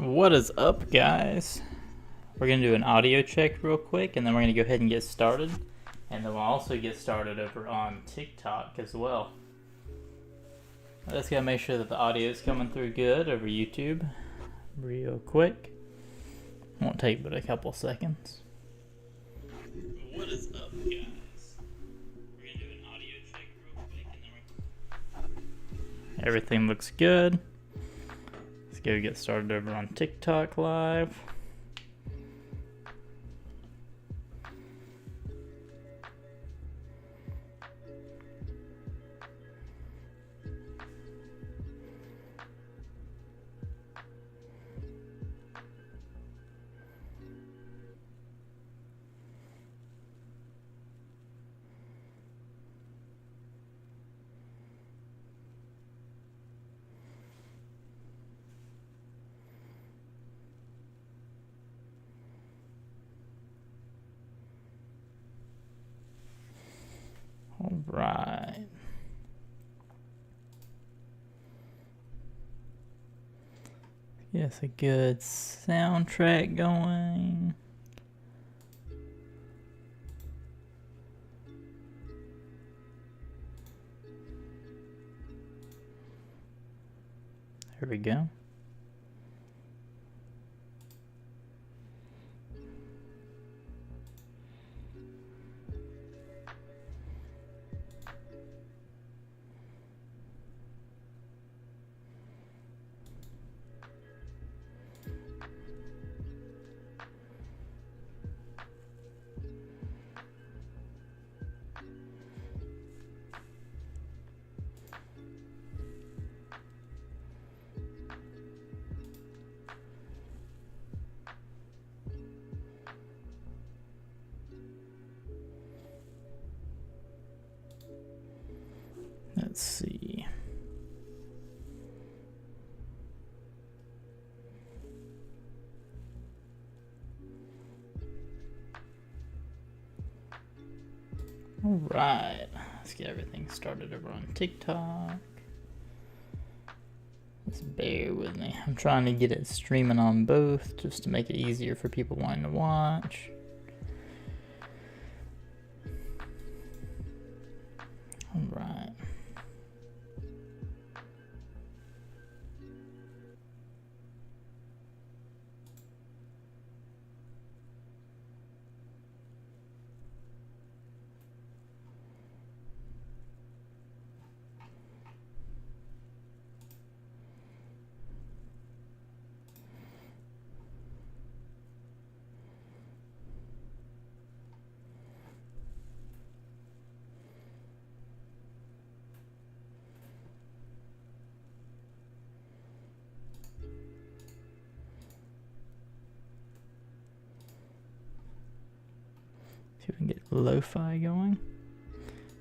What is up, guys? We're going to do an audio check real quick, and then we're going to go ahead and get started. And then we'll also get started over on TikTok as well. Let's gotta make sure that the audio is coming through good over YouTube real quick. Won't take but a couple seconds. What is up, guys? We're going to do an audio check real quick, and then everything looks good. Let's go get started over on TikTok Live. All right. Yes, a good soundtrack going. There we go. Let's see. All right, let's get everything started over on TikTok. Just bear with me. I'm trying to get it streaming on both just to make it easier for people wanting to watch. All right. See if we can get lo-fi going.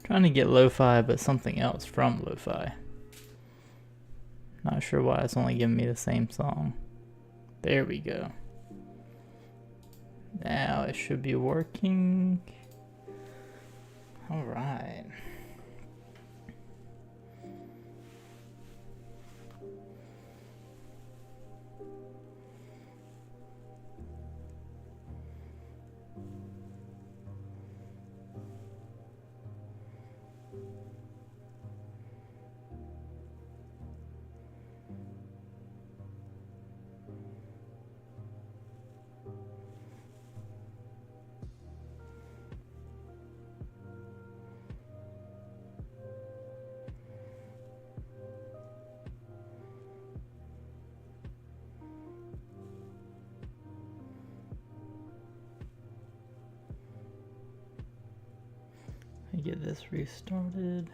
Trying to get lo-fi, but something else from lo-fi. Not sure why it's only giving me the same song. There we go. Now it should be working. All right. Get this restarted.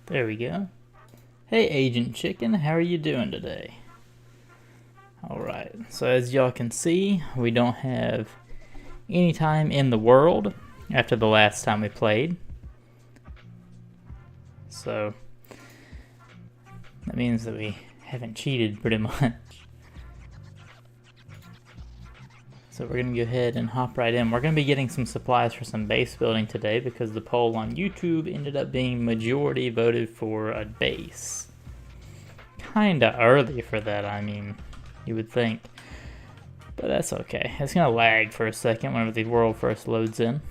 There we go. Hey Agent Chicken, how are you doing today? Alright, so as y'all can see, we don't have any time in the world after the last time we played. So that means that we haven't cheated pretty much. So we're going to go ahead and hop right in. We're going to be getting some supplies for some base building today because the poll on YouTube ended up being majority voted for a base. Kinda early for that, I mean, you would think. But that's okay. It's going to lag for a second whenever the world first loads in.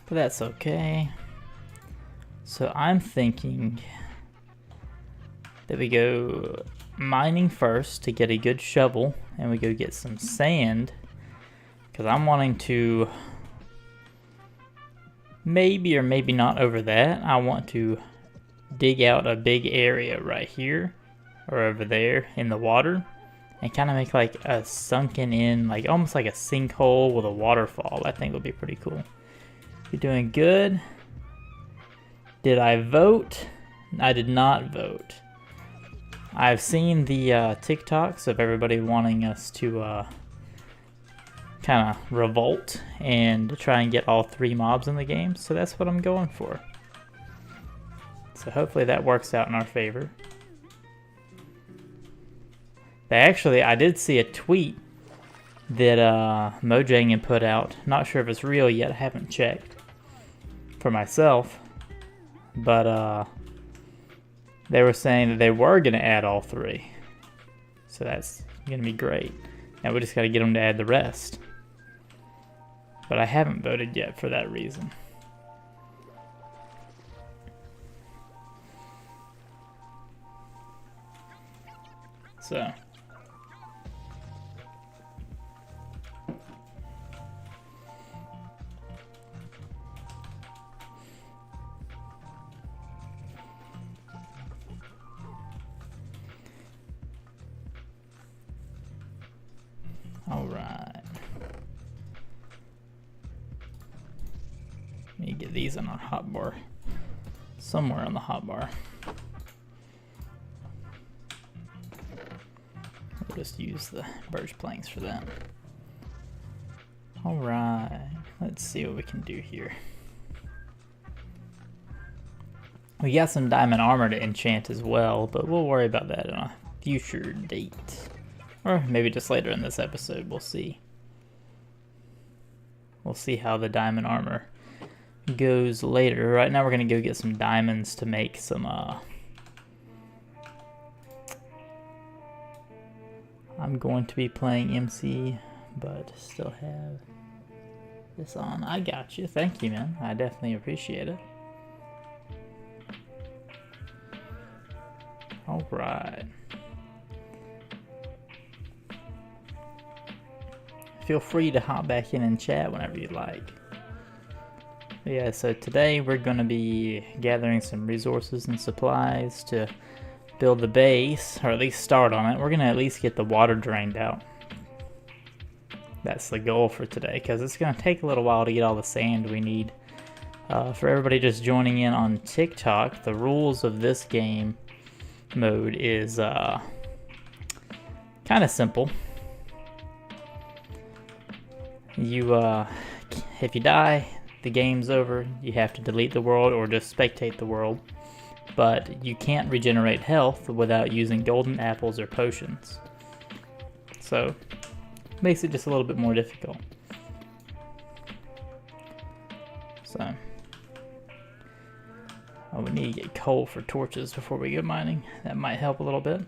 But that's okay. So I'm thinking that we go mining first to get a good shovel, and we go get some sand because I'm wanting to maybe or maybe not over that. I want to dig out a big area right here or over there in the water and kind of make like a sunken in, like almost like a sinkhole with a waterfall. I think would be pretty cool. You're doing good. Did I vote? I did not vote. I've seen the TikToks of everybody wanting us to kind of revolt and try and get all 3 mobs in the game, so that's what I'm going for. So hopefully that works out in our favor. Actually, I did see a tweet that Mojang had put out. Not sure if it's real yet, I haven't checked for myself, but they were saying that they were going to add all 3. So that's going to be great. Now we just got to get them to add the rest. But I haven't voted yet for that reason. So. All right. Let me get these on our hotbar. Somewhere on the hotbar. We'll just use the birch planks for that. All right. Let's see what we can do here. We got some diamond armor to enchant as well, but we'll worry about that on a future date. Or maybe just later in this episode, we'll see. We'll see how the diamond armor goes later. Right now we're going to go get some diamonds to make some, I'm going to be playing MC, but still have this on. I got you. Thank you, man. I definitely appreciate it. All right. Feel free to hop back in and chat whenever you'd like. But yeah, so today we're going to be gathering some resources and supplies to build the base, or at least start on it. We're going to at least get the water drained out. That's the goal for today, because it's going to take a little while to get all the sand we need. For everybody just joining in on TikTok, the rules of this game mode is kind of simple. If you die, the game's over. You have to delete the world or just spectate the world. But you can't regenerate health without using golden apples or potions. So, makes it just a little bit more difficult. So, we need to get coal for torches before we go mining. That might help a little bit.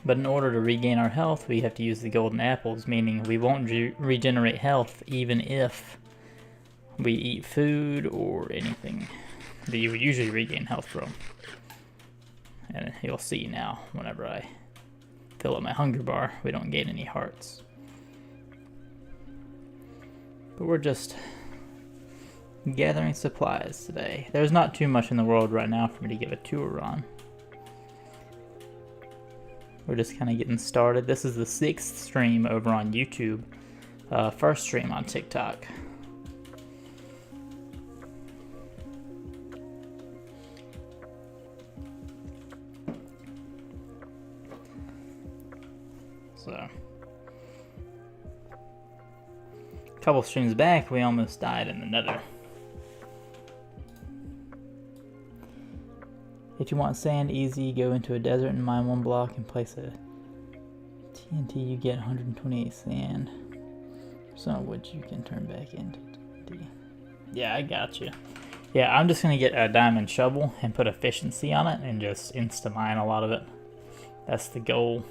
But in order to regain our health, we have to use the golden apples, meaning we won't regenerate health even if we eat food or anything that you would usually regain health from. And you'll see now, whenever I fill up my hunger bar, we don't gain any hearts. But we're just gathering supplies today. There's not too much in the world right now for me to give a tour on. We're just kind of getting started. This is the 6th stream over on YouTube. First stream on TikTok. couple streams back, we almost died in the nether. If you want sand easy, go into a desert and mine 1 block and place a TNT. You get 128 sand. Some of which you can turn back into TNT. Yeah, I got you. Yeah, I'm just gonna get a diamond shovel and put efficiency on it and just insta mine a lot of it. That's the goal.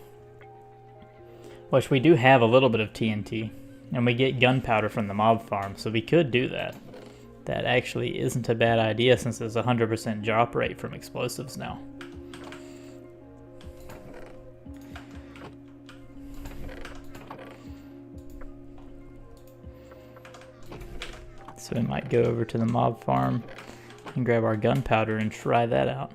Which we do have a little bit of TNT, and we get gunpowder from the mob farm, so we could do that. That actually isn't a bad idea since there's a 100% drop rate from explosives now. So we might go over to the mob farm and grab our gunpowder and try that out.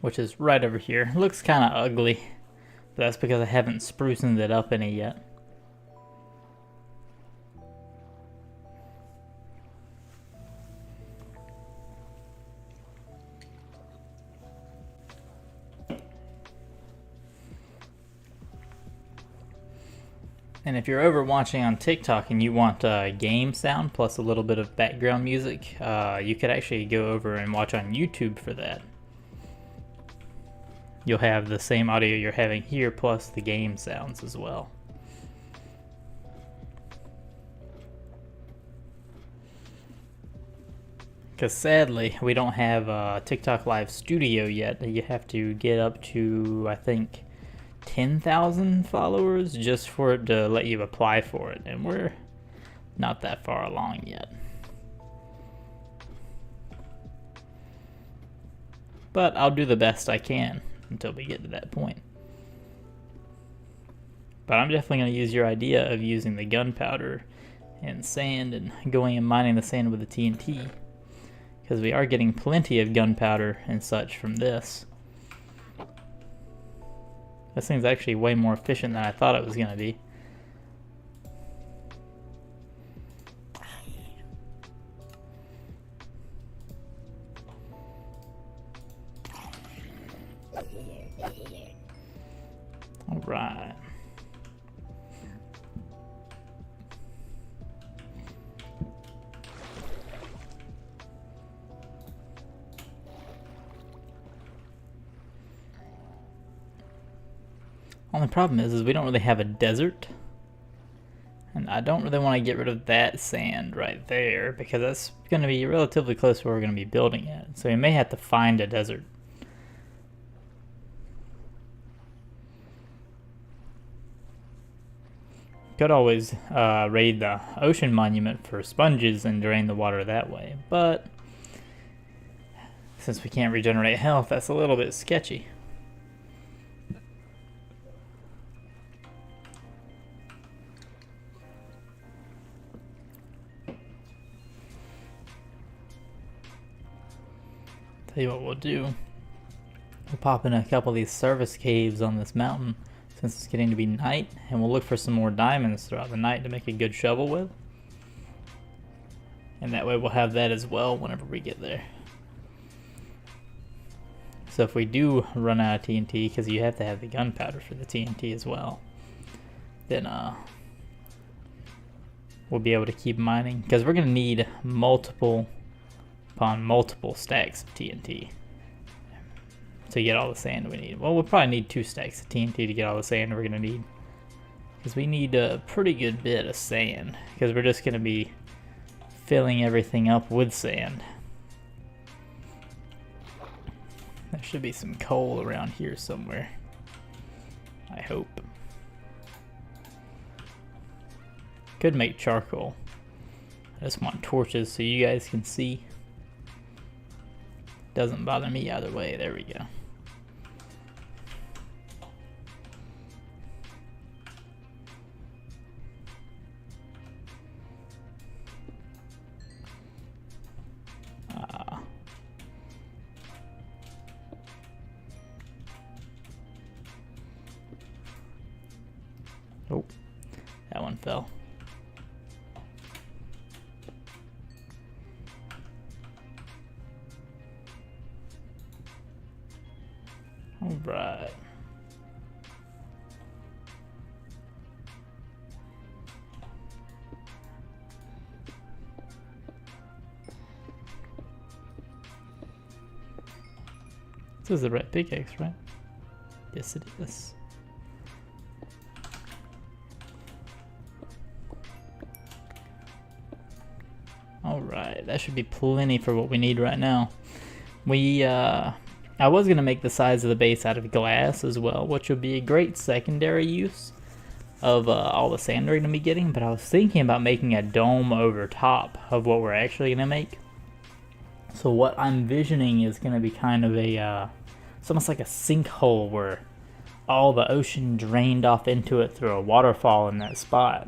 Which is right over here. It looks kind of ugly, but that's because I haven't spruced it up any yet. And if you're over watching on TikTok and you want game sound plus a little bit of background music, you could actually go over and watch on YouTube for that. You'll have the same audio you're having here plus the game sounds as well. Because sadly, we don't have a TikTok Live Studio yet. You have to get up to, I think, 10,000 followers just for it to let you apply for it. And we're not that far along yet. But I'll do the best I can until we get to that point. But I'm definitely going to use your idea of using the gunpowder and sand and going and mining the sand with the TNT. Because we are getting plenty of gunpowder and such from this. This thing's actually way more efficient than I thought it was going to be. Alright. Only problem is we don't really have a desert. And I don't really want to get rid of that sand right there because that's going to be relatively close to where we're going to be building it. So we may have to find a desert. Could always raid the ocean monument for sponges and drain the water that way, but since we can't regenerate health, that's a little bit sketchy. Tell you what we'll do. We'll pop in a couple of these service caves on this mountain since it's getting to be night, and we'll look for some more diamonds throughout the night to make a good shovel with. And that way we'll have that as well whenever we get there. So if we do run out of TNT, because you have to have the gunpowder for the TNT as well, then we'll be able to keep mining, because we're going to need multiple upon multiple stacks of TNT to get all the sand we need. Well, we'll probably need 2 stacks of TNT to get all the sand we're going to need, because we need a pretty good bit of sand, because we're just going to be filling everything up with sand. There should be some coal around here somewhere, I hope. Could make charcoal. I just want torches so you guys can see. Doesn't bother me either way. There we go. Oh, that one fell. All right. This is the red pickaxe, right? Yes, it is. Alright, that should be plenty for what we need right now. I was going to make the sides of the base out of glass as well, which would be a great secondary use of all the sand we're going to be getting, but I was thinking about making a dome over top of what we're actually going to make. So what I'm envisioning is going to be kind of it's almost like a sinkhole where all the ocean drained off into it through a waterfall in that spot.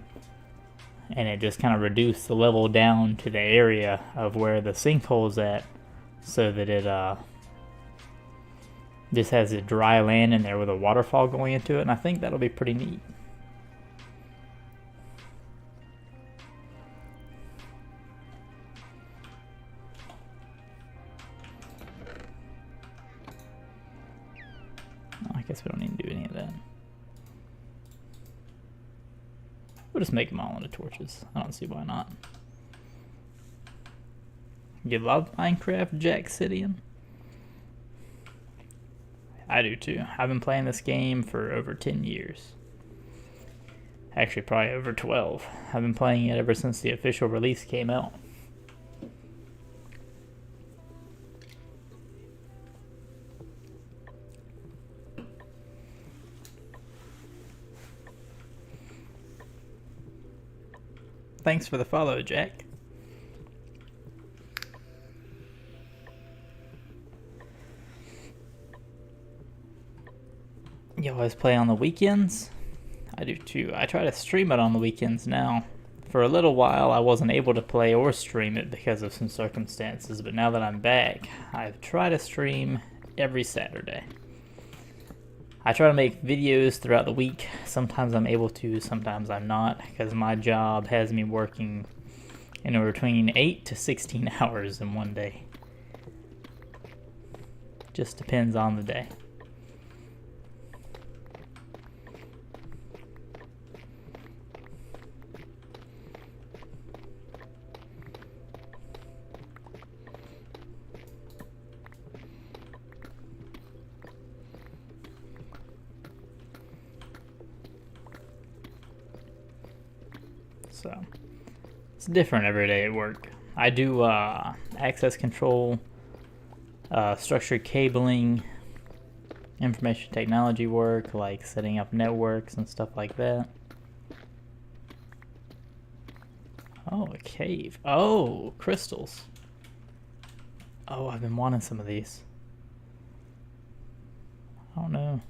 And it just kind of reduced the level down to the area of where the sinkhole's at, so that it just has a dry land in there with a waterfall going into it, and I think that'll be pretty neat. I guess we don't need to do any of that. We'll just make them all into torches. I don't see why not. You love Minecraft, Jackcidian? I do too. I've been playing this game for over 10 years. Actually, probably over 12. I've been playing it ever since the official release came out. Thanks for the follow, Jack. You always play on the weekends? I do too. I try to stream it on the weekends now. For a little while, I wasn't able to play or stream it because of some circumstances, but now that I'm back, I try to stream every Saturday. I try to make videos throughout the week. Sometimes I'm able to, sometimes I'm not, because my job has me working anywhere between 8 to 16 hours in one day. Just depends on the day. So it's different every day at work. I do access control, structured cabling, information technology work, like setting up networks and stuff like that. Oh, a cave. Oh, crystals. Oh, I've been wanting some of these. I don't know.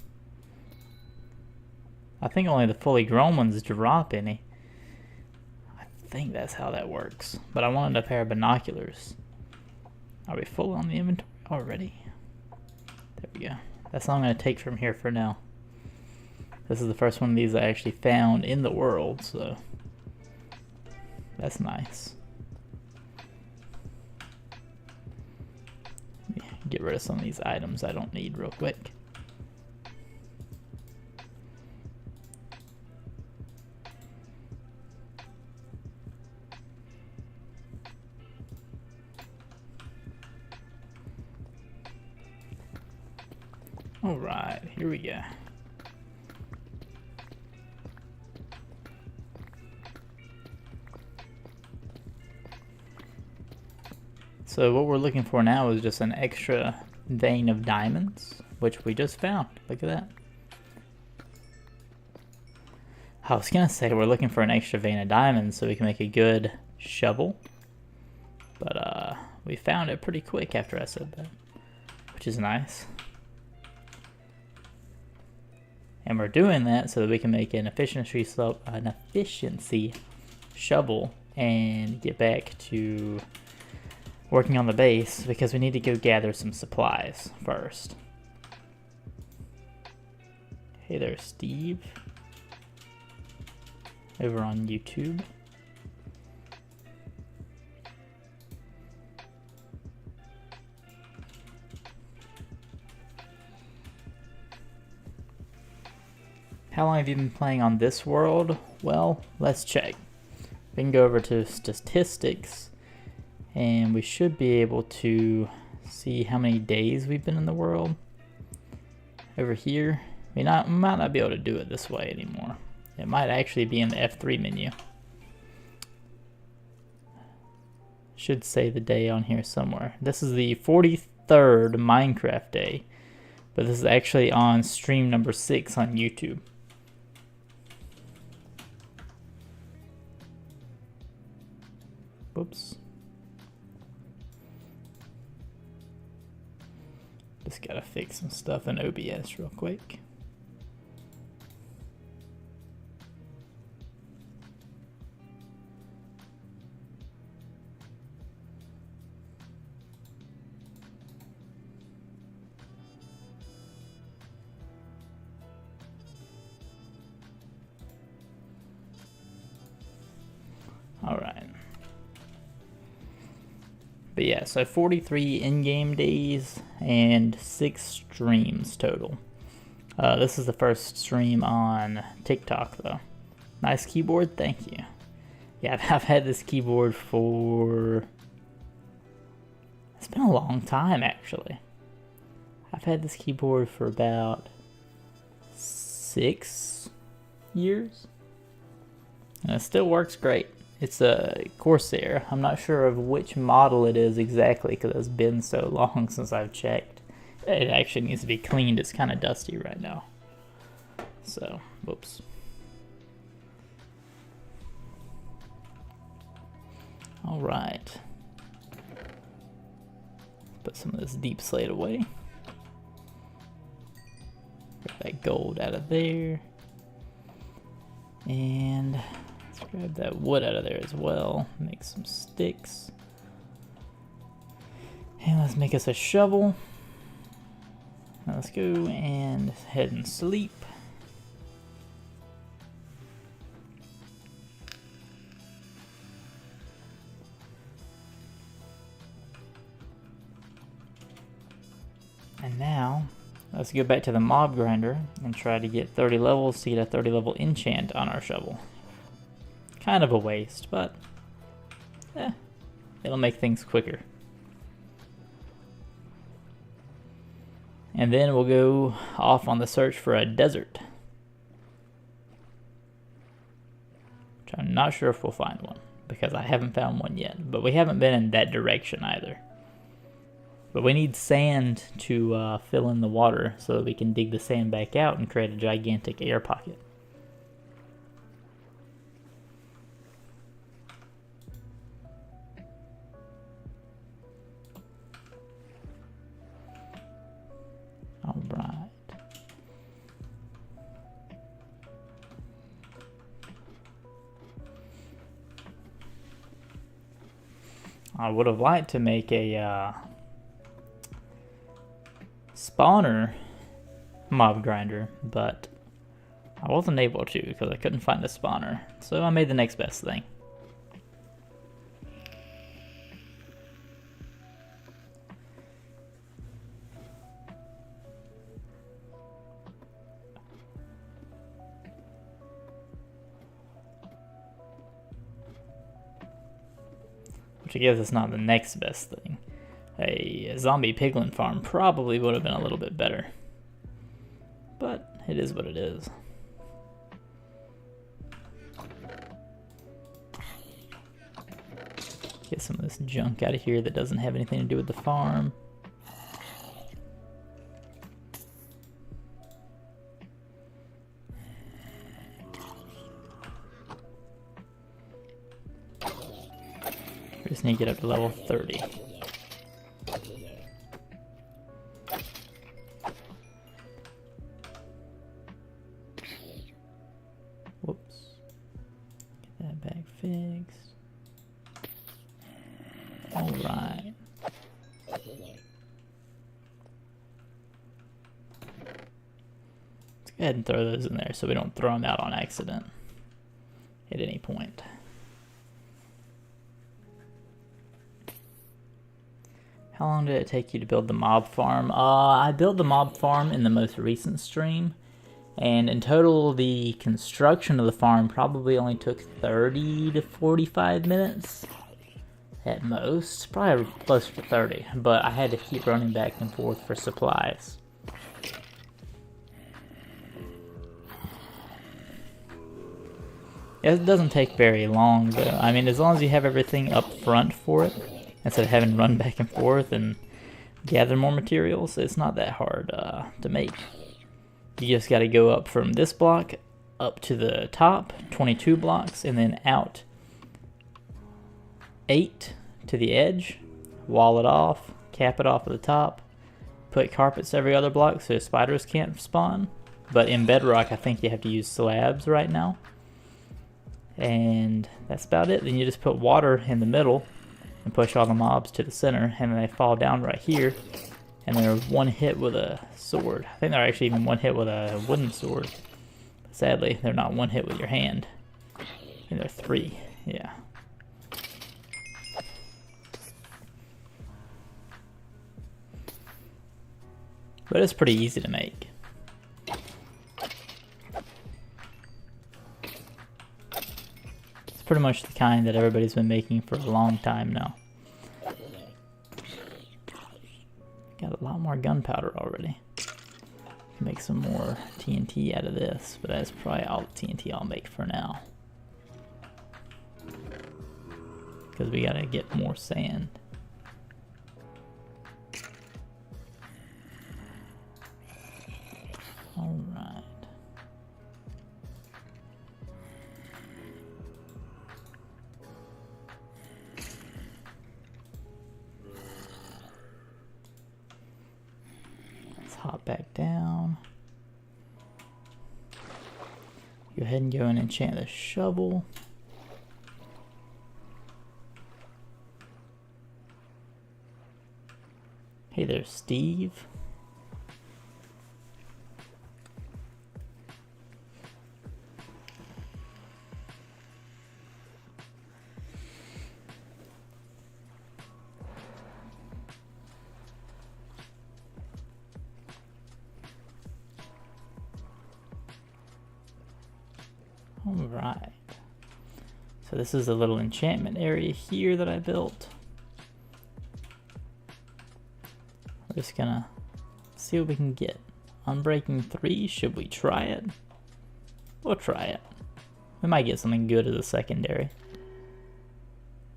I think only the fully grown ones drop any. I think that's how that works. But I wanted a pair of binoculars. Are we full on the inventory already? There we go. That's all I'm going to take from here for now. This is the first one of these I actually found in the world, so that's nice. Get rid of some of these items I don't need real quick. Alright, here we go. So what we're looking for now is just an extra vein of diamonds, which we just found. Look at that. I was gonna say we're looking for an extra vein of diamonds so we can make a good shovel, but we found it pretty quick after I said that, which is nice. And we're doing that so that we can make an efficiency shovel and get back to working on the base, because we need to go gather some supplies first. Hey there, Steve. Over on YouTube. How long have you been playing on this world? Well, let's check. We can go over to statistics, and we should be able to see how many days we've been in the world. Over here, we might not be able to do it this way anymore. It might actually be in the F3 menu. Should say the day on here somewhere. This is the 43rd Minecraft day, but this is actually on stream number 6 on YouTube. Whoops. Just gotta fix some stuff in OBS real quick. All right. But yeah, so 43 in-game days and 6 streams total. This is the first stream on TikTok though. Nice keyboard, thank you. Yeah, I've had this keyboard for... It's been a long time actually. I've had this keyboard for about 6 years. And it still works great. It's a Corsair. I'm not sure of which model it is exactly because it's been so long since I've checked. It actually needs to be cleaned. It's kind of dusty right now. So, whoops. All right. Put some of this deep slate away. Get that gold out of there. And let's grab that wood out of there as well. Make some sticks. And let's make us a shovel. Now let's go and head and sleep. And now, let's go back to the mob grinder and try to get 30 levels to get a 30 level enchant on our shovel. Kind of a waste, but it'll make things quicker. And then we'll go off on the search for a desert. Which I'm not sure if we'll find one, because I haven't found one yet. But we haven't been in that direction either. But we need sand to fill in the water so that we can dig the sand back out and create a gigantic air pocket. All right. I would have liked to make a spawner mob grinder, but I wasn't able to because I couldn't find a spawner. So I made the next best thing. Which I guess is not the next best thing. A zombie piglin farm probably would have been a little bit better. But it is what it is. Get some of this junk out of here that doesn't have anything to do with the farm. We just need to get up to level 30. Whoops. Get that back fixed. Alright. Let's go ahead and throw those in there so we don't throw them out on accident at any point. How long did it take you to build the mob farm? I built the mob farm in the most recent stream, And in total, the construction of the farm probably only took 30 to 45 minutes at most. Probably closer to 30, but I had to keep running back and forth for supplies. It doesn't take very long though. I mean, as long as you have everything up front for it, instead of having to run back and forth and gather more materials, it's not that hard to make. You just got to go up from this block up to the top, 22 blocks, and then out 8 to the edge, wall it off, cap it off at the top, put carpets every other block so spiders can't spawn. But in Bedrock, I think you have to use slabs right now. And that's about it. Then you just put water in the middle and push all the mobs to the center, and then they fall down right here. And they're one hit with a sword. I think they're actually even one hit with a wooden sword. Sadly, they're not one hit with your hand. I think they're 3, yeah. But it's pretty easy to make. It's pretty much the kind that everybody's been making for a long time now. Got a lot more gunpowder already. Can make some more TNT out of this, but that's probably all the TNT I'll make for now. Because we gotta get more sand. Alright. Hop back down. Go ahead and go and enchant the shovel. Hey there, Steve. Alright, so this is a little enchantment area here that I built. We're just gonna see what we can get. Unbreaking 3, should we try it? We'll try it. We might get something good as a secondary.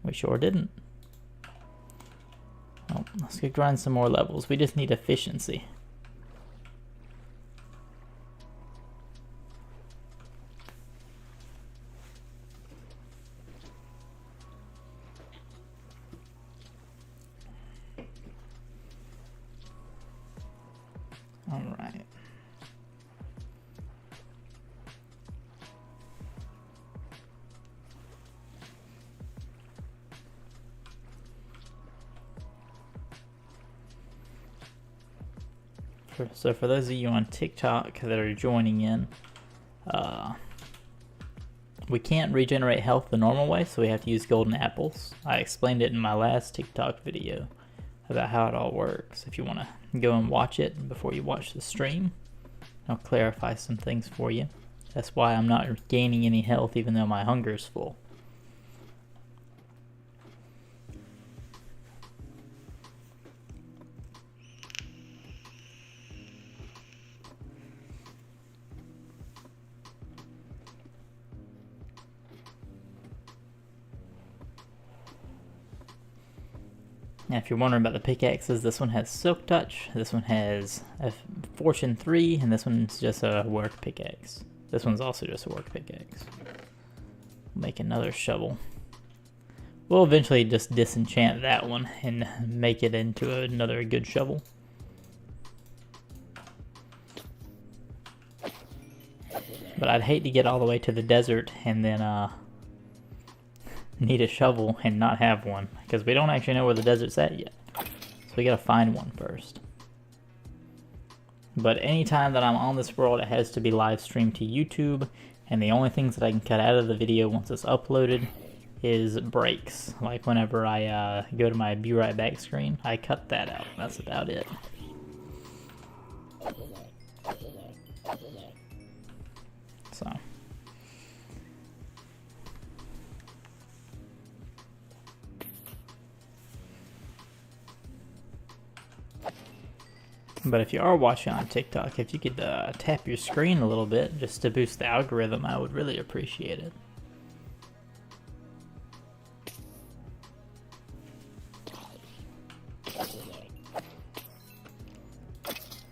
We sure didn't. Well, let's go grind some more levels. We just need efficiency. Alright. So for those of you on TikTok that are joining in, we can't regenerate health the normal way, so we have to use golden apples. I explained it in my last TikTok video about how it all works. If you want to go and watch it before you watch the stream, I'll clarify some things for you. That's why I'm not gaining any health even though my hunger is full. Now if you're wondering about the pickaxes, this one has Silk Touch, this one has a Fortune 3, and this one's just a work pickaxe. This one's also just a work pickaxe. Make another shovel. We'll eventually just disenchant that one and make it into another good shovel. But I'd hate to get all the way to the desert and then need a shovel and not have one, because we don't actually know where the desert's at yet. So we gotta find one first. But anytime that I'm on this world, it has to be live streamed to YouTube, and the only things that I can cut out of the video once it's uploaded is breaks. Like whenever I go to my be right back screen, I cut that out. That's about it. But if you are watching on TikTok, if you could tap your screen a little bit just to boost the algorithm, I would really appreciate it.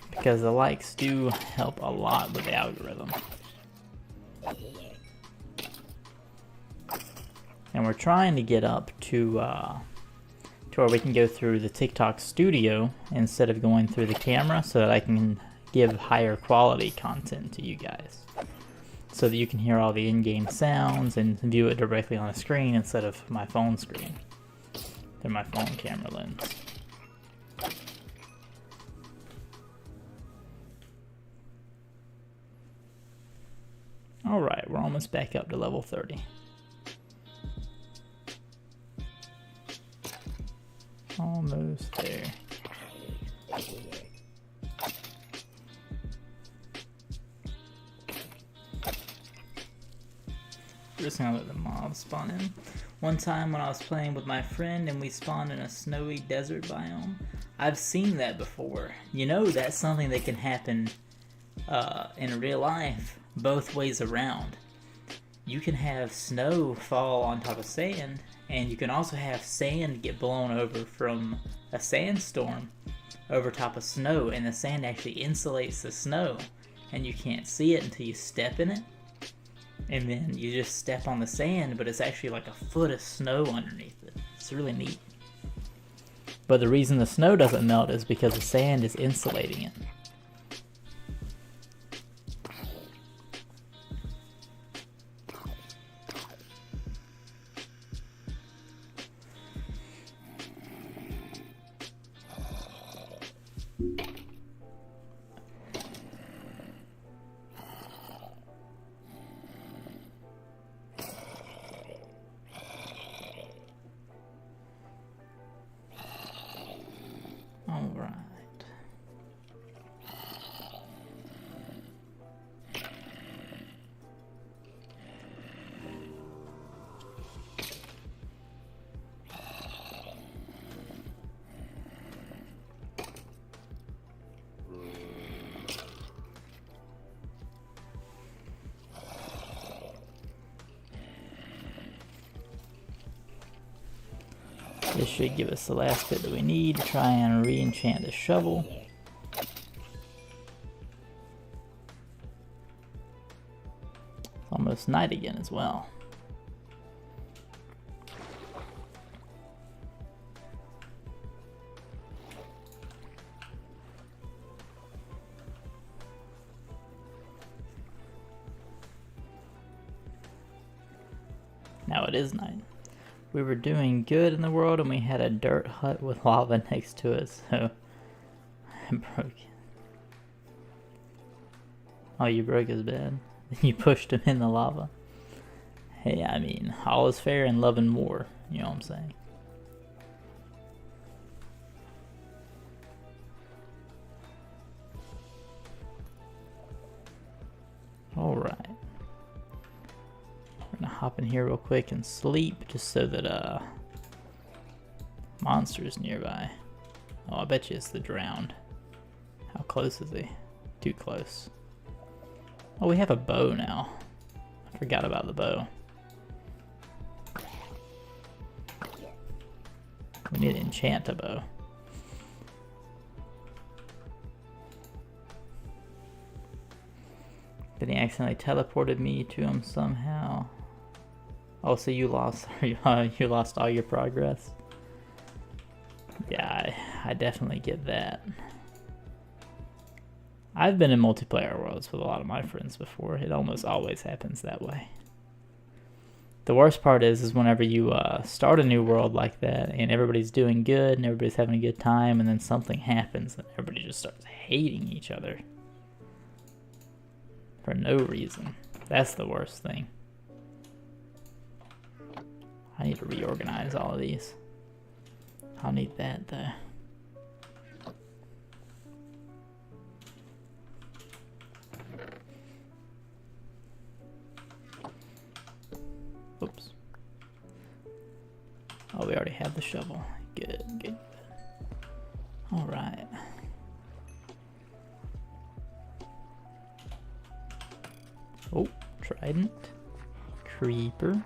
Because the likes do help a lot with the algorithm. And we're trying to get up to where we can go through the TikTok studio instead of going through the camera, so that I can give higher quality content to you guys. So that you can hear all the in-game sounds and view it directly on the screen instead of my phone screen through my phone camera lens. Alright, we're almost back up to level 30. Almost there. We're just gonna let the mobs spawn in. One time when I was playing with my friend and we spawned in a snowy desert biome, I've seen that before. You know, that's something that can happen in real life both ways around. You can have snow fall on top of sand, and you can also have sand get blown over from a sandstorm over top of snow, and the sand actually insulates the snow, and you can't see it until you step in it. And then you just step on the sand, but it's actually like a foot of snow underneath it. It's really neat. But the reason the snow doesn't melt is because the sand is insulating it. Alright. This should give us the last bit that we need to try and re-enchant the shovel. It's almost night again as well. Now it is night. We were doing good in the world and we had a dirt hut with lava next to it, so I broke it. Oh, you broke his bed? You pushed him in the lava? Hey, I mean, all is fair in love and war, you know what I'm saying? Alright. We're gonna hop in here real quick and sleep just so that monsters nearby. Oh, I bet you it's the drowned. How close is he? Too close. Oh, we have a bow now. I forgot about the bow. We need to enchant a bow. Then he accidentally teleported me to him somehow. Oh, so you lost you lost all your progress? Yeah, I definitely get that. I've been in multiplayer worlds with a lot of my friends before. It almost always happens that way. The worst part is whenever you start a new world like that and everybody's doing good and everybody's having a good time, and then something happens and everybody just starts hating each other for no reason. That's the worst thing. I need to reorganize all of these. I'll need that though. Oops. Oh, we already have the shovel. Good, good. Alright. Oh, trident. Creeper.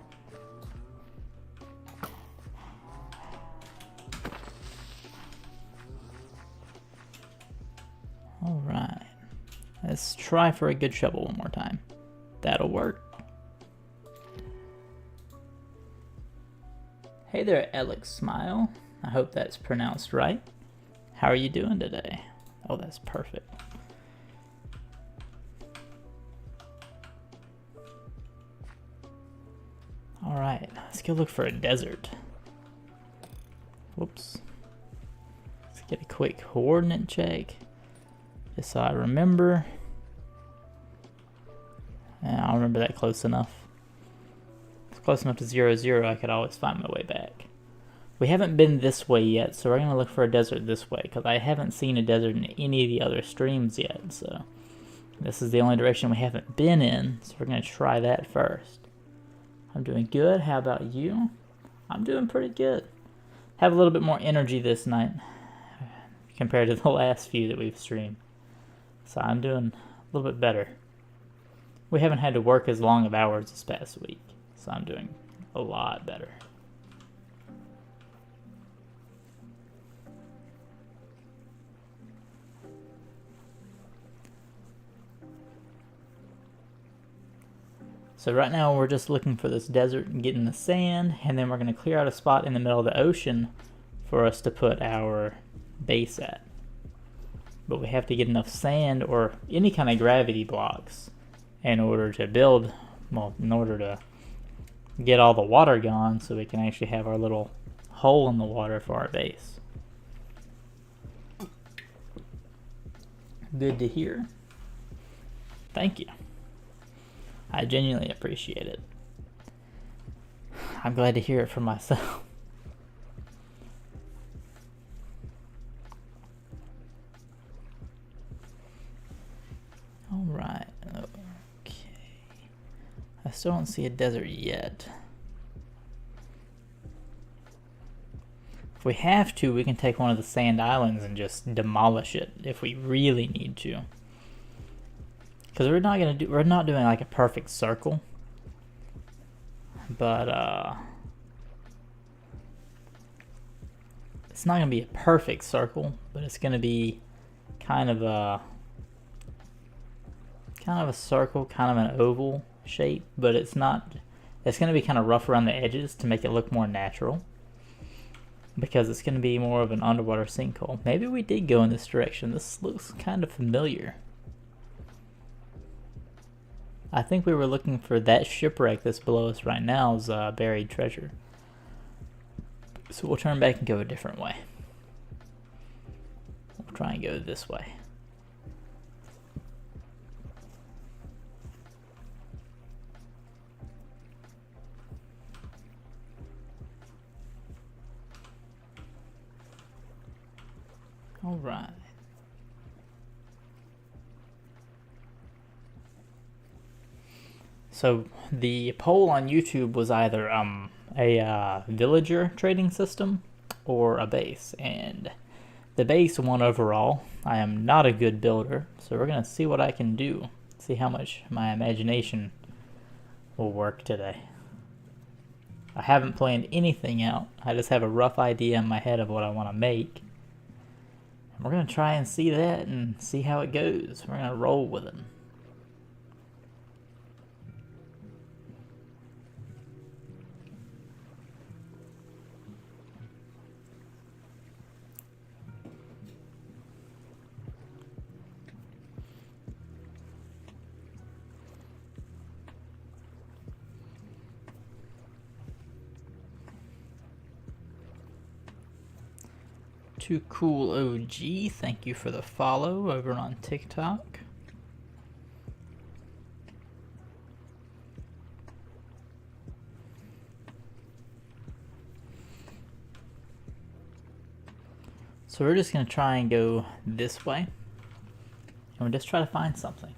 Alright. Let's try for a good shovel one more time. That'll work. Hey there, Alex Smile. I hope that's pronounced right. How are you doing today? Oh, that's perfect. Alright, let's go look for a desert. Whoops. Let's get a quick coordinate check. Just so I remember. Yeah, I'll remember that close enough. It's close enough to 0, 0, I could always find my way back. We haven't been this way yet, so we're going to look for a desert this way, because I haven't seen a desert in any of the other streams yet, so this is the only direction we haven't been in, so we're going to try that first. I'm doing good. How about you? I'm doing pretty good. Have a little bit more energy this night compared to the last few that we've streamed, so I'm doing a little bit better. We haven't had to work as long of hours this past week, so I'm doing a lot better. So right now we're just looking for this desert and getting the sand, and then we're going to clear out a spot in the middle of the ocean for us to put our base at. But we have to get enough sand or any kind of gravity blocks in order to build, well, in order to get all the water gone so we can actually have our little hole in the water for our base. Good to hear. Thank you. I genuinely appreciate it. I'm glad to hear it from myself. Alright, okay. I still don't see a desert yet. If we have to, we can take one of the sand islands and just demolish it if we really need to. Because we're not doing like a perfect circle. But it's not gonna be a perfect circle, but it's gonna be kind of a circle, kind of an oval shape, but it's not. It's gonna be kind of rough around the edges to make it look more natural, because it's gonna be more of an underwater sinkhole. Maybe we did go in this direction. This looks kind of familiar. I think we were looking for that shipwreck that's below us right now's buried treasure. So we'll turn back and go a different way. We'll try and go this way. All right. So the poll on YouTube was either a villager trading system or a base, and the base won overall. I am not a good builder, so we're gonna see what I can do, see how much my imagination will work today. I haven't planned anything out. I just have a rough idea in my head of what I want to make. And we're gonna try and see that and see how it goes. We're gonna roll with it. Too Cool OG, thank you for the follow over on TikTok. So we're just going to try and go this way, and we'll just try to find something.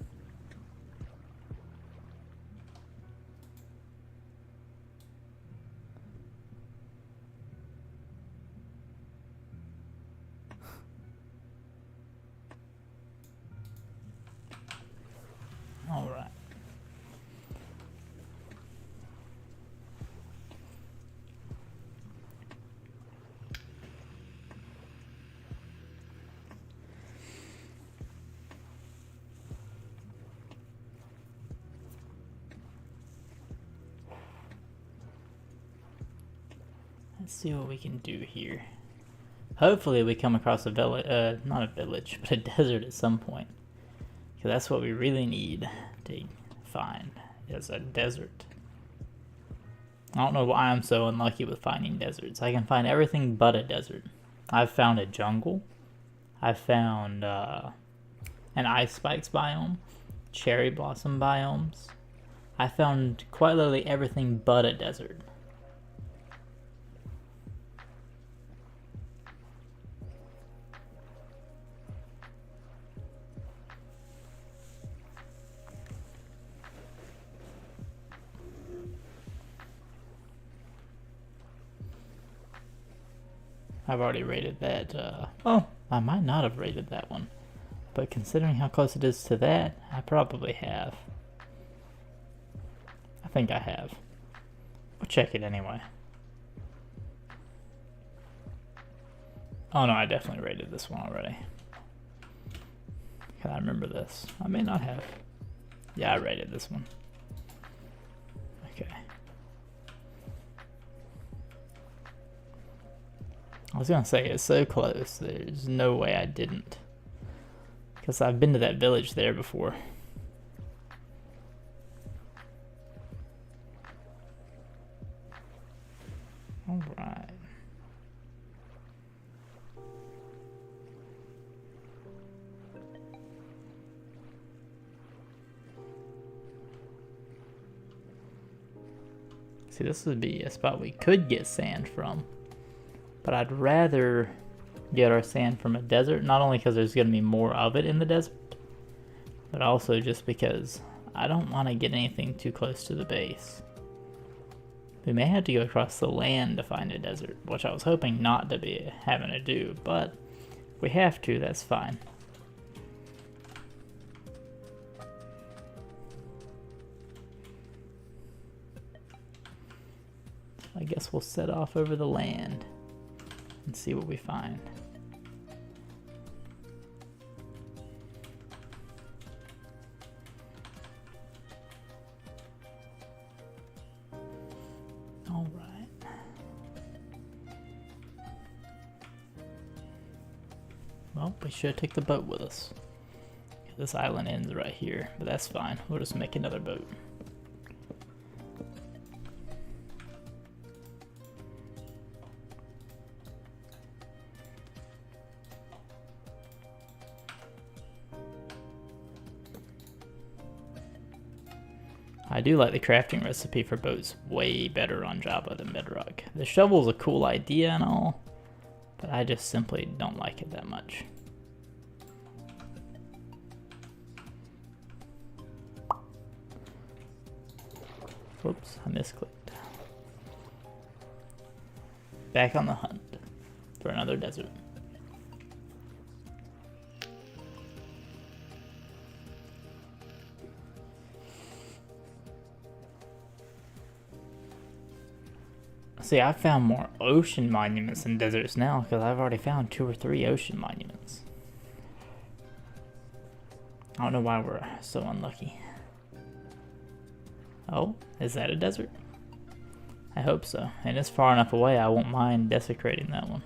Alright. Let's see what we can do here. Hopefully we come across a village, not a village, but a desert at some point. Because that's what we really need to find, is a desert. I don't know why I'm so unlucky with finding deserts. I can find everything but a desert. I've found a jungle. I've found an ice spikes biome, cherry blossom biomes. I found quite literally everything but a desert. I've already rated that, oh, I might not have rated that one. But considering how close it is to that, I probably have. I think I have. We'll check it anyway. Oh no, I definitely rated this one already. Can I remember this? I may not have. Yeah, I rated this one. Okay. I was gonna say, it's so close, there's no way I didn't. Because I've been to that village there before. Alright. See, this would be a spot we could get sand from. But I'd rather get our sand from a desert, not only because there's going to be more of it in the desert, but also just because I don't want to get anything too close to the base. We may have to go across the land to find a desert, which I was hoping not to be having to do, but if we have to, that's fine. I guess we'll set off over the land and see what we find. All right. Well, we should take the boat with us. This island ends right here, but that's fine. We'll just make another boat. I do like the crafting recipe for boats way better on Java than Bedrock. The shovel's a cool idea and all, but I just simply don't like it that much. Whoops, I misclicked. Back on the hunt for another desert. See, I've found more ocean monuments than deserts now because I've already found 2 or 3 ocean monuments. I don't know why we're so unlucky. Oh, is that a desert? I hope so. And it's far enough away I won't mind desecrating that one.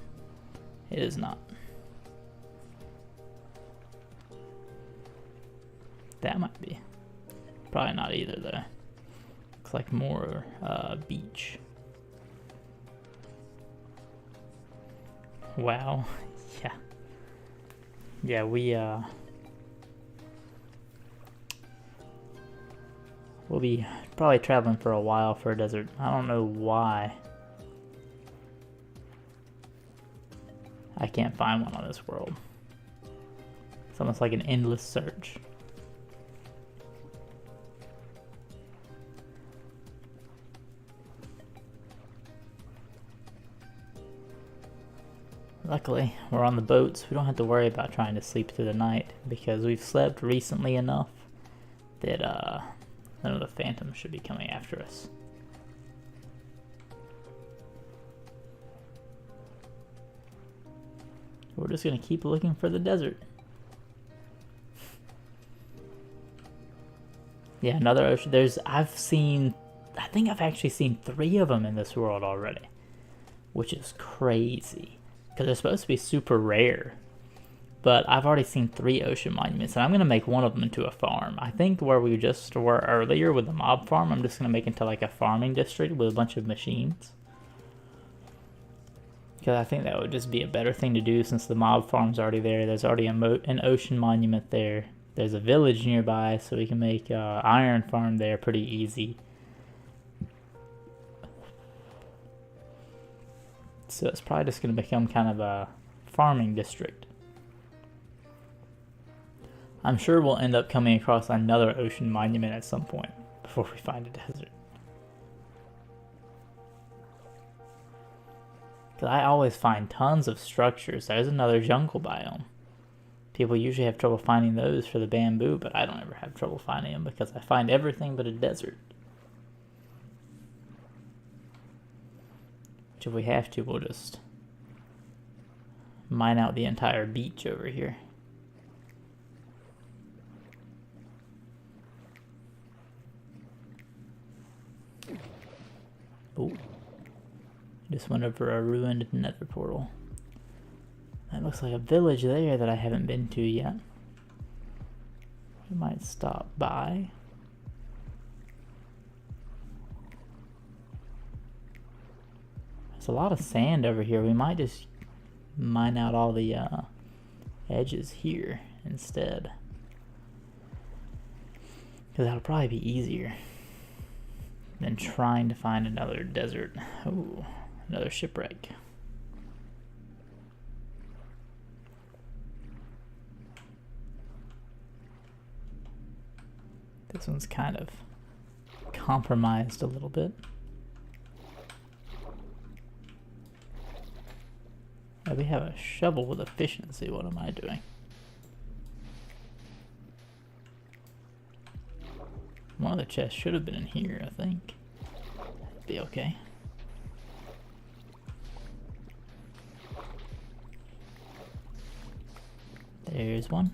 It is not. That might be. Probably not either though. Looks like more beach. Wow. Yeah. Yeah, we'll be probably traveling for a while for a desert. I don't know why I can't find one on this world. It's almost like an endless search. Luckily, we're on the boats. We don't have to worry about trying to sleep through the night because we've slept recently enough that none of the phantoms should be coming after us. We're just gonna keep looking for the desert. Yeah, another ocean. I think I've actually seen 3 of them in this world already. which is crazy because they're supposed to be super rare. But I've already seen 3 ocean monuments, and I'm going to make one of them into a farm. I think where we just were earlier with the mob farm, I'm just going to make into like a farming district with a bunch of machines. Because I think that would just be a better thing to do since the mob farm's already there. There's already an ocean monument there. There's a village nearby, so we can make an iron farm there pretty easy. So it's probably just going to become kind of a farming district. I'm sure we'll end up coming across another ocean monument at some point before we find a desert. Because I always find tons of structures. There's another jungle biome. People usually have trouble finding those for the bamboo, but I don't ever have trouble finding them because I find everything but a desert. Which if we have to, we'll just mine out the entire beach over here. Oh, just went over a ruined nether portal. That looks like a village there that I haven't been to yet. We might stop by. There's a lot of sand over here. We might just mine out all the edges here instead. Because that'll probably be easier than trying to find another desert. Oh, another shipwreck. This one's kind of compromised a little bit. Oh, we have a shovel with efficiency. What am I doing? One of the chests should have been in here, I think. That'd be okay. There's one.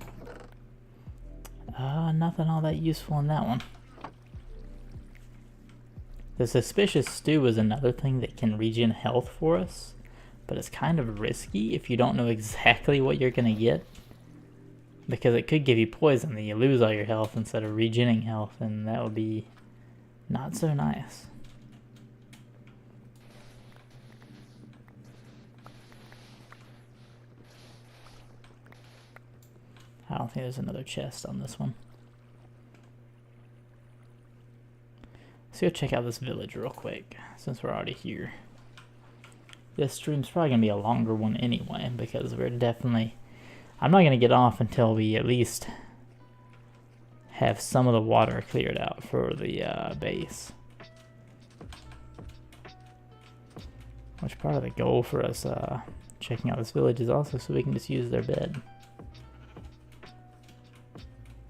Nothing all that useful in that one. The suspicious stew is another thing that can regen health for us, but it's kind of risky if you don't know exactly what you're gonna get. Because it could give you poison and you lose all your health instead of regenerating health, and that would be not so nice. I don't think there's another chest on this one. Let's go check out this village real quick, since we're already here. This stream's probably going to be a longer one anyway, because we're definitely... I'm not going to get off until we at least have some of the water cleared out for the base. Which part of the goal for us checking out this village is also so we can just use their bed.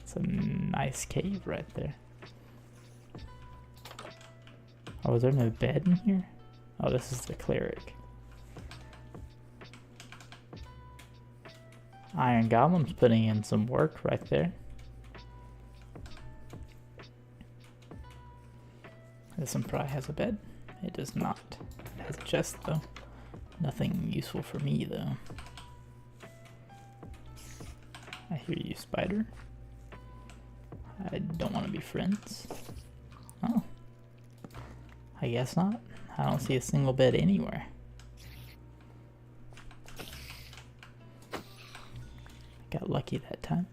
It's a nice cave right there. Oh, is there no bed in here? Oh, this is the cleric. Iron Goblin's putting in some work right there. This one probably has a bed. It does not. It has a chest though. Nothing useful for me though. I hear you, spider. I don't want to be friends. Oh. I guess not. I don't see a single bed anywhere. Got lucky that time.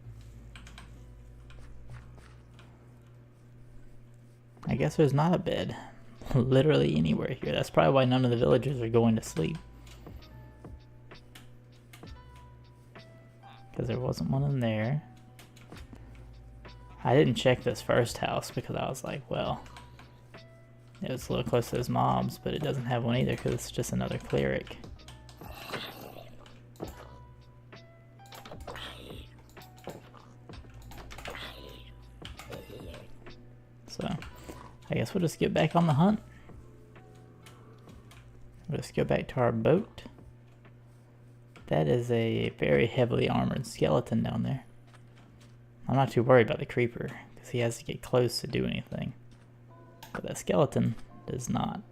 I guess there's not a bed literally anywhere here. That's probably why none of the villagers are going to sleep. Because there wasn't one in there. I didn't check this first house because I was like, well, it was a little close to those mobs, but it doesn't have one either because it's just another cleric. So, I guess we'll just get back on the hunt. We'll just go back to our boat. That is a very heavily armored skeleton down there. I'm not too worried about the creeper, because he has to get close to do anything. But that skeleton does not.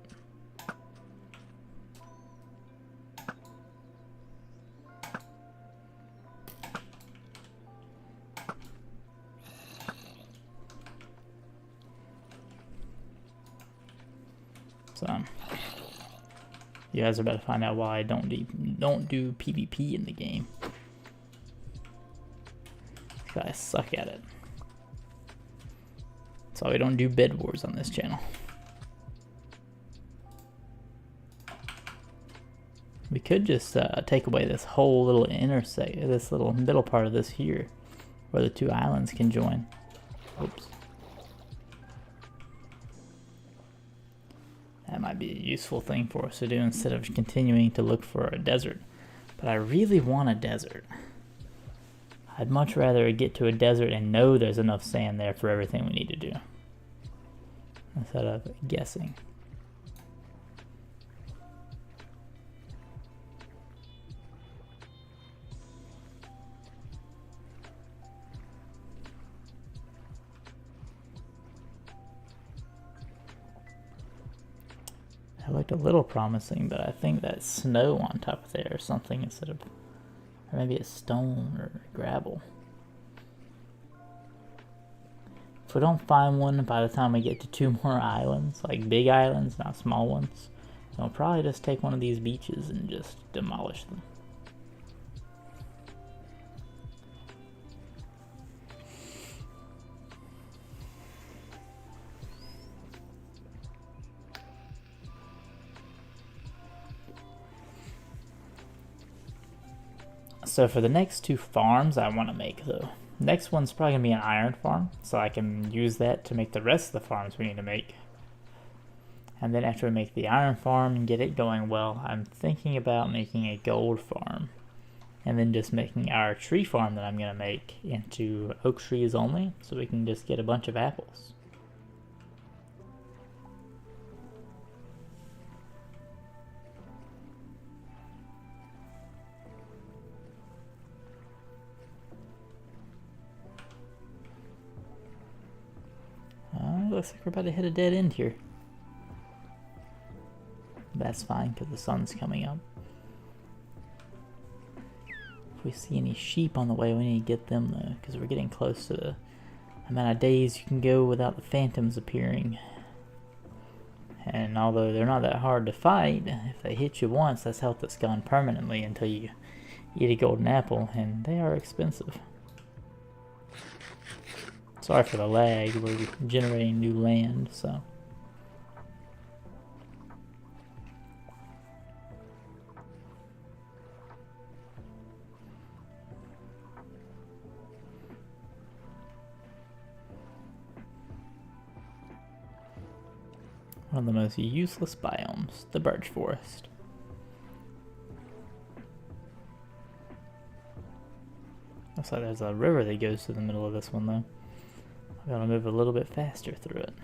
you guys are about to find out why I don't do PvP in the game. I suck at it. So we don't do bed wars on this channel. We could just take away this whole little this little middle part of this here, where the two islands can join. Oops. That might be a useful thing for us to do instead of continuing to look for a desert. But I really want a desert. I'd much rather get to a desert and know there's enough sand there for everything we need to do, instead of guessing. That looked a little promising, but I think that snow on top of there or something instead of, or maybe it's stone or gravel. If we don't find one by the time we get to 2 more islands, like big islands, not small ones, then we'll probably just take one of these beaches and just demolish them. So for the next 2 farms I want to make though, next one's probably going to be an iron farm, so I can use that to make the rest of the farms we need to make. And then after we make the iron farm and get it going well, I'm thinking about making a gold farm. And then just making our tree farm that I'm going to make into oak trees only, so we can just get a bunch of apples. Looks like we're about to hit a dead end here. That's fine because the sun's coming up. If we see any sheep on the way, we need to get them though, because we're getting close to the amount of days you can go without the phantoms appearing. And although they're not that hard to fight, if they hit you once, that's health that's gone permanently until you eat a golden apple, and they are expensive. Sorry for the lag, we're generating new land, so. One of the most useless biomes, the birch forest. Looks like there's a river that goes through the middle of this one though. I'm gonna move a little bit faster through it.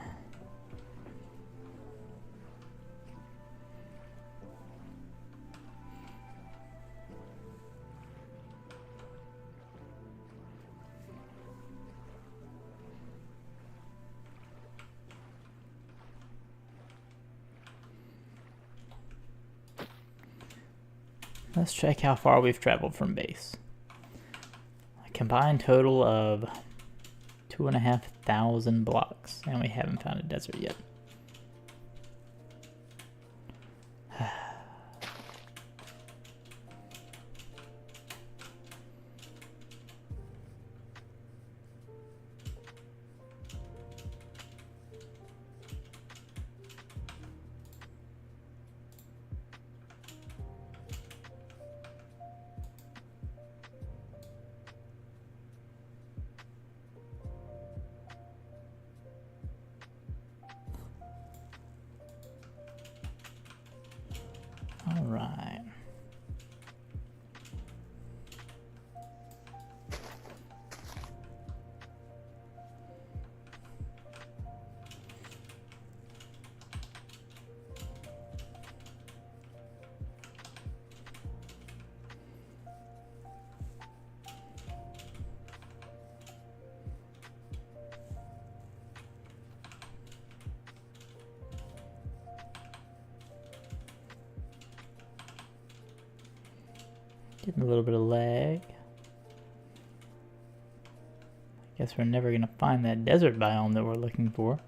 Let's check how far we've traveled from base. A combined total of 2,500 blocks, and we haven't found a desert yet. All right. Getting a little bit of lag. Guess we're never gonna find that desert biome that we're looking for.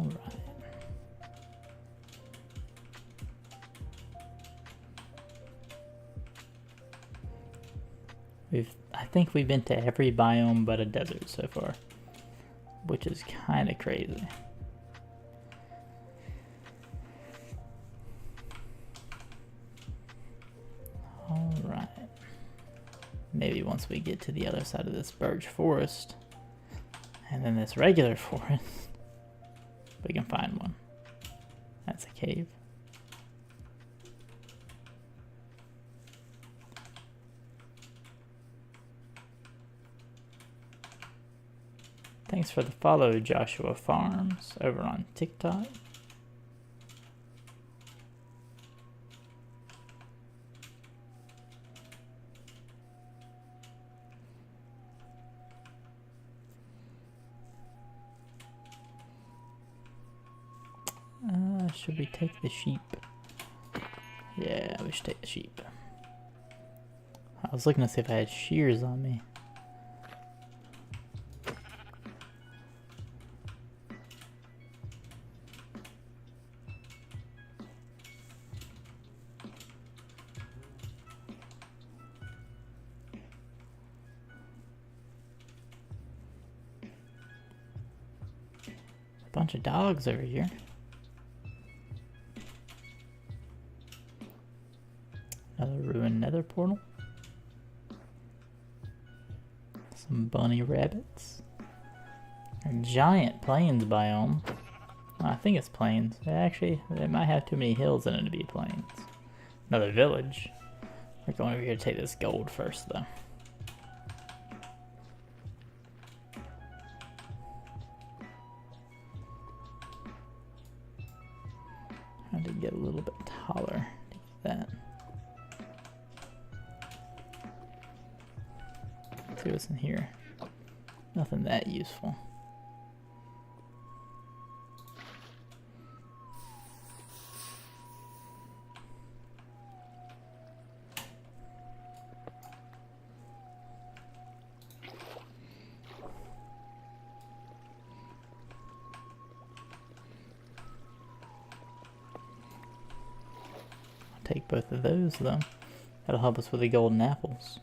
All right. I think we've been to every biome but a desert so far, which is kind of crazy. All right. Maybe once we get to the other side of this birch forest and then this regular forest, we can find one. That's a cave. Thanks for the follow, Joshua Farms, over on TikTok. Should we take the sheep? Yeah, we should take the sheep. I was looking to see if I had shears on me. A bunch of dogs over here. Another ruined nether portal. Some bunny rabbits. A giant plains biome. I think it's plains. Actually, it might have too many hills in it to be plains. Another village. We're going over here to take this gold first, though. I had to get a little bit taller to get that. Let's see what's in here. Nothing that useful. I'll take both of those though. That'll help us with the golden apples.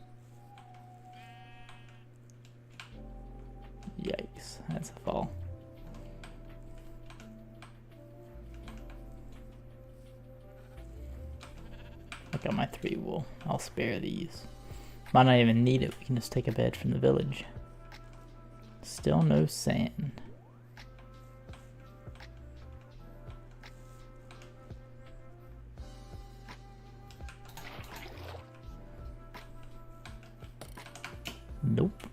Yikes, that's a fall. I got my 3 wool. I'll spare these. Might not even need it. We can just take a bed from the village. Still no sand. Nope.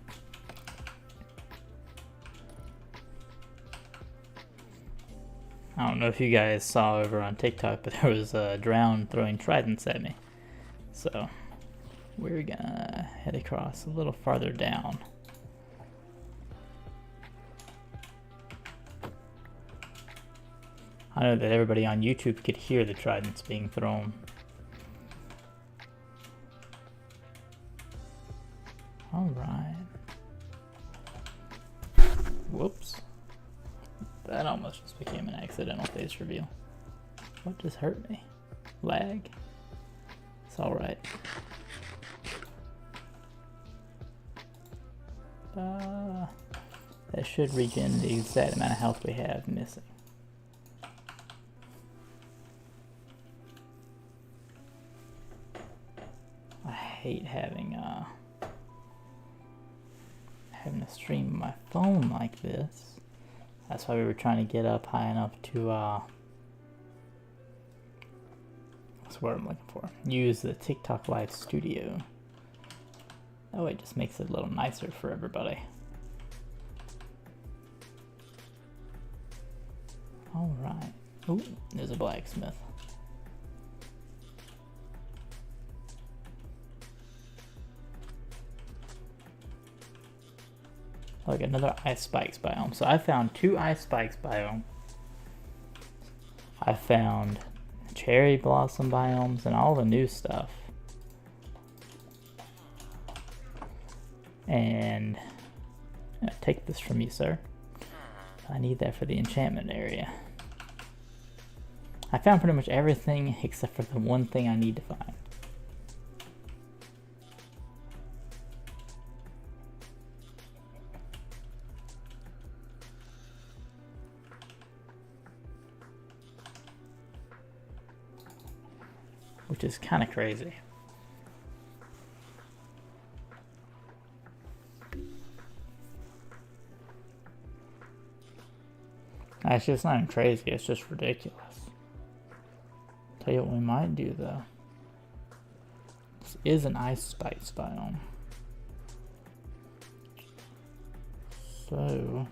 I don't know if you guys saw over on TikTok, but there was a drown throwing tridents at me. So we're gonna head across a little farther down. I know that everybody on YouTube could hear the tridents being thrown. All right. Whoops. That almost just became an accidental face reveal. What just hurt me? Lag? It's alright. That should regen the exact amount of health we have missing. I hate having to stream my phone like this. That's why we were trying to get up high enough to, that's what I'm looking for. Use the TikTok Live Studio. That way it just makes it a little nicer for everybody. Alright. Ooh, there's a blacksmith. Look, another ice spikes biome. So I found 2 ice spikes biome. I found cherry blossom biomes and all the new stuff. And take this from you, sir. I need that for the enchantment area. I found pretty much everything except for the one thing I need to find. Which is kind of crazy. Actually, it's not even crazy, it's just ridiculous. Tell you what we might do though. This is an ice spice biome. So,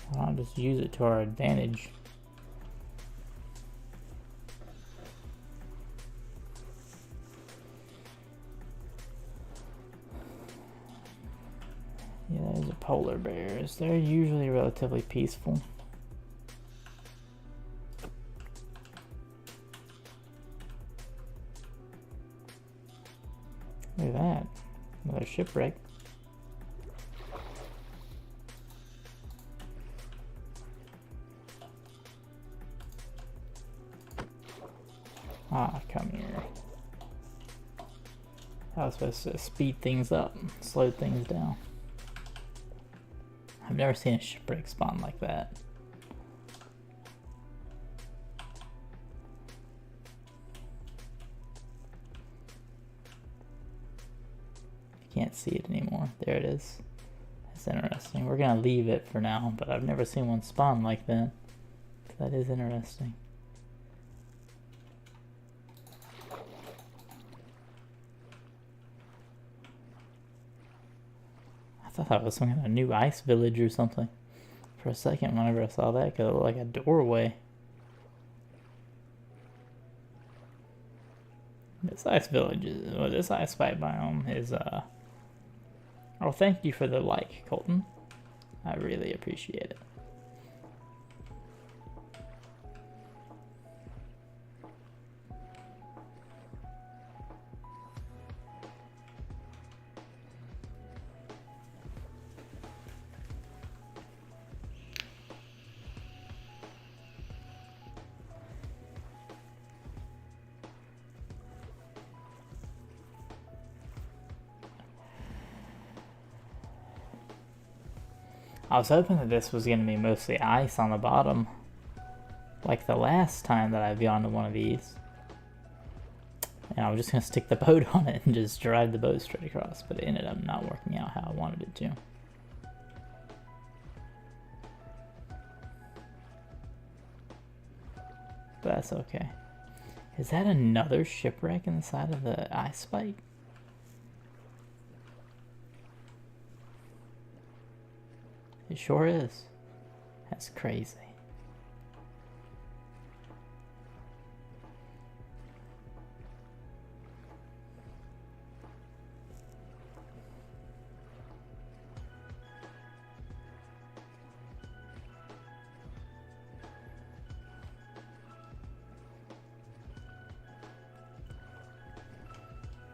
why not just use it to our advantage? Yeah, those are polar bears. They're usually relatively peaceful. Look at that. Another shipwreck. Ah, come here. I was supposed to speed things up, slow things down. I've never seen a shipwreck spawn like that. You can't see it anymore. There it is. That's interesting. We're gonna leave it for now, but I've never seen one spawn like that. That is interesting. I thought that was some kind of new ice village or something. For a second, whenever I saw that, because it looked like a doorway. This ice village is, well, this ice fight biome is, oh, thank you for the like, Colton. I really appreciate it. I was hoping that this was going to be mostly ice on the bottom, like the last time that I've gone to one of these. And I was just going to stick the boat on it and just drive the boat straight across, but it ended up not working out how I wanted it to. But that's okay. Is that another shipwreck in the side of the ice spike? It sure is. That's crazy.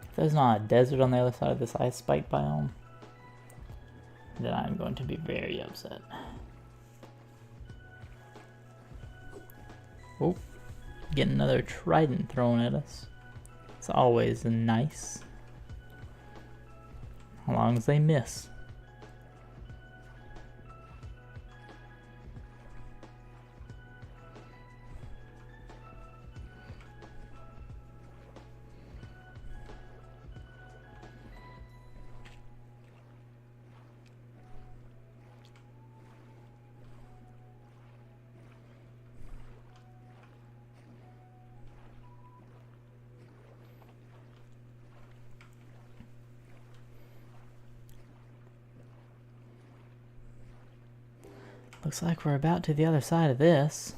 If there's not a desert on the other side of this ice spike biome, then I'm going to be very upset. Oh, get another trident thrown at us. It's always nice, as long as they miss. Looks like we're about to the other side of this.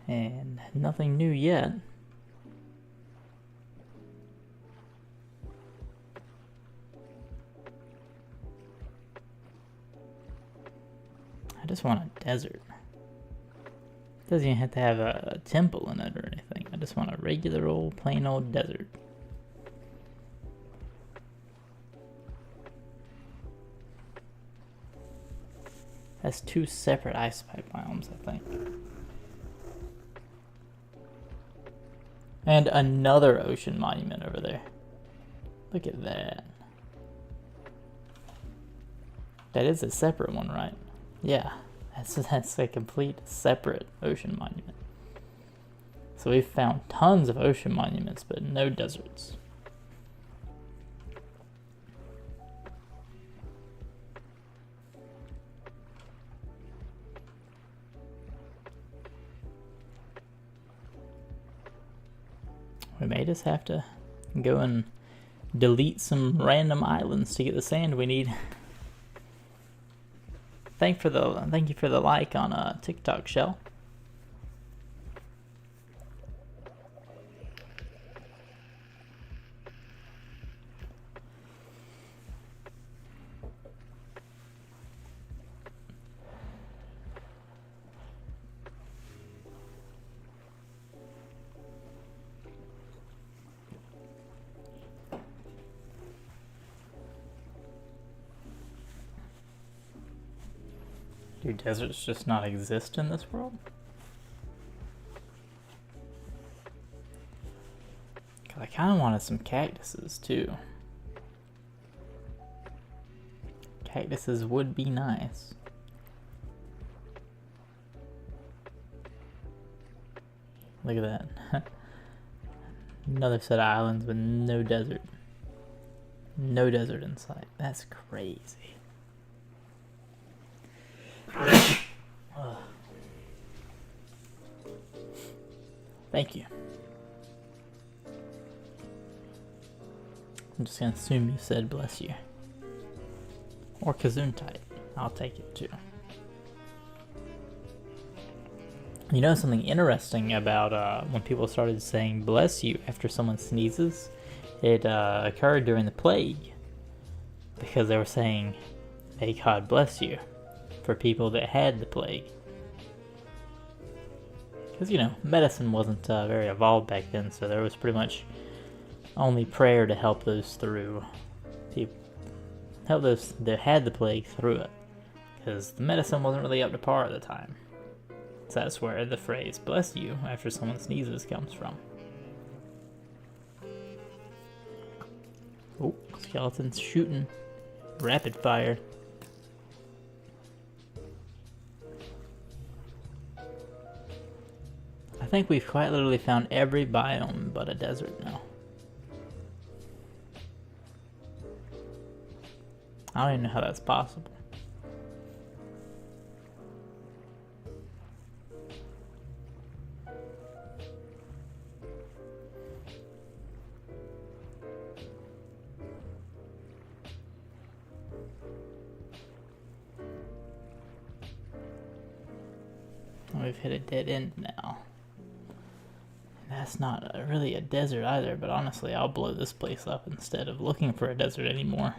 And nothing new yet. I just want a desert. Doesn't even have to have a temple in it or anything. I just want a regular old plain old desert. That's 2 separate ice pipe biomes, I think. And another ocean monument over there. Look at that. That is a separate one, right? Yeah, that's a complete separate ocean monument. So we've found tons of ocean monuments, but no deserts. We may just have to go and delete some random islands to get the sand we need. Thank you for the like on TikTok, Shell. Do deserts just not exist in this world? Cause I kind of wanted some cactuses too. Cactuses would be nice. Look at that. Another set of islands with no desert. No desert in sight. That's crazy. Thank you. I'm just gonna assume you said bless you. Or Gesundheit. I'll take it too. You know something interesting about when people started saying bless you after someone sneezes? It occurred during the plague. Because they were saying, may God bless you, for people that had the plague. Because, you know, medicine wasn't very evolved back then, so there was pretty much only prayer to help those through. Help those that had the plague through it. Because the medicine wasn't really up to par at the time. So that's where the phrase, bless you, after someone sneezes comes from. Oh, skeletons shooting. Rapid fire. I think we've quite literally found every biome but a desert now. I don't even know how that's possible. We've hit a dead end now. That's not really a desert either, but honestly, I'll blow this place up instead of looking for a desert anymore.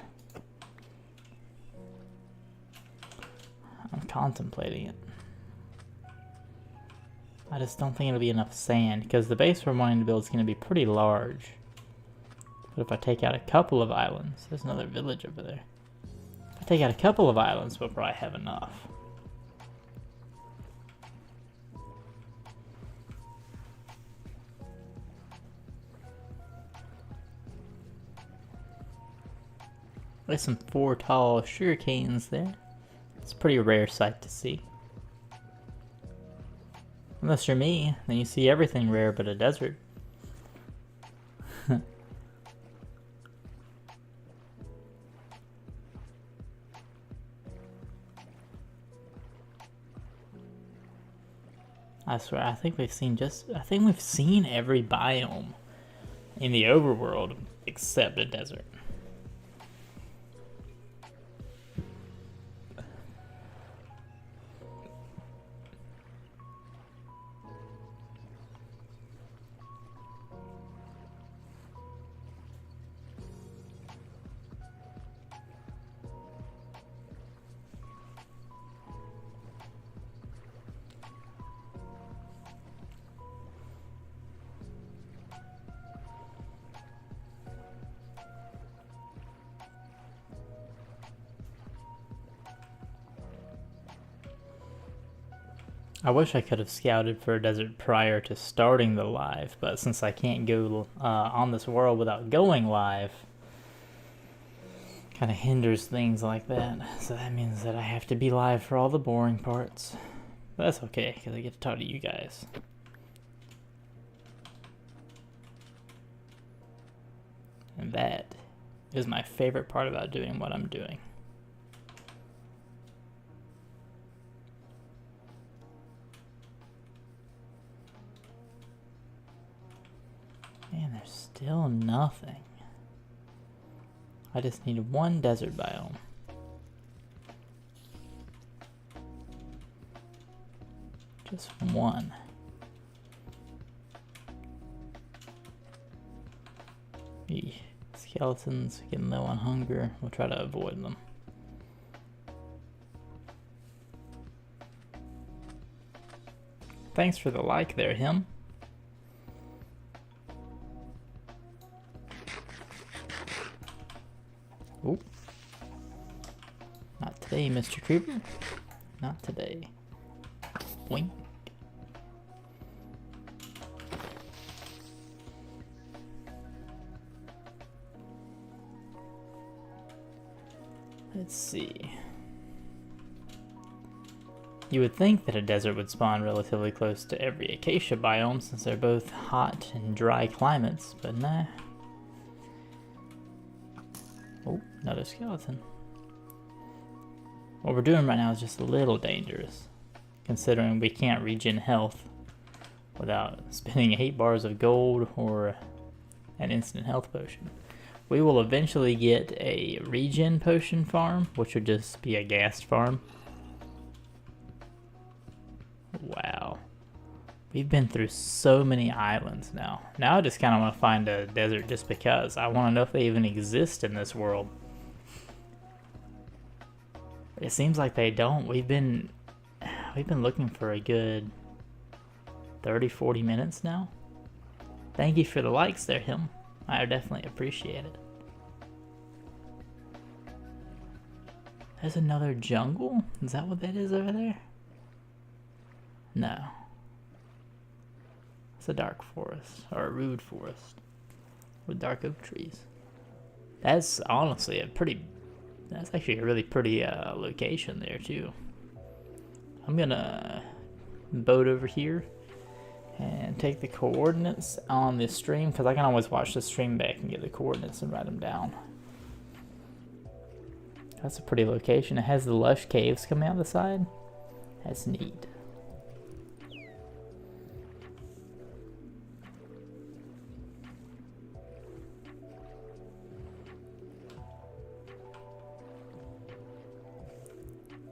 I'm contemplating it. I just don't think it'll be enough sand, because the base we're wanting to build is going to be pretty large. But if I take out a couple of islands, there's another village over there. If I take out a couple of islands, we'll probably have enough. There's some 4 tall sugar canes there. It's a pretty rare sight to see. Unless you're me, then you see everything rare but a desert. I swear, I think we've seen every biome in the overworld except a desert. I wish I could have scouted for a desert prior to starting the live, but since I can't go on this world without going live, kind of hinders things like that. So that means that I have to be live for all the boring parts. But that's okay, because I get to talk to you guys. And that is my favorite part about doing what I'm doing. Man, there's still nothing. I just need one desert biome. Just one. The skeletons getting low on hunger. We'll try to avoid them. Thanks for the like there, him. Oh. Not today, Mr. Creeper. Not today. Wink. Let's see. You would think that a desert would spawn relatively close to every acacia biome since they're both hot and dry climates, but nah. Oh, another skeleton. What we're doing right now is just a little dangerous, considering we can't regen health without spending 8 bars of gold or an instant health potion. We will eventually get a regen potion farm, which would just be a ghast farm. Wow. We've been through so many islands now. Now I just kind of want to find a desert just because. I want to know if they even exist in this world. It seems like they don't. We've been looking for a good 30-40 minutes now. Thank you for the likes there, him. I definitely appreciate it. There's another jungle? Is that what that is over there? No. It's a dark forest, or a rude forest, with dark oak trees. That's honestly that's actually a really pretty location there too. I'm gonna boat over here and take the coordinates on this stream, because I can always watch the stream back and get the coordinates and write them down. That's a pretty location. It has the lush caves coming out the side. That's neat.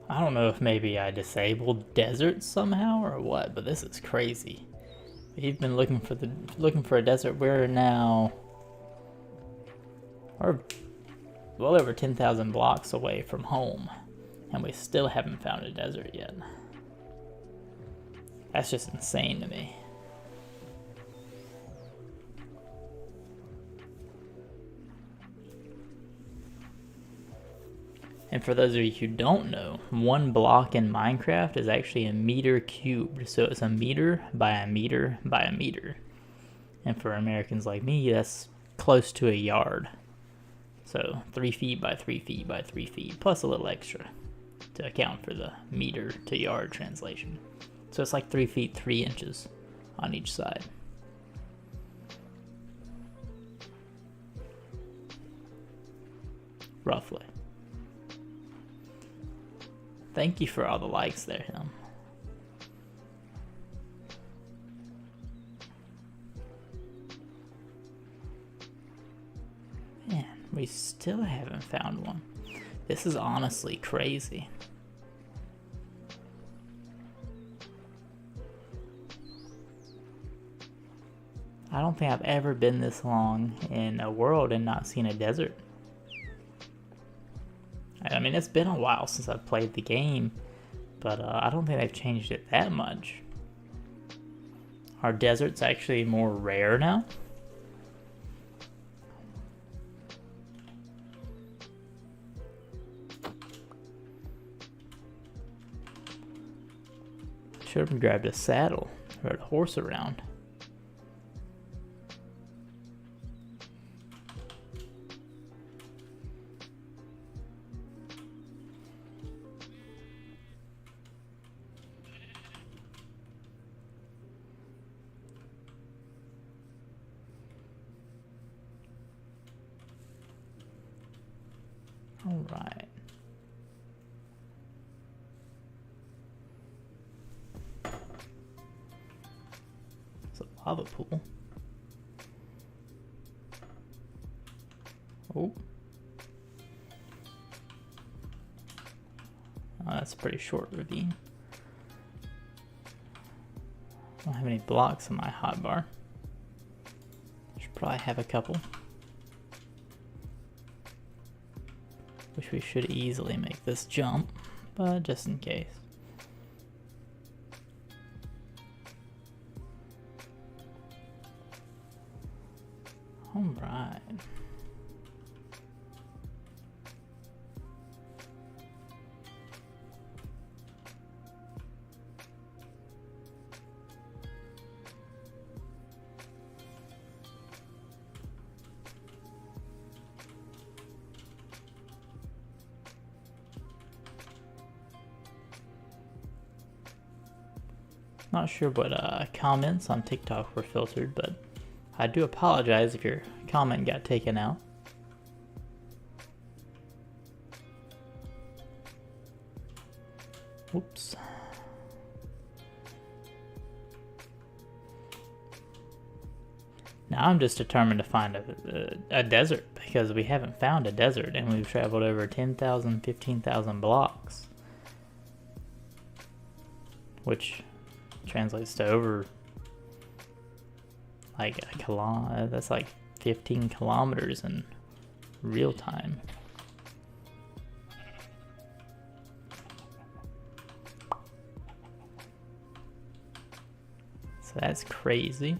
I don't know if maybe I disabled deserts somehow or what, but this is crazy. We've been looking for a desert. We're now well over 10,000 blocks away from home, and we still haven't found a desert yet. That's just insane to me. And for those of you who don't know, 1 block in Minecraft is actually a meter cubed. So it's a meter by a meter by a meter. And for Americans like me, that's close to a yard. So 3 feet by 3 feet by 3 feet, plus a little extra to account for the meter to yard translation. So it's like 3 feet 3 inches on each side. Roughly. Thank you for all the likes there, him. Man, we still haven't found one. This is honestly crazy. I don't think I've ever been this long in a world and not seen a desert. I mean, it's been a while since I've played the game, but I don't think they've changed it that much. Are deserts actually more rare now? should have grabbed a saddle. Rode a horse around. All right. It's a lava pool. Oh. That's a pretty short ravine. I don't have any blocks in my hotbar. Should probably have a couple. Which we should easily make this jump, but just in case. All right. Not sure what comments on TikTok were filtered, but I do apologize if your comment got taken out. Whoops. Now I'm just determined to find a desert, because we haven't found a desert and we've traveled over 10,000, 15,000 blocks. Which translates to over like a kilometer. That's like 15 kilometers in real time. So that's crazy.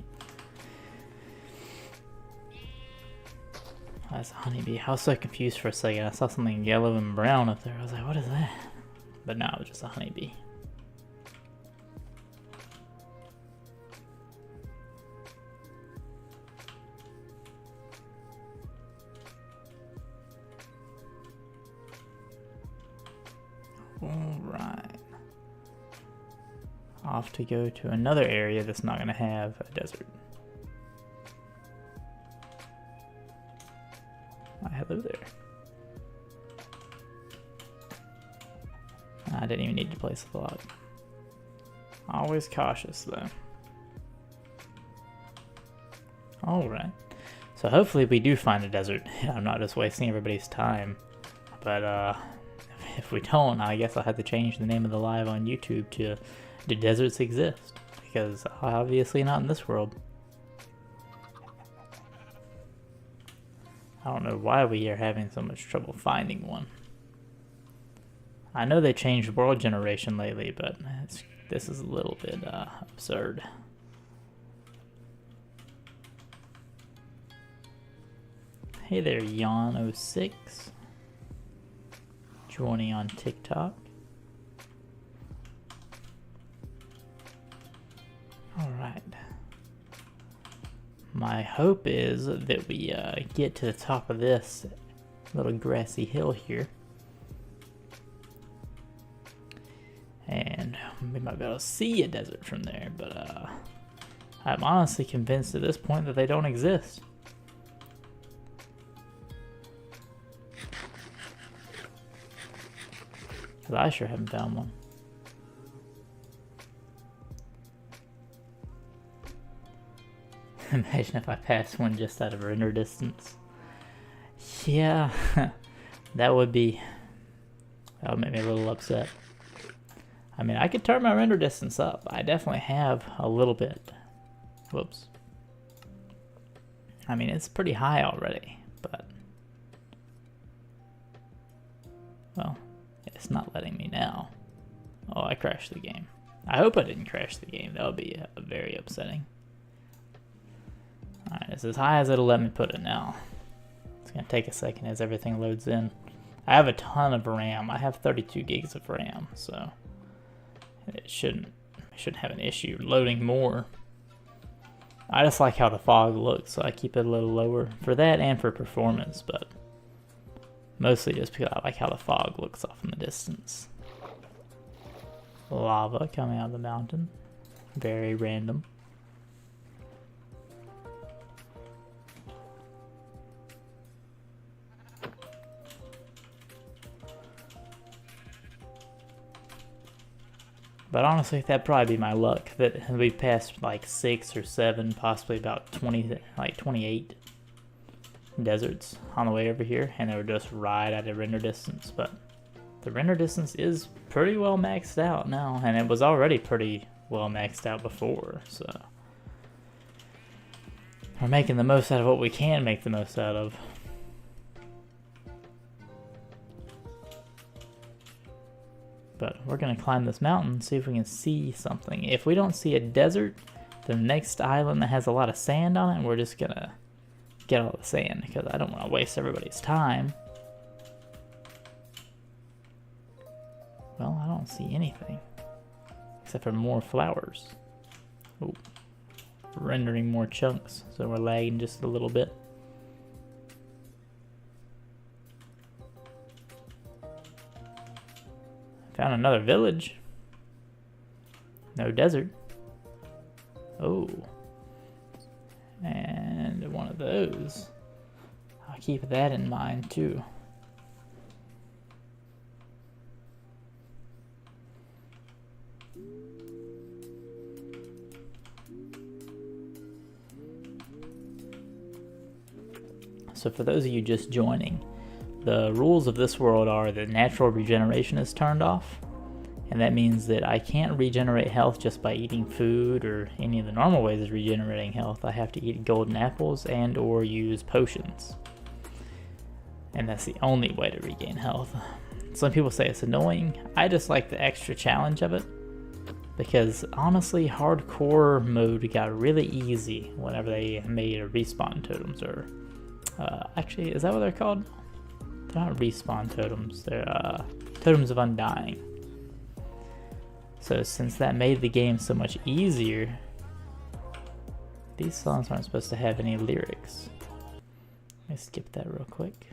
That's a honeybee. I was so confused for a second. I saw something yellow and brown up there. I was like, what is that? But no, it was just a honeybee. Alright. Off to go to another area that's not going to have a desert. Hello there. I didn't even need to place a block. Always cautious though. Alright. So hopefully we do find a desert. I'm not just wasting everybody's time. But if we don't, I guess I'll have to change the name of the live on YouTube to Do Deserts Exist? Because obviously not in this world. I don't know why we are having so much trouble finding one. I know they changed world generation lately, but this is a little bit absurd. Hey there, Yawn06. Joining on TikTok. Alright. My hope is that we get to the top of this little grassy hill here. And we might be able to see a desert from there, but I'm honestly convinced at this point that they don't exist. Because I sure haven't found one. Imagine if I passed one just out of render distance. Yeah, that would make me a little upset. I mean, I could turn my render distance up. I definitely have a little bit. Whoops. I mean, it's pretty high already, but well, it's not letting me now. Oh, I crashed the game. I hope I didn't crash the game. That would be very upsetting. Alright, it's as high as it'll let me put it now. It's going to take a second as everything loads in. I have a ton of RAM. I have 32 gigs of RAM, so it shouldn't shouldn't have an issue loading more. I just like how the fog looks, so I keep it a little lower for that and for performance, but mostly just because I like how the fog looks off in the distance. Lava coming out of the mountain. Very random. But honestly, that'd probably be my luck, that we passed like 6 or 7, possibly about 20, like 28 deserts on the way over here, and they were just right at a render distance. But the render distance is pretty well maxed out now, and it was already pretty well maxed out before, so we're making the most out of what we can make the most out of. But we're going to climb this mountain and see if we can see something. If we don't see a desert, the next island that has a lot of sand on it, we're just going to get all the sand because I don't want to waste everybody's time. Well, I don't see anything except for more flowers. Oh, rendering more chunks, so we're lagging just a little bit. Found another village. No desert. Oh. And one of those. I'll keep that in mind too. So for those of you just joining, the rules of this world are that natural regeneration is turned off, and that means that I can't regenerate health just by eating food or any of the normal ways of regenerating health. I have to eat golden apples and or use potions, and that's the only way to regain health. Some people say it's annoying. I just like the extra challenge of it, because honestly hardcore mode got really easy whenever they made a respawn totems, or actually, is that what they're called? They're not respawn totems, they're totems of undying. So since that made the game so much easier, these songs aren't supposed to have any lyrics. Let me skip that real quick.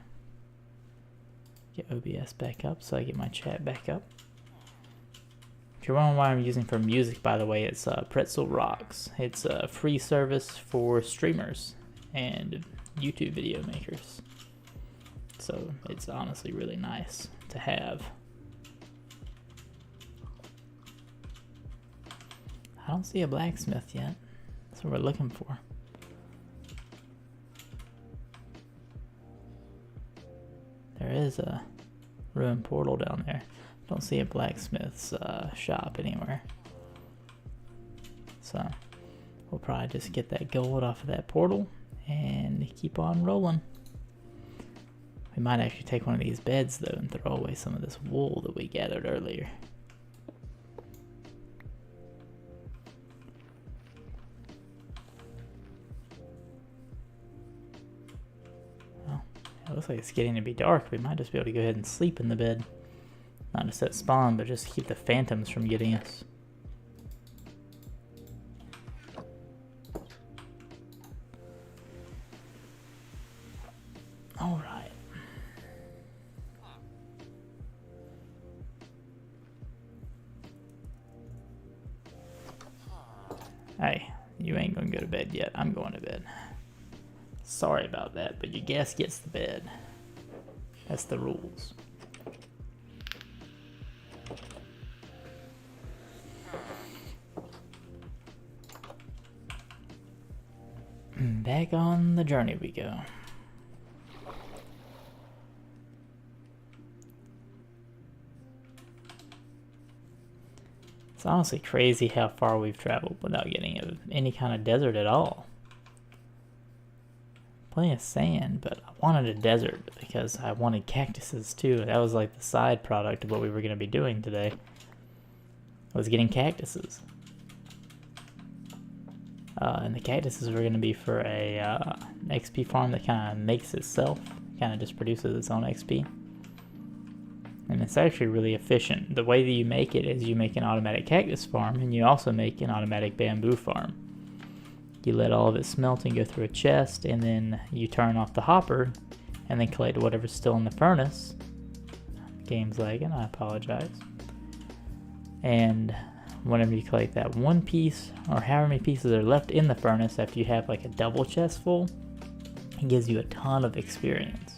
Get OBS back up so I get my chat back up. If you're wondering what I'm using for music, by the way, it's Pretzel Rocks. It's a free service for streamers and YouTube video makers. So it's honestly really nice to have. I don't see a blacksmith yet. That's what we're looking for. There is a ruined portal down there. Don't see a blacksmith's shop anywhere. So we'll probably just get that gold off of that portal and keep on rolling. We might actually take one of these beds though and throw away some of this wool that we gathered earlier. Well, it looks like it's getting to be dark. We might just be able to go ahead and sleep in the bed. Not to set spawn, but just keep the phantoms from getting us. All right. Hey, you ain't gonna go to bed yet. I'm going to bed. Sorry about that, but your guest gets the bed. That's the rules. Back on the journey we go. It's honestly crazy how far we've traveled without getting any kind of desert at all. Plenty of sand, but I wanted a desert because I wanted cactuses too. That was like the side product of what we were going to be doing today. Was getting cactuses. And the cactuses were going to be for a XP farm that kind of makes itself, kind of just produces its own XP. And it's actually really efficient. The way that you make it is you make an automatic cactus farm, and you also make an automatic bamboo farm. You let all of it smelt and go through a chest, and then you turn off the hopper, and then collect whatever's still in the furnace. Game's lagging, I apologize. And whenever you collect that one piece, or however many pieces are left in the furnace after you have like a double chest full, it gives you a ton of experience.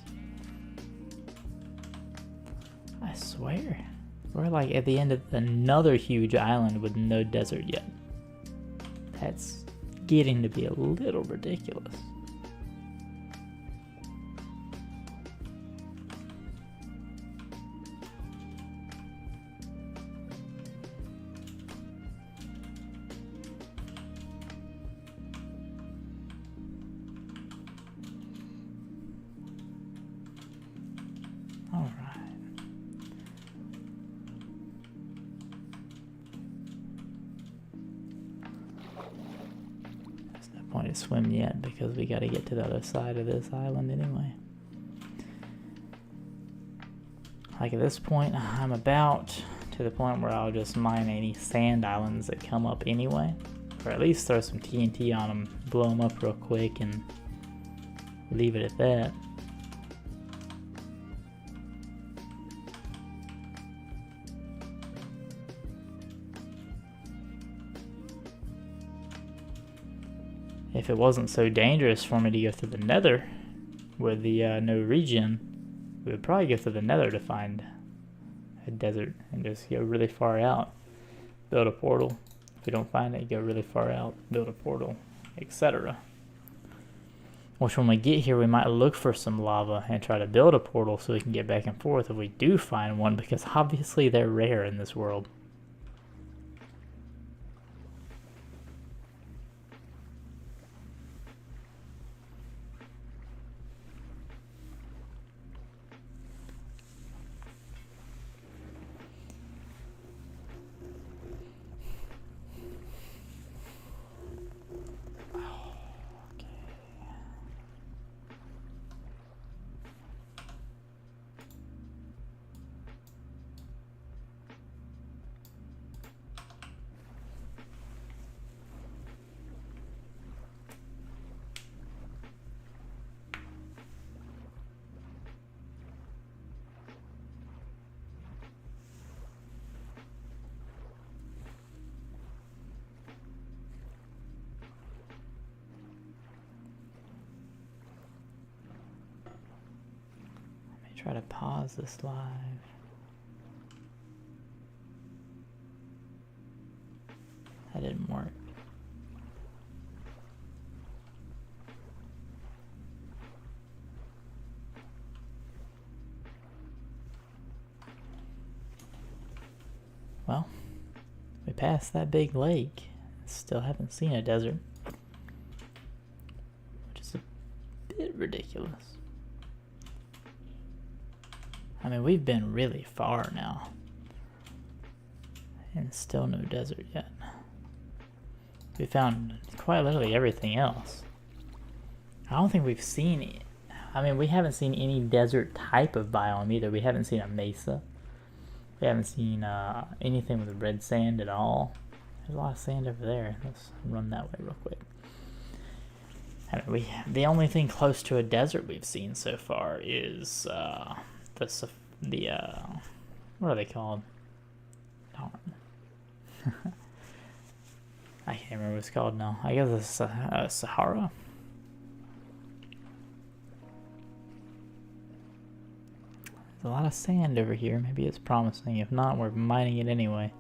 I swear, we're like at the end of another huge island with no desert yet. That's getting to be a little ridiculous. All right. There's no point to swim yet because we got to get to the other side of this island anyway. Like at this point, I'm about to the point where I'll just mine any sand islands that come up anyway, or at least throw some TNT on them, blow them up real quick, and leave it at that. If it wasn't so dangerous for me to go through the nether with the no regen, we would probably go through the nether to find a desert and just go really far out, build a portal. If we don't find it, go really far out, build a portal, etc. Which when we get here, we might look for some lava and try to build a portal so we can get back and forth if we do find one, because obviously they're rare in this world. Try to pause this live. That didn't work. Well, we passed that big lake. Still haven't seen a desert, which is a bit ridiculous. I mean, we've been really far now, and still no desert yet. We found quite literally everything else. I don't think we've seen it. I mean, we haven't seen any desert type of biome either. We haven't seen a mesa. We haven't seen anything with red sand at all. There's a lot of sand over there. Let's run that way real quick. I mean, the only thing close to a desert we've seen so far is what are they called? Darn. I can't remember what it's called now. I guess it's Sahara. There's a lot of sand over here. Maybe it's promising. If not, we're mining it anyway.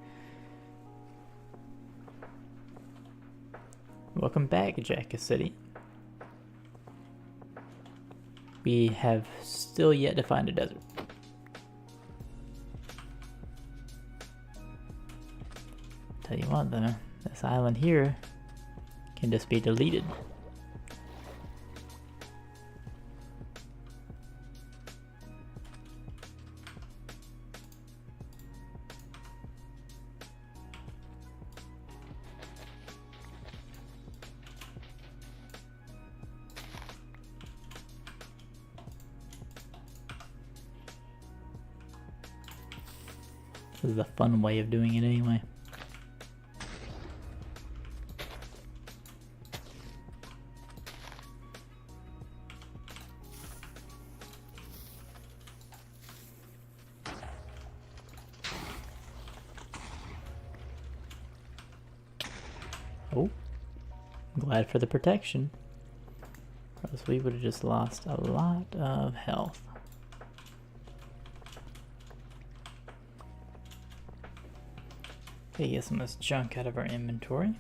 Welcome back, Jacka City. We have still yet to find a desert. Tell you what though, this island here can just be deleted. is the fun way of doing it anyway. Oh, glad for the protection. Or else we would have just lost a lot of health. Okay, get some of this junk out of our inventory.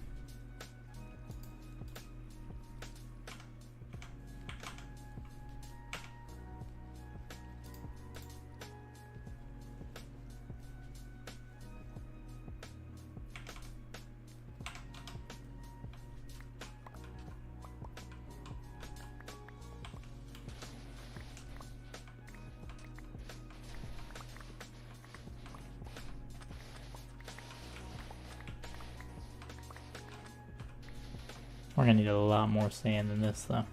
We're gonna need a lot more sand than this though.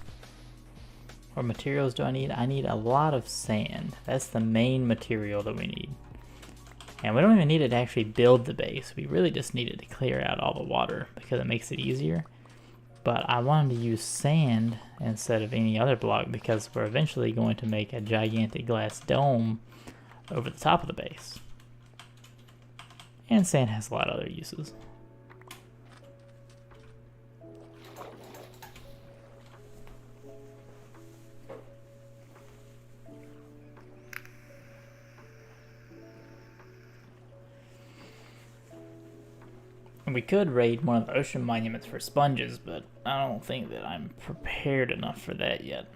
What materials do I need? I need a lot of sand. That's the main material that we need. And we don't even need it to actually build the base. We really just need it to clear out all the water because it makes it easier. But I wanted to use sand instead of any other block because we're eventually going to make a gigantic glass dome over the top of the base. And sand has a lot of other uses. We could raid one of the ocean monuments for sponges, but I don't think that I'm prepared enough for that yet.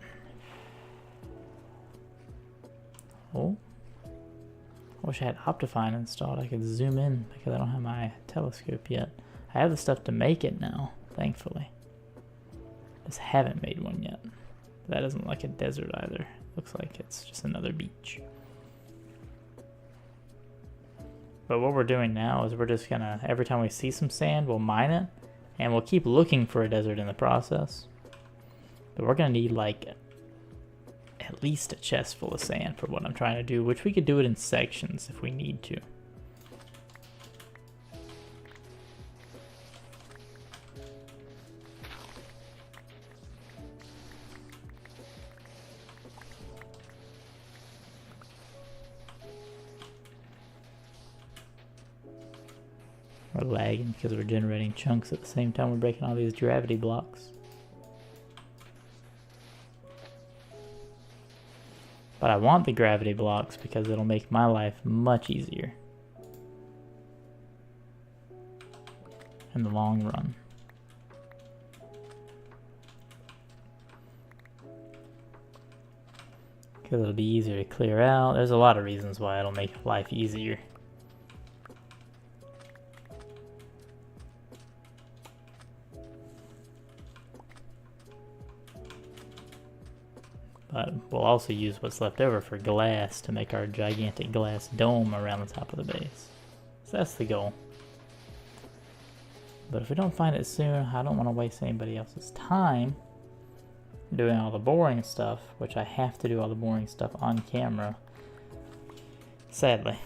Oh. I wish I had Optifine installed. I could zoom in because I don't have my telescope yet. I have the stuff to make it now, thankfully. Just haven't made one yet. That isn't like a desert either. Looks like it's just another beach. But what we're doing now is we're just gonna, every time we see some sand, we'll mine it, and we'll keep looking for a desert in the process. But we're gonna need like at least a chest full of sand for what I'm trying to do, which we could do it in sections if we need to. We're lagging because we're generating chunks at the same time we're breaking all these gravity blocks. But I want the gravity blocks because it'll make my life much easier in the long run. Because it'll be easier to clear out. There's a lot of reasons why it'll make life easier. But we'll also use what's left over for glass to make our gigantic glass dome around the top of the base. So that's the goal. But if we don't find it soon, I don't want to waste anybody else's time doing all the boring stuff, which I have to do all the boring stuff on camera, sadly.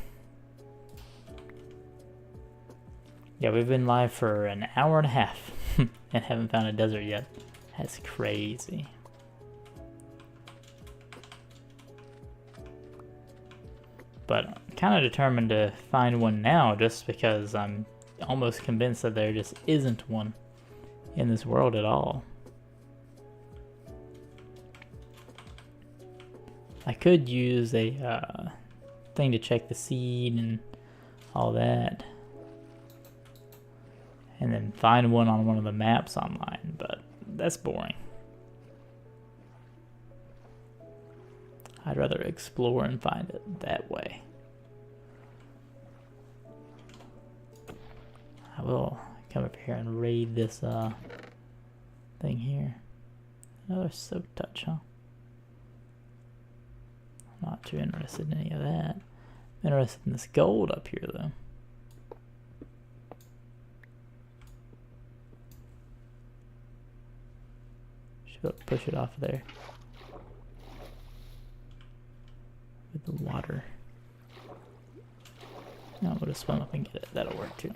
Yeah, we've been live for an hour and a half and haven't found a desert yet. That's crazy. But I'm kind of determined to find one now just because I'm almost convinced that there just isn't one in this world at all. I could use a thing to check the seed and all that, and then find one on one of the maps online, but that's boring. I'd rather explore and find it that way. I will come up here and raid this thing here. Another soap touch, huh? I'm not too interested in any of that. I'm interested in this gold up here though. Should be able to push it off of there. With the water. No, we'll just swim up and get it. That'll work too.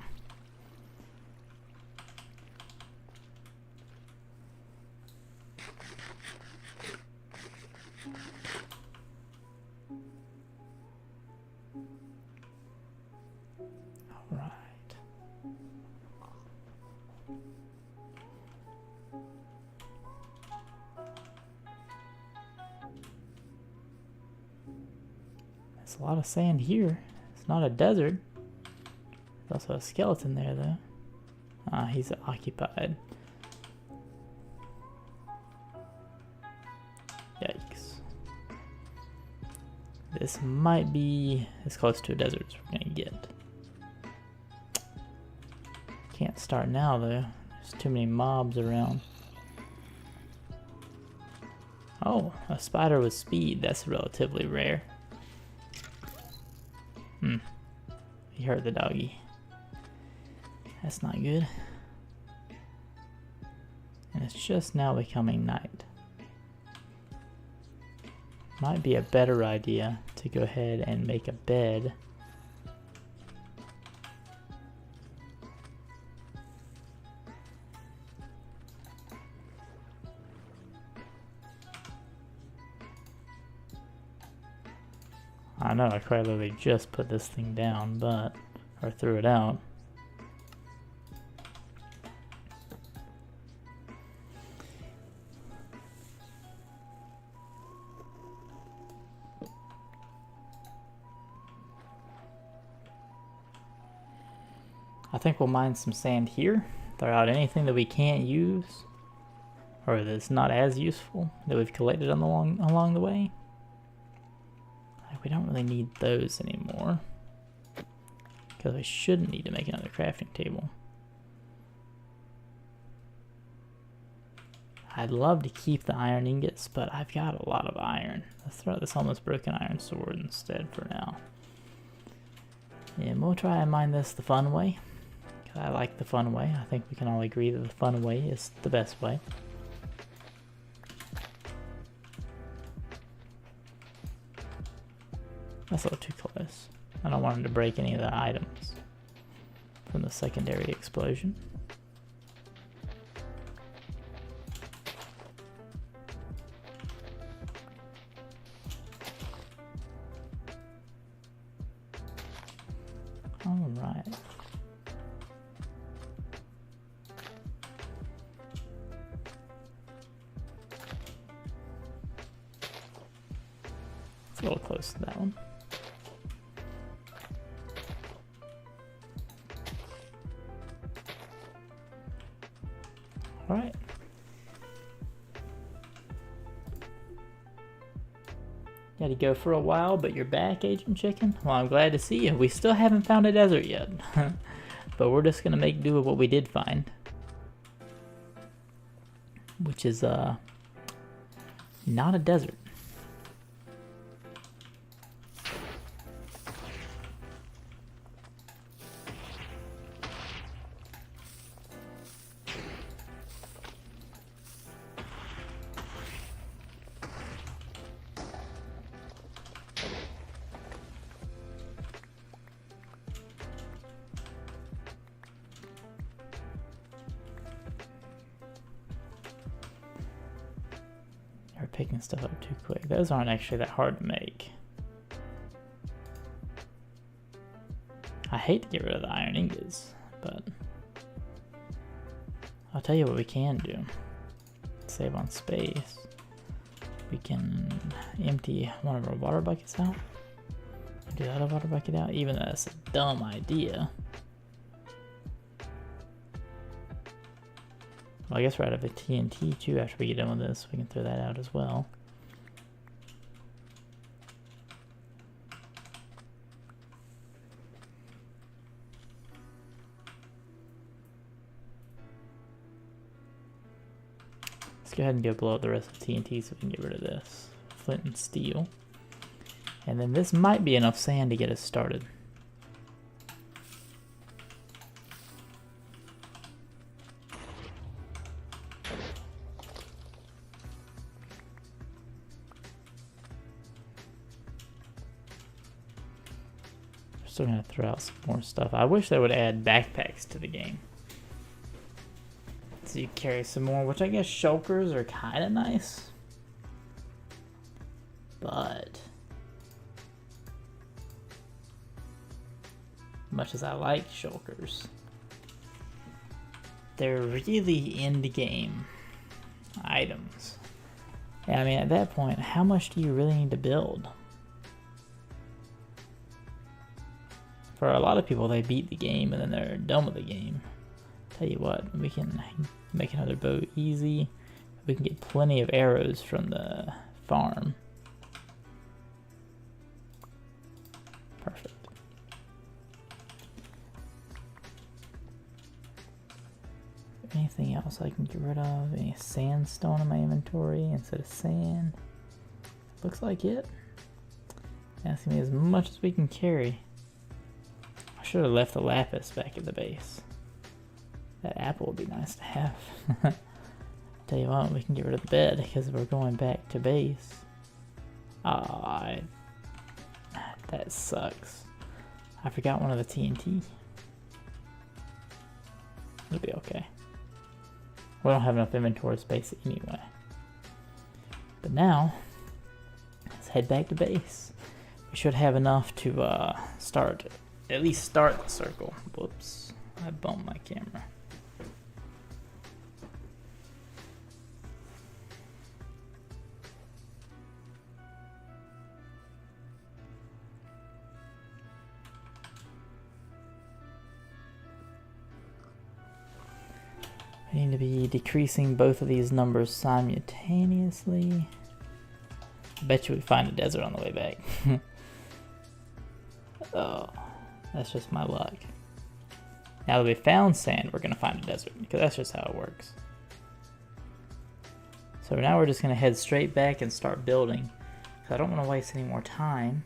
Alright. There's a lot of sand here. It's not a desert. There's also a skeleton there, though. He's occupied. Yikes. This might be as close to a desert as we're gonna get. Can't start now, though. There's too many mobs around. Oh, a spider with speed. That's relatively rare. He hurt the doggy. That's not good. And it's just now becoming night. Might be a better idea to go ahead and make a bed. I know I quite literally just put this thing down, or threw it out. I think we'll mine some sand here, throw out anything that we can't use, or that's not as useful that we've collected along the way. We don't really need those anymore, because we shouldn't need to make another crafting table. I'd love to keep the iron ingots, but I've got a lot of iron. Let's throw out this almost broken iron sword instead for now. And we'll try and mine this the fun way, because I like the fun way. I think we can all agree that the fun way is the best way. That's a little too close. I don't want him to break any of the items from the secondary explosion. All right. It's a little close to that one. All right. You had to go for a while, but you're back, Agent Chicken. Well, I'm glad to see you. We still haven't found a desert yet, but we're just gonna make do with what we did find, which is not a desert. Picking stuff up too quick. Those aren't actually that hard to make. I hate to get rid of the iron ingots, but I'll tell you what we can do. Save on space. We can empty one of our water buckets out. Do the other water bucket out, even though that's a dumb idea. Well, I guess we're out of a TNT too after we get done with this. We can throw that out as well. Let's go ahead and go blow up the rest of the TNT so we can get rid of this. Flint and steel. And then this might be enough sand to get us started. still gonna throw out some more stuff. I wish they would add backpacks to the game. So you carry some more, which I guess shulkers are kind of nice. But much as I like shulkers, they're really end game items. And I mean, at that point, how much do you really need to build? For a lot of people, they beat the game and then they're done with the game. Tell you what, we can make another bow easy. We can get plenty of arrows from the farm. Perfect. Anything else I can get rid of? Any sandstone in my inventory instead of sand? Looks like it. That's gonna be as much as we can carry. I should have left the lapis back at the base. That apple would be nice to have. Tell you what, we can get rid of the bed because we're going back to base. That sucks. I forgot one of the TNT. It'll be okay. We don't have enough inventory space anyway. But now, let's head back to base. We should have enough to at least start the circle. Whoops, I bumped my camera. I need to be decreasing both of these numbers simultaneously. I bet you we find a desert on the way back. Oh, that's just my luck. Now that we found sand, we're going to find a desert, because that's just how it works. So now we're just going to head straight back and start building, because I don't want to waste any more time.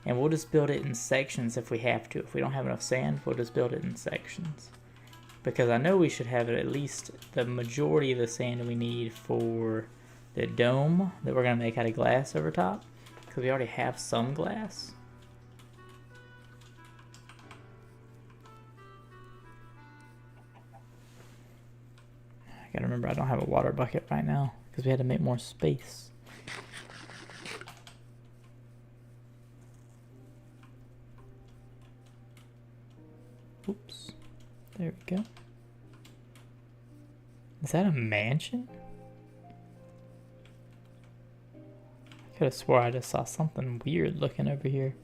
And we'll just build it in sections if we have to. If we don't have enough sand, we'll just build it in sections. Because I know we should have at least the majority of the sand we need for the dome that we're going to make out of glass over top. Because we already have some glass. I gotta remember I don't have a water bucket right now because we had to make more space. Oops. There we go. Is that a mansion? I could have swore I just saw something weird looking over here.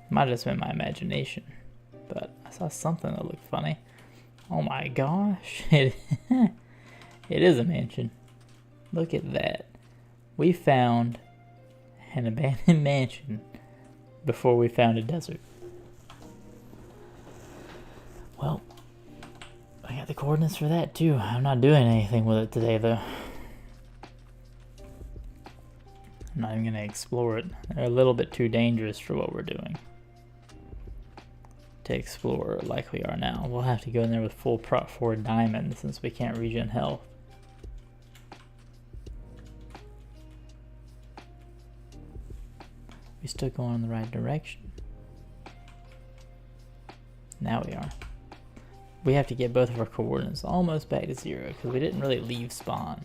Might have just been my imagination, but I saw something that looked funny. Oh my gosh, it is a mansion. Look at that. We found an abandoned mansion before we found a desert. Well, I got the coordinates for that too. I'm not doing anything with it today though. I'm not even gonna explore it. They're a little bit too dangerous for what we're doing to explore like we are now. We'll have to go in there with full prop 4 diamonds since we can't regen health. We still going in the right direction. Now we are. We have to get both of our coordinates almost back to 0 because we didn't really leave spawn.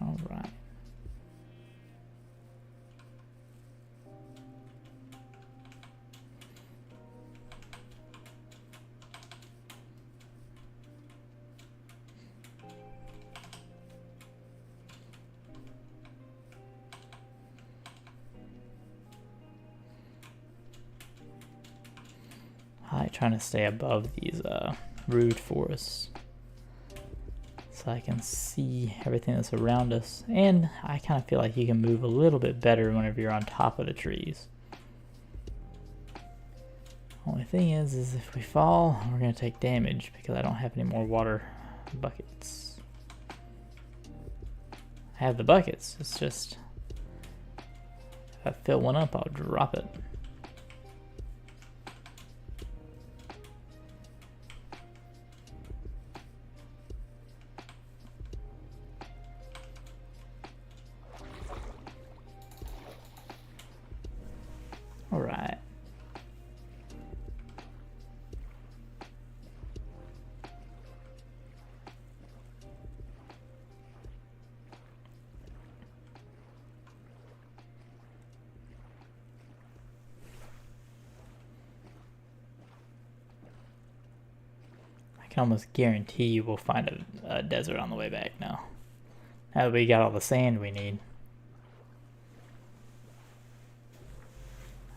All right. I like trying to stay above these rude forests so I can see everything that's around us, and I kind of feel like you can move a little bit better whenever you're on top of the trees. Only thing is if we fall, we're going to take damage because I don't have any more water buckets. I have the buckets, it's just If I fill one up, I'll drop it. All right. I can almost guarantee you we'll find a desert on the way back now. Now that we got all the sand we need.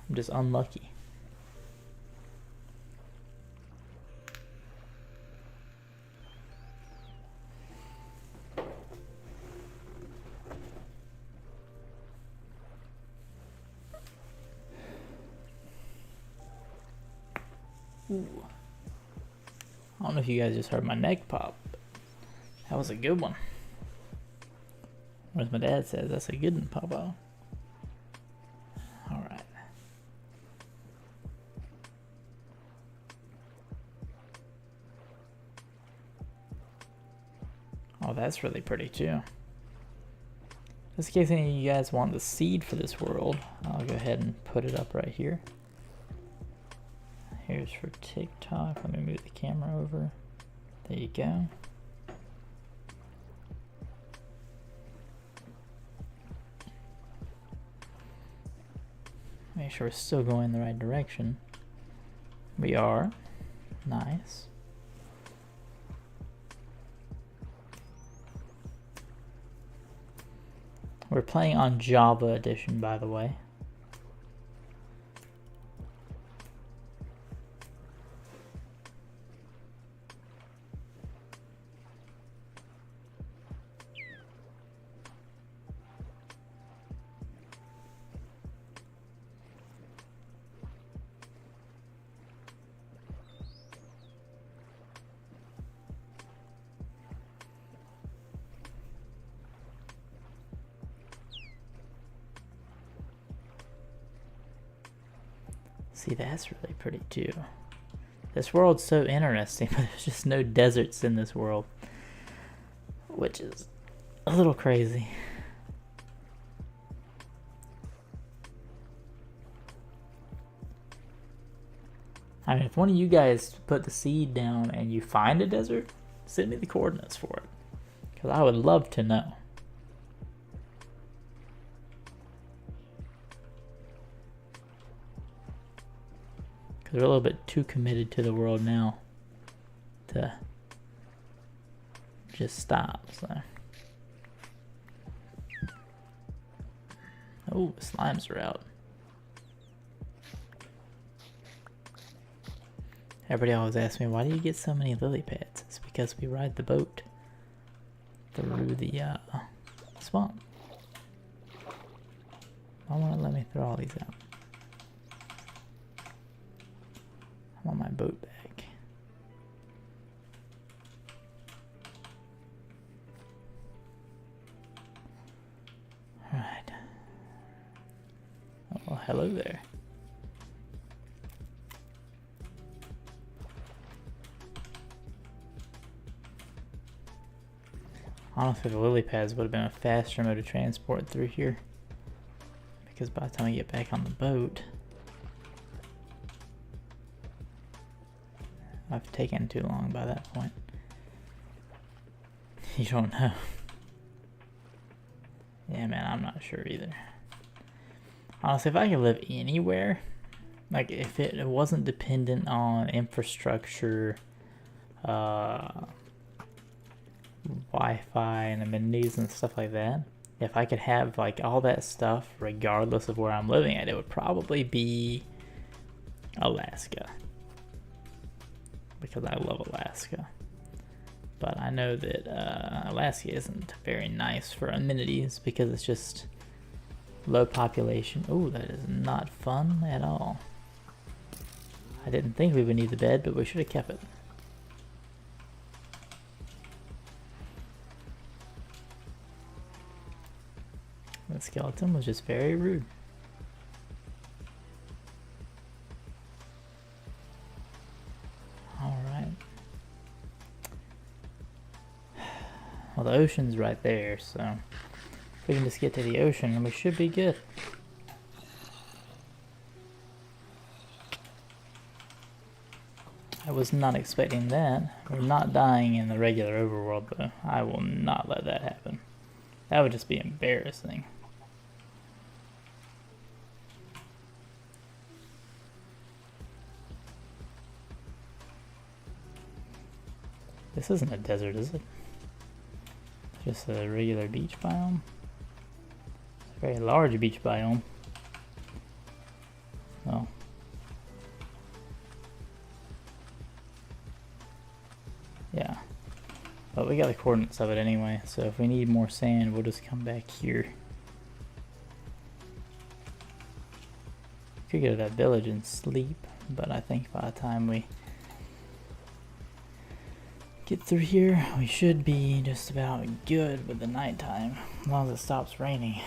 I'm just unlucky. Ooh. I don't know if you guys just heard my neck pop. That was a good one. Or as my dad says, that's a good one, Papa. Alright. Oh, that's really pretty too. Just in case any of you guys want the seed for this world, I'll go ahead and put it up right here. Here's for TikTok. Let me move the camera over. There you go. Make sure we're still going in the right direction. We are. Nice. We're playing on Java Edition, by the way. See, that's really pretty too. This world's so interesting, but there's just no deserts in this world, which is a little crazy. I mean, if one of you guys put the seed down and you find a desert, send me the coordinates for it, because I would love to know. Because we're a little bit too committed to the world now to just stop. So. Oh, the slimes are out. Everybody always asks me, why do you get so many lily pads? It's because we ride the boat through the swamp. I want to let me throw all these out. I want my boat back. Alright. Oh, well, hello there. Honestly, the lily pads would have been a faster mode of transport through here. Because by the time we get back on the boat, I've taken too long by that point. You don't know. Yeah, man, I'm not sure either. Honestly, if I could live anywhere, like if it wasn't dependent on infrastructure, Wi-Fi and amenities and stuff like that, if I could have like all that stuff regardless of where I'm living at, it would probably be Alaska. Because I love Alaska. But I know that Alaska isn't very nice for amenities because it's just low population. Oh, that is not fun at all. I didn't think we would need the bed, but we should have kept it. The skeleton was just very rude. Well, the ocean's right there, so if we can just get to the ocean, then we should be good. I was not expecting that. We're not dying in the regular overworld, though. I will not let that happen. That would just be embarrassing. This isn't a desert, is it? It's just a regular beach biome. It's a very large beach biome. Oh. Yeah. But we got the coordinates of it anyway, so if we need more sand, we'll just come back here. Could go to that village and sleep, but I think by the time we get through here, we should be just about good with the nighttime, as long as it stops raining.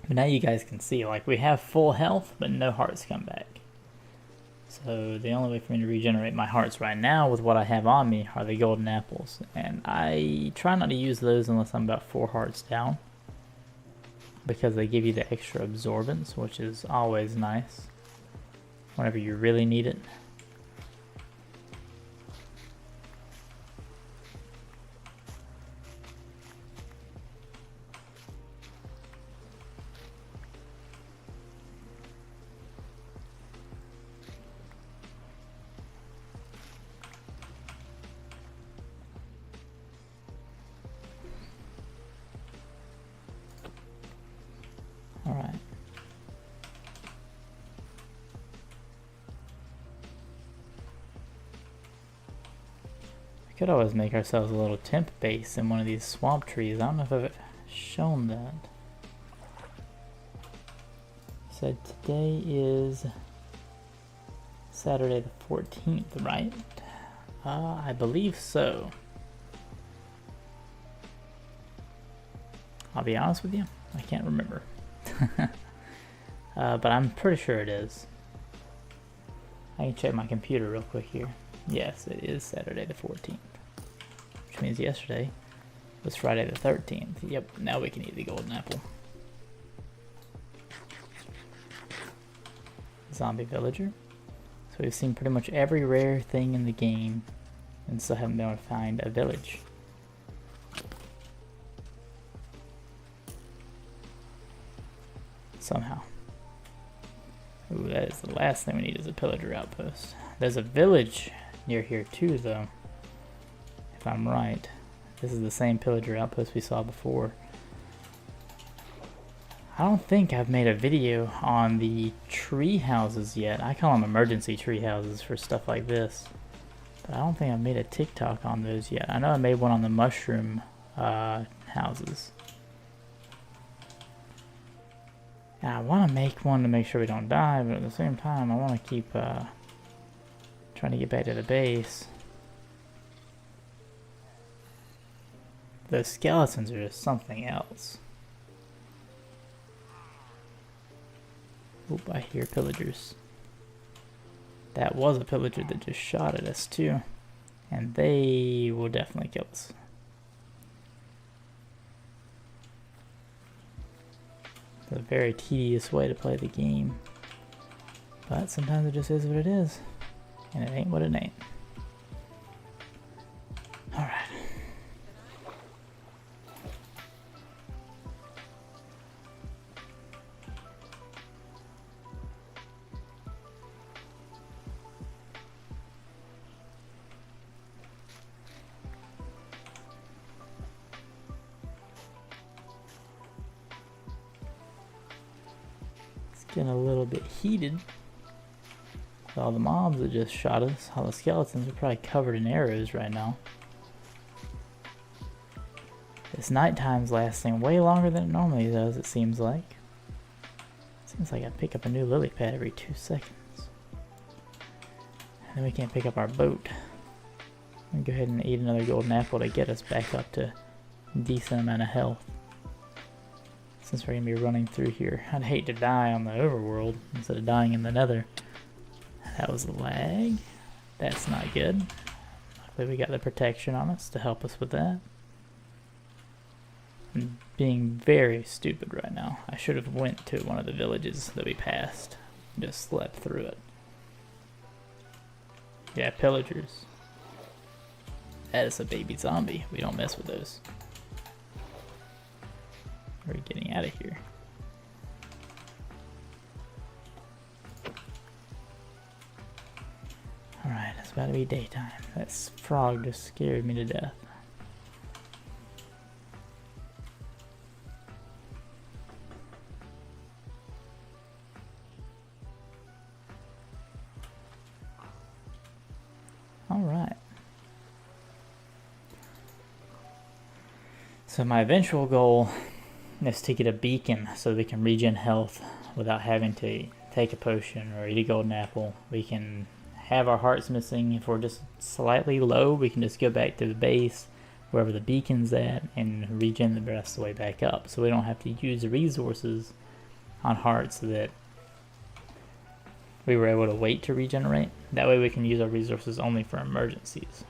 But now you guys can see, like, we have full health, but no hearts come back. So the only way for me to regenerate my hearts right now with what I have on me are the golden apples. And I try not to use those unless I'm about 4 hearts down, because they give you the extra absorbance, which is always nice whenever you really need it. Alright. We could always make ourselves a little temp base in one of these swamp trees. I don't know if I've shown that. Said today is Saturday the 14th, right? I believe so. I'll be honest with you, I can't remember. But I'm pretty sure it is. I can check my computer real quick here. Yes, it is Saturday the 14th. Which means yesterday was Friday the 13th. Yep, now we can eat the golden apple. Zombie villager. So we've seen pretty much every rare thing in the game and still haven't been able to find a village. Somehow. Ooh, that is the last thing we need is a pillager outpost. There's a village near here too, though. If I'm right. This is the same pillager outpost we saw before. I don't think I've made a video on the tree houses yet. I call them emergency tree houses for stuff like this. But I don't think I've made a TikTok on those yet. I know I made one on the mushroom houses. I want to make one to make sure we don't die, but at the same time, I want to keep trying to get back to the base. Those skeletons are just something else. Oop, I hear pillagers. That was a pillager that just shot at us too. And they will definitely kill us. It's a very tedious way to play the game. But sometimes it just is what it is. And it ain't what it ain't. Alright. Getting a little bit heated with all the mobs that just shot us. All the skeletons are probably covered in arrows right now. This nighttime's lasting way longer than it normally does, it seems like. Seems like I pick up a new lily pad every 2 seconds. And then we can't pick up our boat. I'm gonna go ahead and eat another golden apple to get us back up to a decent amount of health. Since we're gonna be running through here. I'd hate to die on the overworld instead of dying in the nether. That was a lag. That's not good. Luckily we got the protection on us to help us with that. I'm being very stupid right now. I should have went to one of the villages that we passed and just slept through it. Yeah, pillagers. That is a baby zombie. We don't mess with those. We're getting out of here. Alright, it's about to be daytime. That frog just scared me to death. Alright. So my eventual goal is to get a beacon so we can regen health without having to take a potion or eat a golden apple. We can have our hearts missing. If we're just slightly low, we can just go back to the base wherever the beacon's at and regen the rest of the way back up, so we don't have to use the resources on hearts that we were able to wait to regenerate. That way we can use our resources only for emergencies.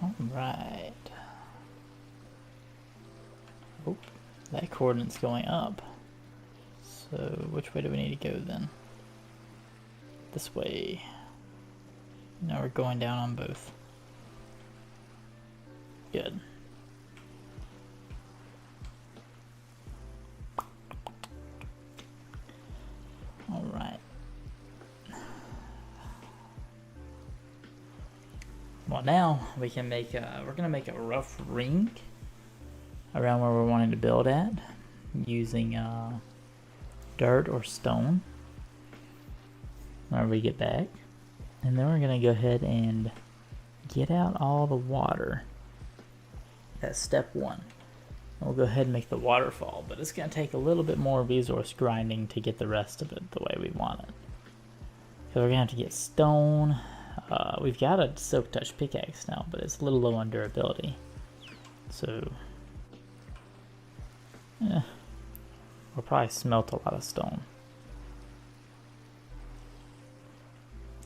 Alright. Oh, that coordinate's going up. So which way do we need to go then? This way. Now we're going down on both. Good. Alright. Well, now we can make we're gonna make a rough ring around where we're wanting to build at using dirt or stone whenever we get back. And then we're gonna go ahead and get out all the water. That's step one. We'll go ahead and make the waterfall, but it's gonna take a little bit more resource grinding to get the rest of it the way we want it. So we're gonna have to get stone. We've got a silk touch pickaxe now, but it's a little low on durability. So we'll probably smelt a lot of stone.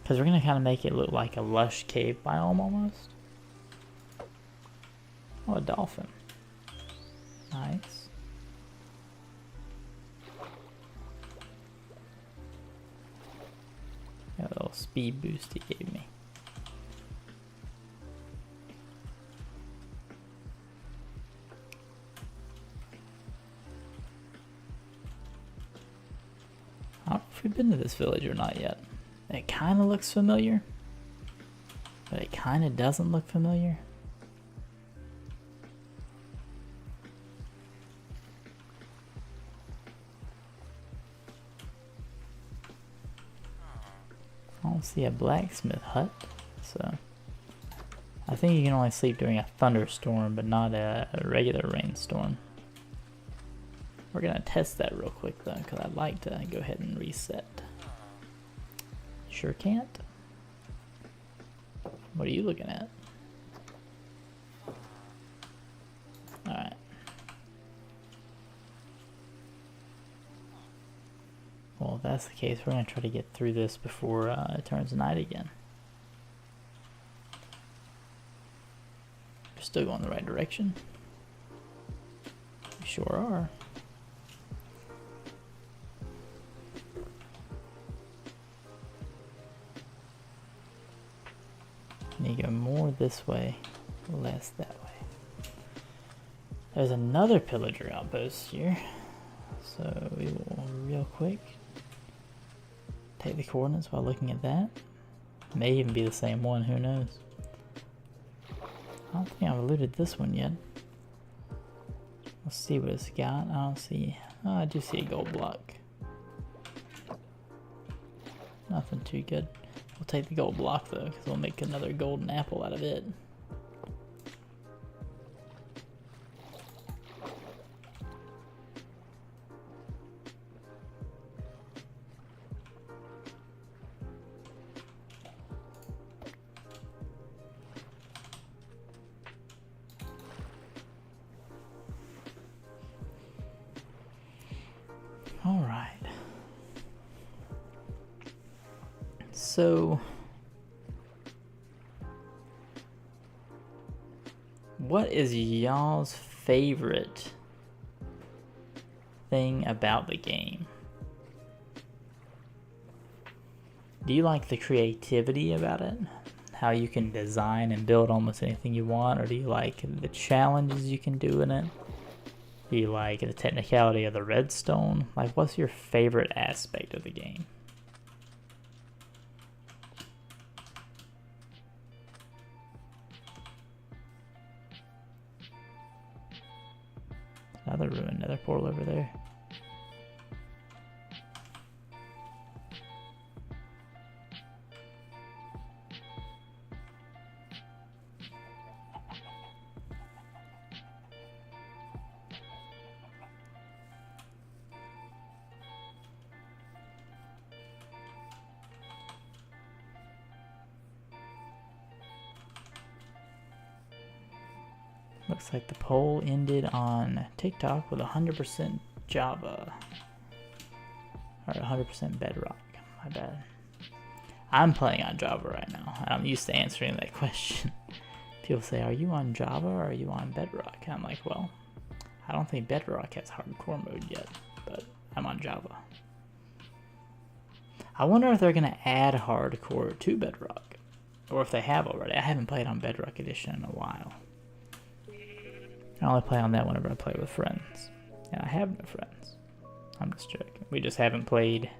Because we're going to kind of make it look like a lush cave biome almost. Oh, a dolphin. Nice. Got a little speed boost he gave me. I don't know if we've been to this village or not yet. It kind of looks familiar, but it kind of doesn't look familiar. I don't see a blacksmith hut, so I think you can only sleep during a thunderstorm, but not a regular rainstorm. We're gonna test that real quick though, because I'd like to go ahead and reset. Sure can't. What are you looking at? Alright. Well, if that's the case, we're going to try to get through this before it turns night again. We're still going the right direction. We sure are. You go more this way, less that way. There's another pillager outpost here. So we will real quick take the coordinates while looking at that. May even be the same one, who knows. I don't think I've looted this one yet. Let's see what it's got. I don't see, oh, I do see a gold block. Nothing too good. We'll take the gold block though, because we'll make another golden apple out of it. All right. So, what is y'all's favorite thing about the game? Do you like the creativity about it? How you can design and build almost anything you want? Or do you like the challenges you can do in it? Do you like the technicality of the redstone? Like, what's your favorite aspect of the game? Another ruined nether portal over there. Looks like the poll ended on TikTok with 100% Java. Or 100% Bedrock. My bad. I'm playing on Java right now, and I'm used to answering that question. People say, are you on Java or are you on Bedrock? And I'm like, well, I don't think Bedrock has hardcore mode yet, but I'm on Java. I wonder if they're going to add hardcore to Bedrock, or if they have already. I haven't played on Bedrock Edition in a while. I only play on that whenever I play with friends. And I have no friends. I'm just joking. We just haven't played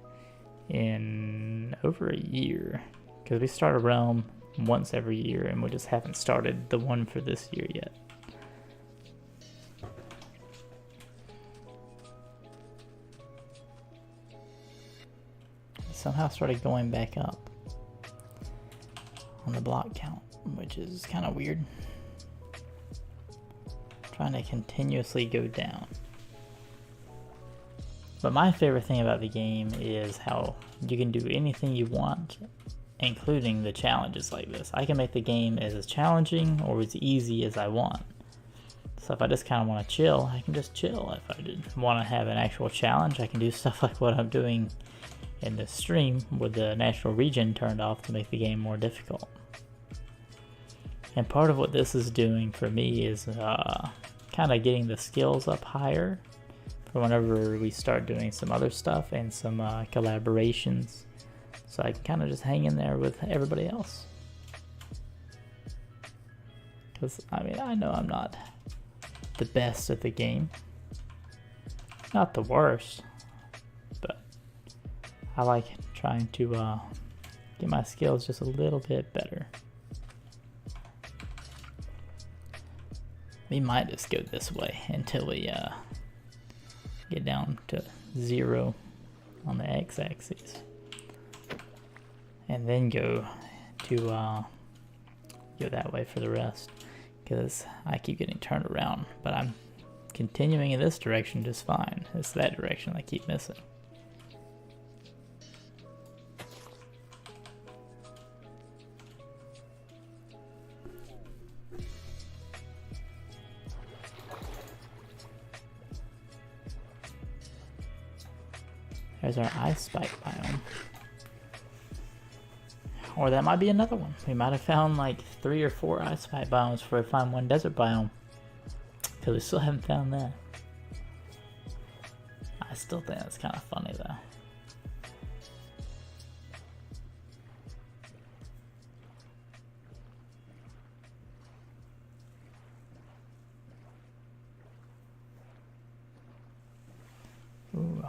in over a year. Because we start a realm once every year and we just haven't started the one for this year yet. Somehow started going back up on the block count, which is kind of weird. Trying to continuously go down. But my favorite thing about the game is how you can do anything you want, including the challenges like this. I can make the game as challenging or as easy as I want. So if I just kind of want to chill, I can just chill. If I did want to have an actual challenge, I can do stuff like what I'm doing in the stream with the natural regen turned off to make the game more difficult. And part of what this is doing for me is kind of getting the skills up higher for whenever we start doing some other stuff and some collaborations. So I can kind of just hang in there with everybody else. Because, I mean, I know I'm not the best at the game. Not the worst. But I like trying to get my skills just a little bit better. We might just go this way until we get down to 0 on the x-axis. And then go to go that way for the rest. Because I keep getting turned around. But I'm continuing in this direction just fine. It's that direction I keep missing. There's our ice spike biome. Or that might be another one. We might have found like 3 or 4 ice spike biomes before we find one desert biome. Because we still haven't found that. I still think that's kind of funny though.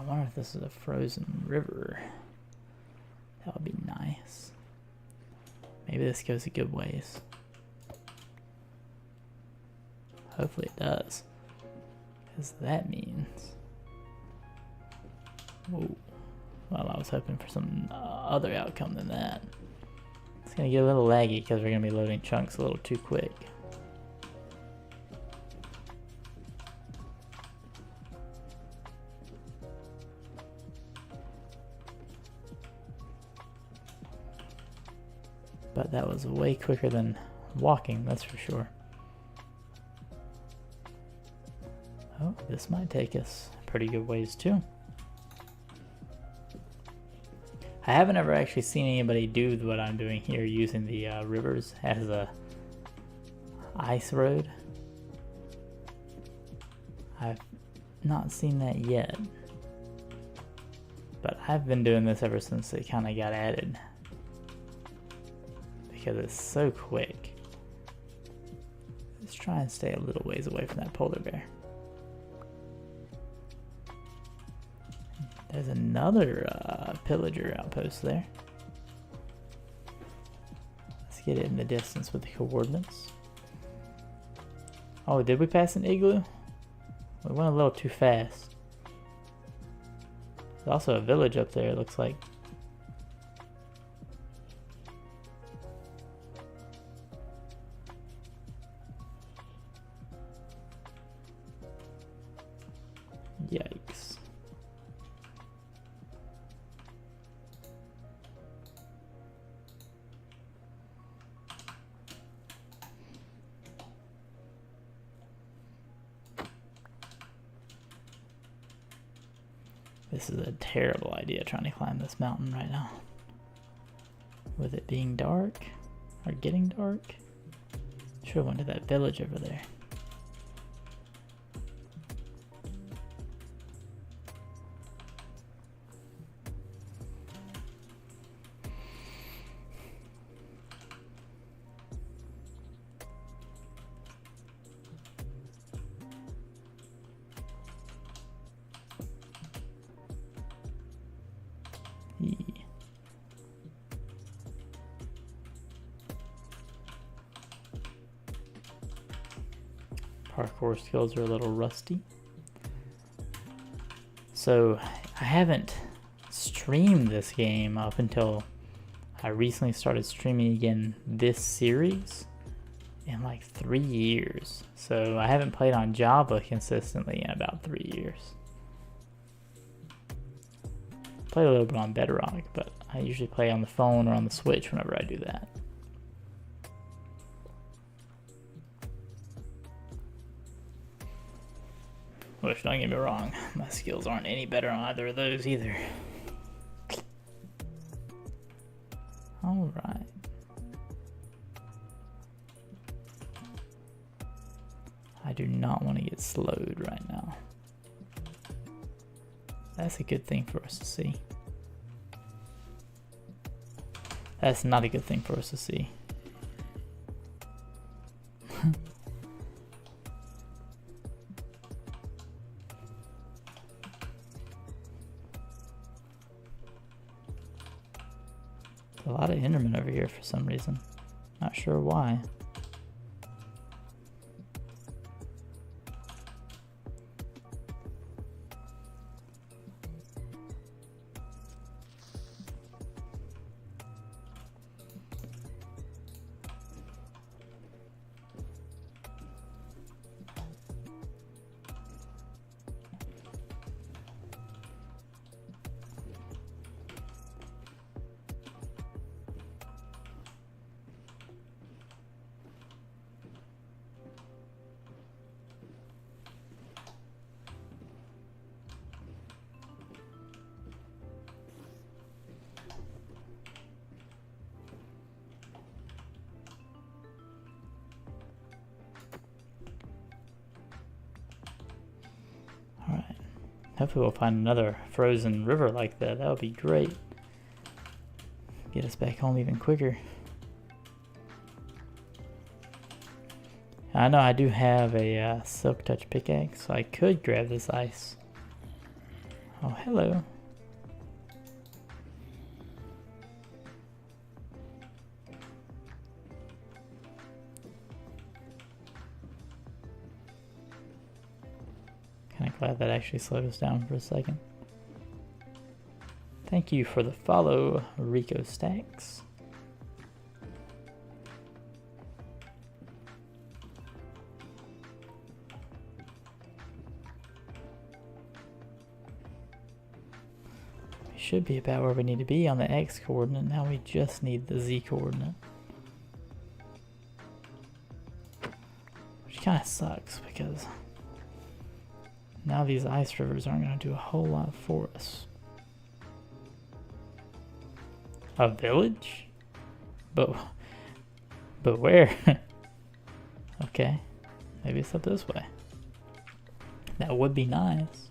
wonder if this is a frozen river. That would be nice. Maybe this goes a good ways. Hopefully it does. Because that means... Whoa. Well, I was hoping for some other outcome than that. It's going to get a little laggy because we're going to be loading chunks a little too quick. But that was way quicker than walking, that's for sure. Oh, this might take us pretty good ways too. I haven't ever actually seen anybody do what I'm doing here using the rivers as a ice road. I've not seen that yet. But I've been doing this ever since it kind of got added. Because it's so quick. Let's try and stay a little ways away from that polar bear. There's another pillager outpost there. Let's get it in the distance with the coordinates. Oh, did we pass an igloo? We went a little too fast. There's also a village up there, it looks like. Yikes. This is a terrible idea trying to climb this mountain right now. With it being dark, or getting dark. Should have went to that village over there. Parkour skills are a little rusty. So I haven't streamed this game up until I recently started streaming again this series in like 3 years. So I haven't played on Java consistently in about 3 years. Played a little bit on Bedrock, but I usually play on the phone or on the Switch whenever I do that. Which, don't get me wrong, my skills aren't any better on either of those either. Alright. I do not want to get slowed right now. That's a good thing for us to see. That's not a good thing for us to see. A lot of Endermen over here for some reason. Not sure why. Hopefully we'll find another frozen river like that. That would be great. Get us back home even quicker. I know I do have a silk touch pickaxe, so I could grab this ice. Oh, hello. Kind of glad that actually slowed us down for a second. Thank you for the follow, Rico Stacks. We should be about where we need to be on the X coordinate. Now we just need the Z coordinate. Which kind of sucks because now these ice rivers aren't going to do a whole lot for us. A village? But where? Okay, maybe it's up this way. That would be nice.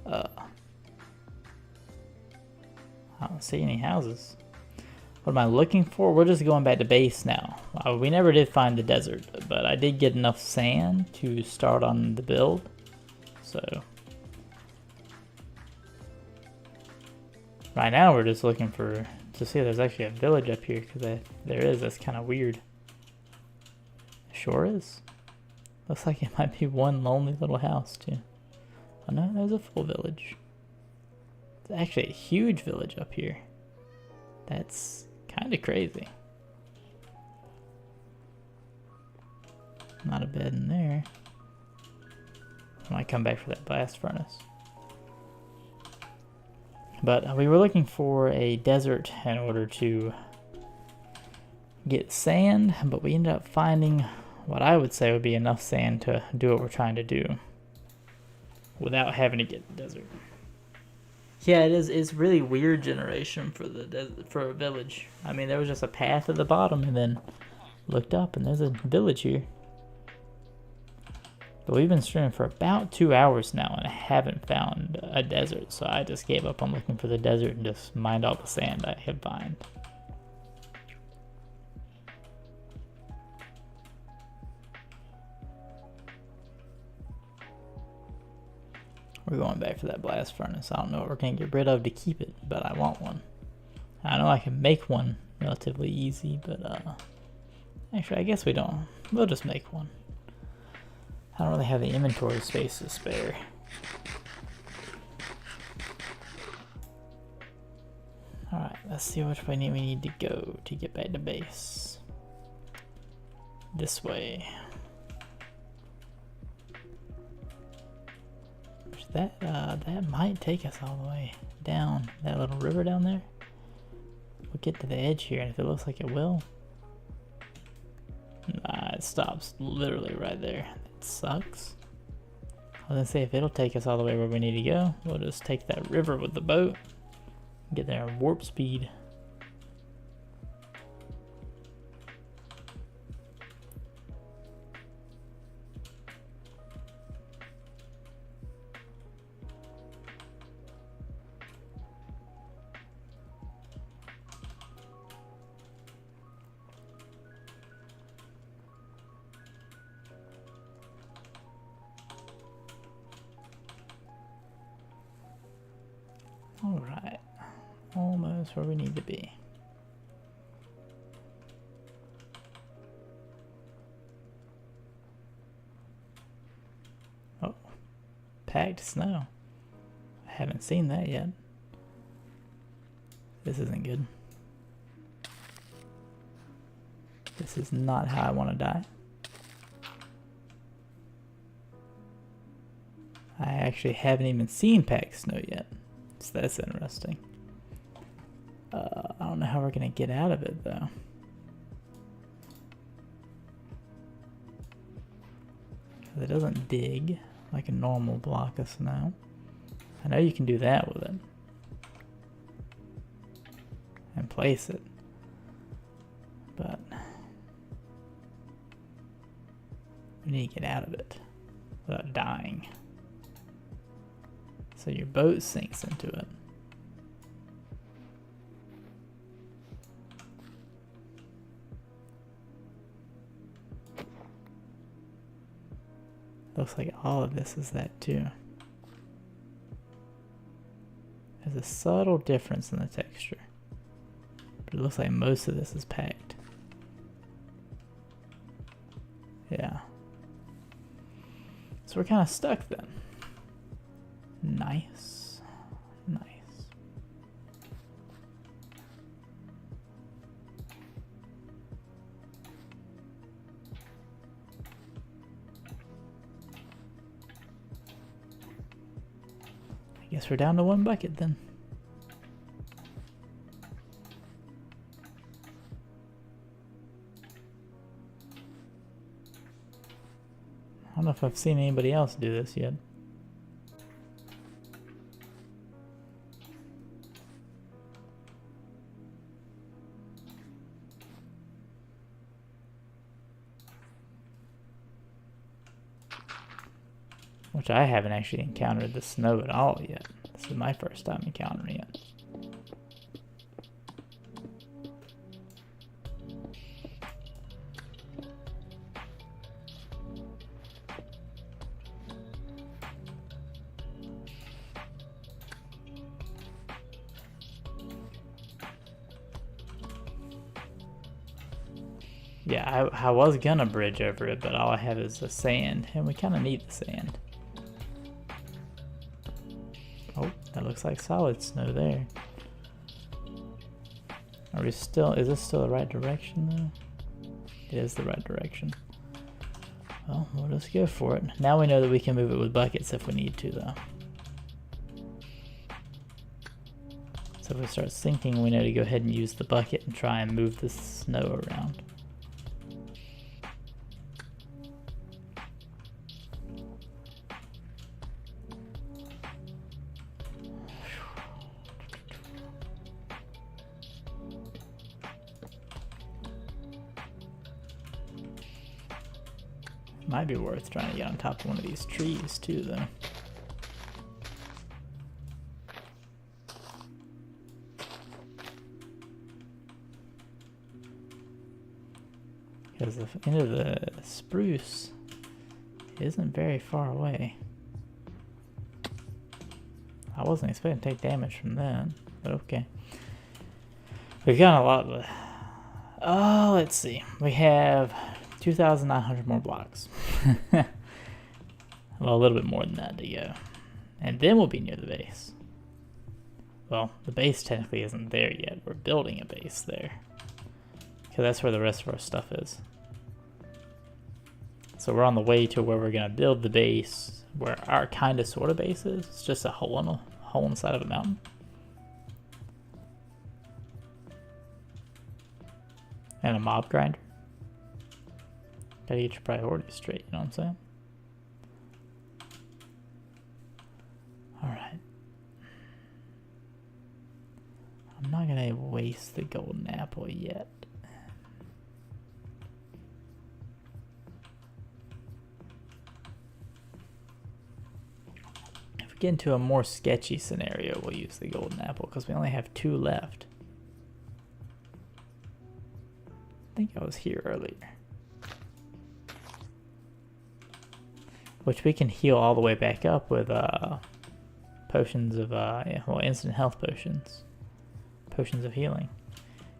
I don't see any houses. What am I looking for? We're just going back to base now. We never did find the desert, but I did get enough sand to start on the build. So right now we're just looking to see if there's actually a village up here, because there is. That's kind of weird. It sure is. Looks like it might be one lonely little house too. Oh no, there's a full village. It's actually a huge village up here. That's kind of crazy. Not a bed in there. I might come back for that blast furnace. But we were looking for a desert in order to get sand, but we ended up finding what I would say would be enough sand to do what we're trying to do without having to get the desert. Yeah, it is. It's really weird generation for for a village. I mean, there was just a path at the bottom, and then looked up, and there's a village here. But we've been streaming for about 2 hours now, and I haven't found a desert. So I just gave up on looking for the desert and just mined all the sand I could find. We're going back for that blast furnace. I don't know what we're going to get rid of to keep it, but I want one. I know I can make one relatively easy, but actually I guess we don't. We'll just make one. I don't really have the inventory space to spare. Alright, let's see which way we need to go to get back to base. This way. That might take us all the way down that little river down there. We'll get to the edge here, and if it looks like it will, nah, it stops literally right there. It sucks. I was gonna say if it'll take us all the way where we need to go, we'll just take that river with the boat, get there at warp speed. Alright, almost where we need to be. Oh, packed snow. I haven't seen that yet. This isn't good. This is not how I want to die. I actually haven't even seen packed snow yet. So that's interesting. I don't know how we're gonna get out of it though. It doesn't dig like a normal block of snow. I know you can do that with it and place it, but we need to get out of it without dying. So your boat sinks into it. Looks like all of this is that too. There's a subtle difference in the texture, but it looks like most of this is packed. Yeah. So we're kind of stuck then. Nice. Nice. I guess we're down to one bucket then. I don't know if I've seen anybody else do this yet. Which I haven't actually encountered the snow at all yet. This is my first time encountering it. Yeah, I was gonna bridge over it, but all I have is the sand, and we kind of need the sand. Oh, that looks like solid snow there. Are we still, is this still the right direction though? It is the right direction. Well, we'll just go for it. Now we know that we can move it with buckets if we need to though. So if we start sinking, we know to go ahead and use the bucket and try and move the snow around. Might be worth trying to get on top of one of these trees too though. Because the end of the spruce isn't very far away. I wasn't expecting to take damage from that, but okay. We've got a lot of... Oh, let's see. We have 2,900 more blocks. Well, a little bit more than that to go. And then we'll be near the base. Well, the base technically isn't there yet. We're building a base there. Because that's where the rest of our stuff is. So we're on the way to where we're going to build the base, where our kind of sort of base is. It's just a hole in the side of a mountain. And a mob grinder. Gotta get your priorities straight, you know what I'm saying? Alright. I'm not gonna waste the golden apple yet. If we get into a more sketchy scenario, we'll use the golden apple because we only have 2 left. I think I was here earlier. Which we can heal all the way back up with potions of, instant health potions. Potions of healing.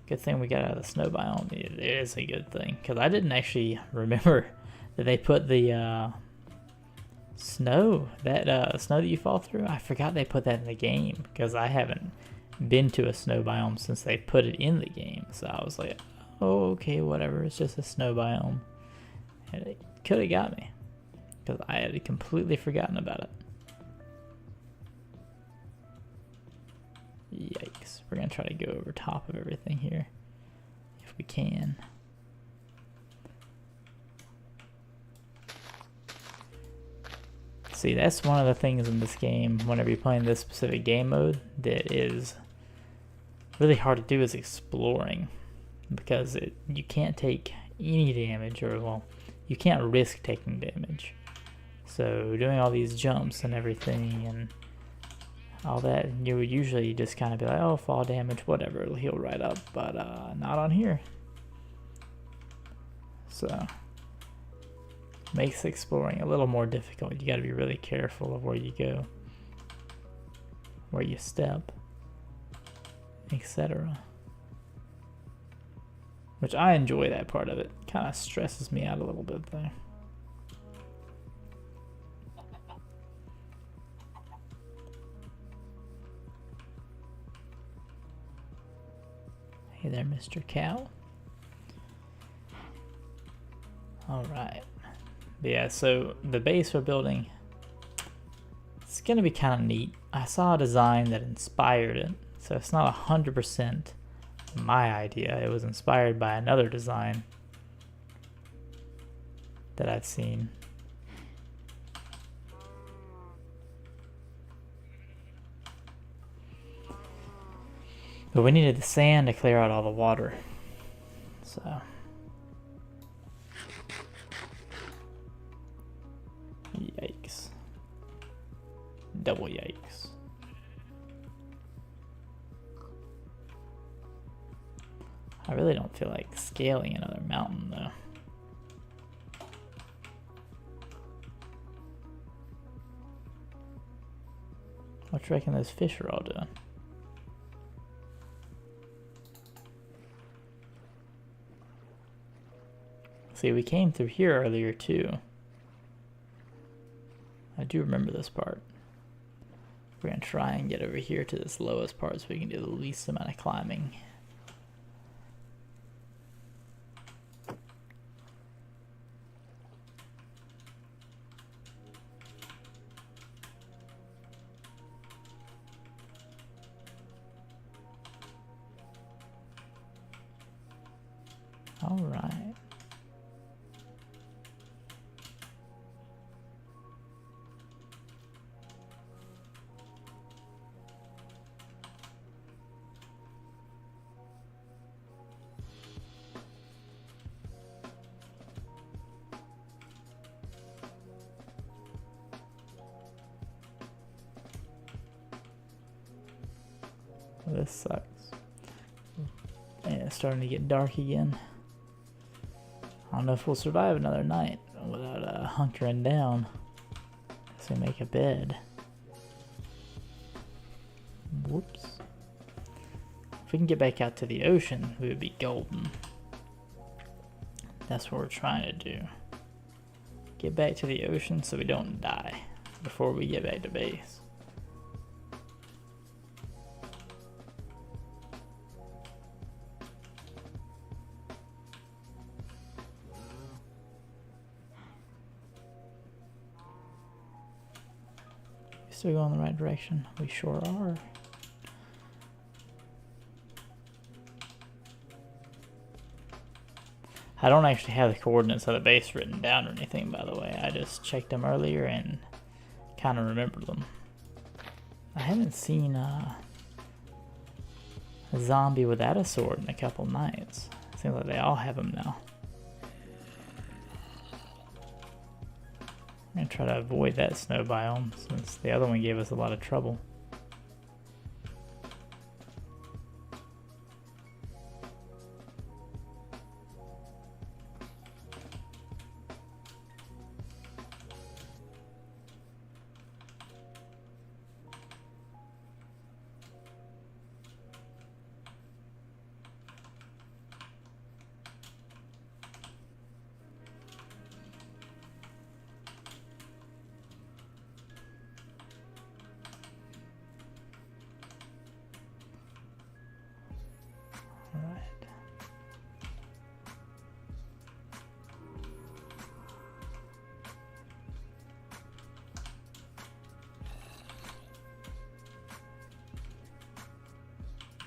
Good thing we got out of the snow biome. It is a good thing. Because I didn't actually remember that they put the snow, snow that you fall through. I forgot they put that in the game. Because I haven't been to a snow biome since they put it in the game. So I was like, oh, okay, whatever. It's just a snow biome. And it could have got me. Because I had completely forgotten about it. Yikes. We're going to try to go over top of everything here. If we can. See, that's one of the things in this game, whenever you're playing this specific game mode, that is really hard to do is exploring. Because you can't take any damage, or, well, you can't risk taking damage. So doing all these jumps and everything and all that, you would usually just kind of be like, oh, fall damage, whatever, it'll heal right up, but not on here. So Makes exploring a little more difficult. You got to be really careful of where you go, where you step, etc. Which I enjoy that part of it. Kind of stresses me out a little bit though. Hey there, Mr. Cow. Alright. Yeah, so the base we're building, it's going to be kind of neat. I saw a design that inspired it, so it's not 100% my idea. It was inspired by another design that I've seen. But we needed the sand to clear out all the water. So yikes. Double yikes. I really don't feel like scaling another mountain though. What do you reckon those fish are all doing? See, we came through here earlier too. I do remember this part. We're gonna try and get over here to this lowest part so we can do the least amount of climbing. All right. Well, this sucks. And it's starting to get dark again. I don't know if we'll survive another night without hunkering down. So make a bed. Whoops. If we can get back out to the ocean, we would be golden. That's what we're trying to do. Get back to the ocean so we don't die before we get back to base. Still going in the right direction. We sure are. I don't actually have the coordinates of the base written down or anything, by the way. I just checked them earlier and kind of remembered them. I haven't seen a zombie without a sword in a couple nights. Seems like they all have them now. I'm going to try to avoid that snow biome since the other one gave us a lot of trouble.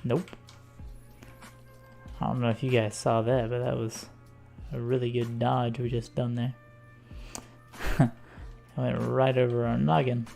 Nope. I don't know if you guys saw that, but that was a really good dodge we just done there. I went right over our noggin.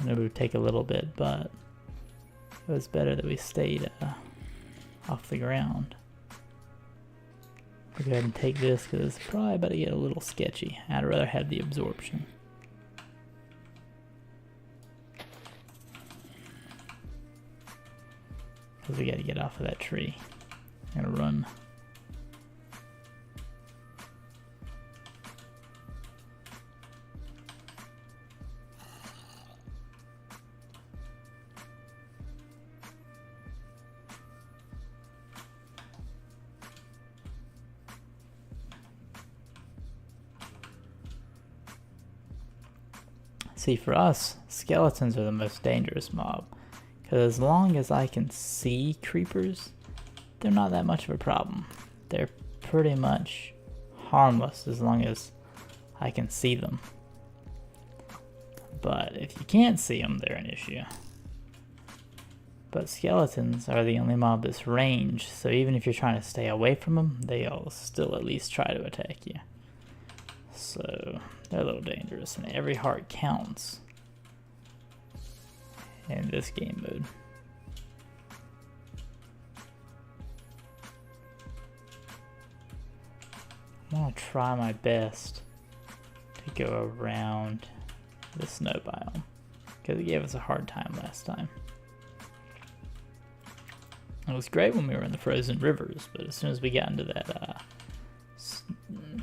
I know it would take a little bit, but it was better that we stayed off the ground. We'll go ahead and take this because it's probably about to get a little sketchy. I'd rather have the absorption. Because we got to get off of that tree. I'm going to run. See, for us, skeletons are the most dangerous mob, because as long as I can see creepers, they're not that much of a problem. They're pretty much harmless as long as I can see them. But if you can't see them, they're an issue. But skeletons are the only mob that's ranged, so even if you're trying to stay away from them, they'll still at least try to attack you. So they're a little dangerous, and every heart counts in this game mode. I'm gonna try my best to go around the snow biome, because it gave us a hard time last time. It was great when we were in the frozen rivers, but as soon as we got into that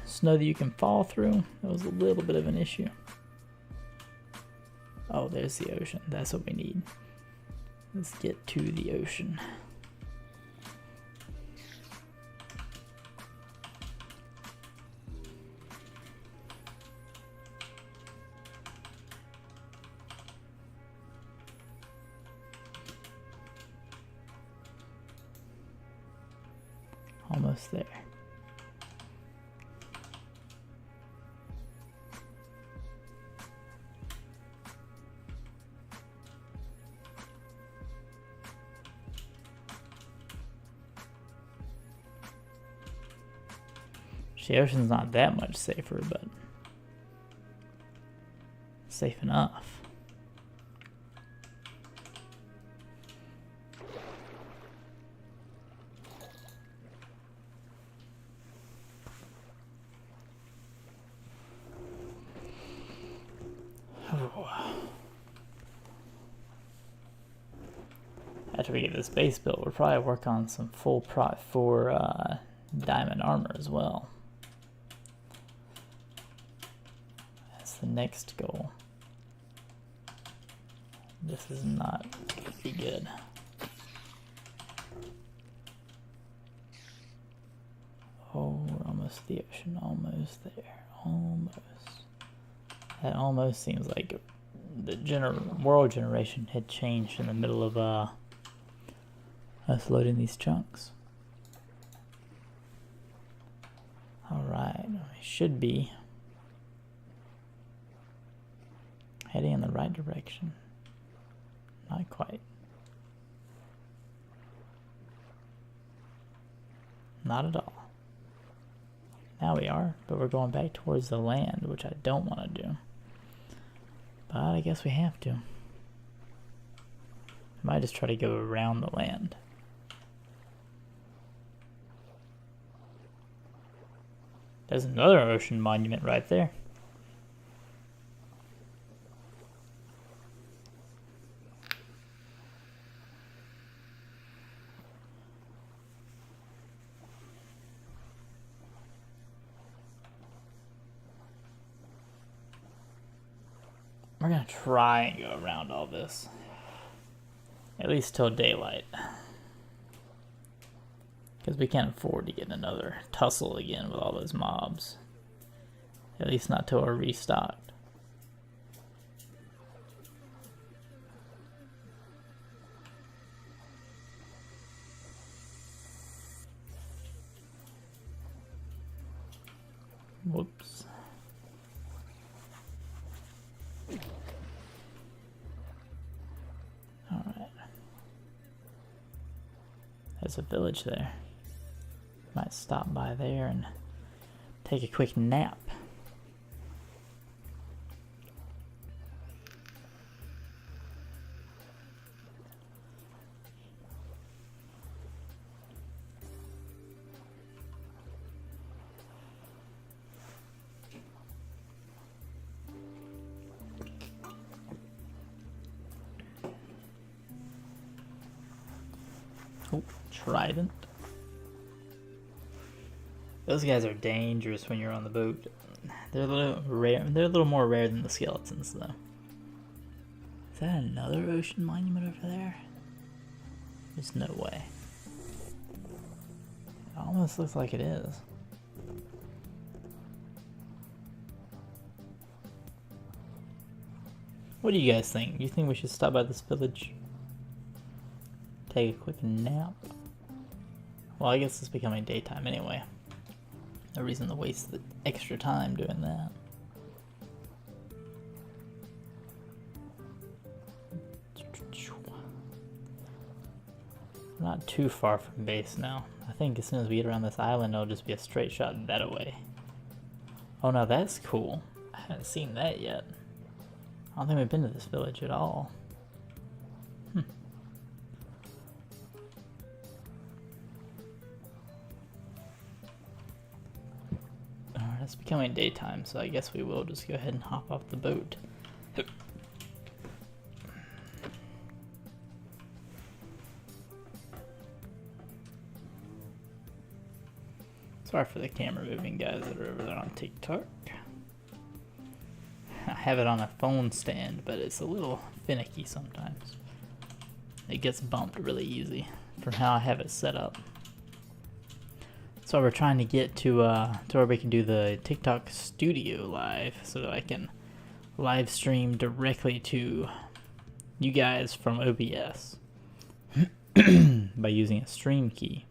snow that you can fall through, it was a little bit of an issue. Oh, there's the ocean. That's what we need. Let's get to the ocean. Almost there. The ocean's not that much safer, but safe enough. After we get this base built, we'll probably work on some full prot for diamond armor as well. That's the next goal. This is not going to be good. Oh, we're almost to the ocean. Almost there. Almost. That almost seems like the world generation had changed in the middle of us loading these chunks. Alright, we should be heading in the right direction. Not quite. Not at all. Now we are, but we're going back towards the land, which I don't want to do. But I guess we have to. I might just try to go around the land. There's another ocean monument right there. We're gonna try and go around all this. At least till daylight. Because we can't afford to get another tussle again with all those mobs. At least not till we're restocked. Whoops. Alright. There's a village there. Might stop by there and take a quick nap. Oh, trident. Those guys are dangerous when you're on the boat. They're a little rare. They're a little more rare than the skeletons, though. Is that another ocean monument over there? There's no way. It almost looks like it is. What do you guys think? You think we should stop by this village? Take a quick nap? Well, I guess it's becoming daytime anyway. No reason to waste the extra time doing that. Not too far from base now. I think as soon as we get around this island, it'll just be a straight shot that away. Oh, now that's cool. I haven't seen that yet. I don't think we've been to this village at all. Alright, it's becoming daytime, so I guess we will just go ahead and hop off the boat. Sorry for the camera moving, guys that are over there on TikTok. I have it on a phone stand, but it's a little finicky sometimes. It gets bumped really easy from how I have it set up. So we're trying to get to where we can do the TikTok studio live, so that I can live stream directly to you guys from OBS by using a stream key.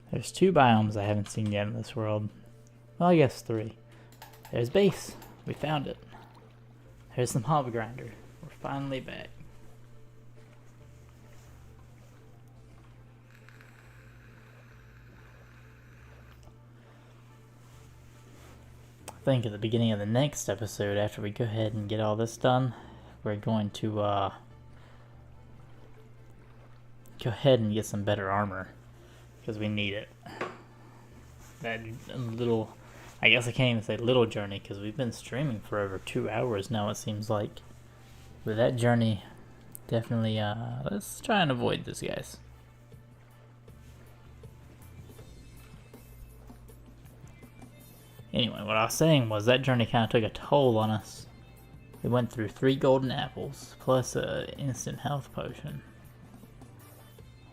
There's 2 biomes I haven't seen yet in this world. Well, I guess 3. There's base. We found it. There's some mob grinder. We're finally back. I think at the beginning of the next episode, after we go ahead and get all this done, we're going to go ahead and get some better armor. Because we need it. That little, I guess I can't even say little journey, because we've been streaming for over 2 hours now, it seems like. But that journey, definitely, let's try and avoid this, guys. Anyway, what I was saying was that journey kind of took a toll on us. We went through 3 golden apples, plus an instant health potion.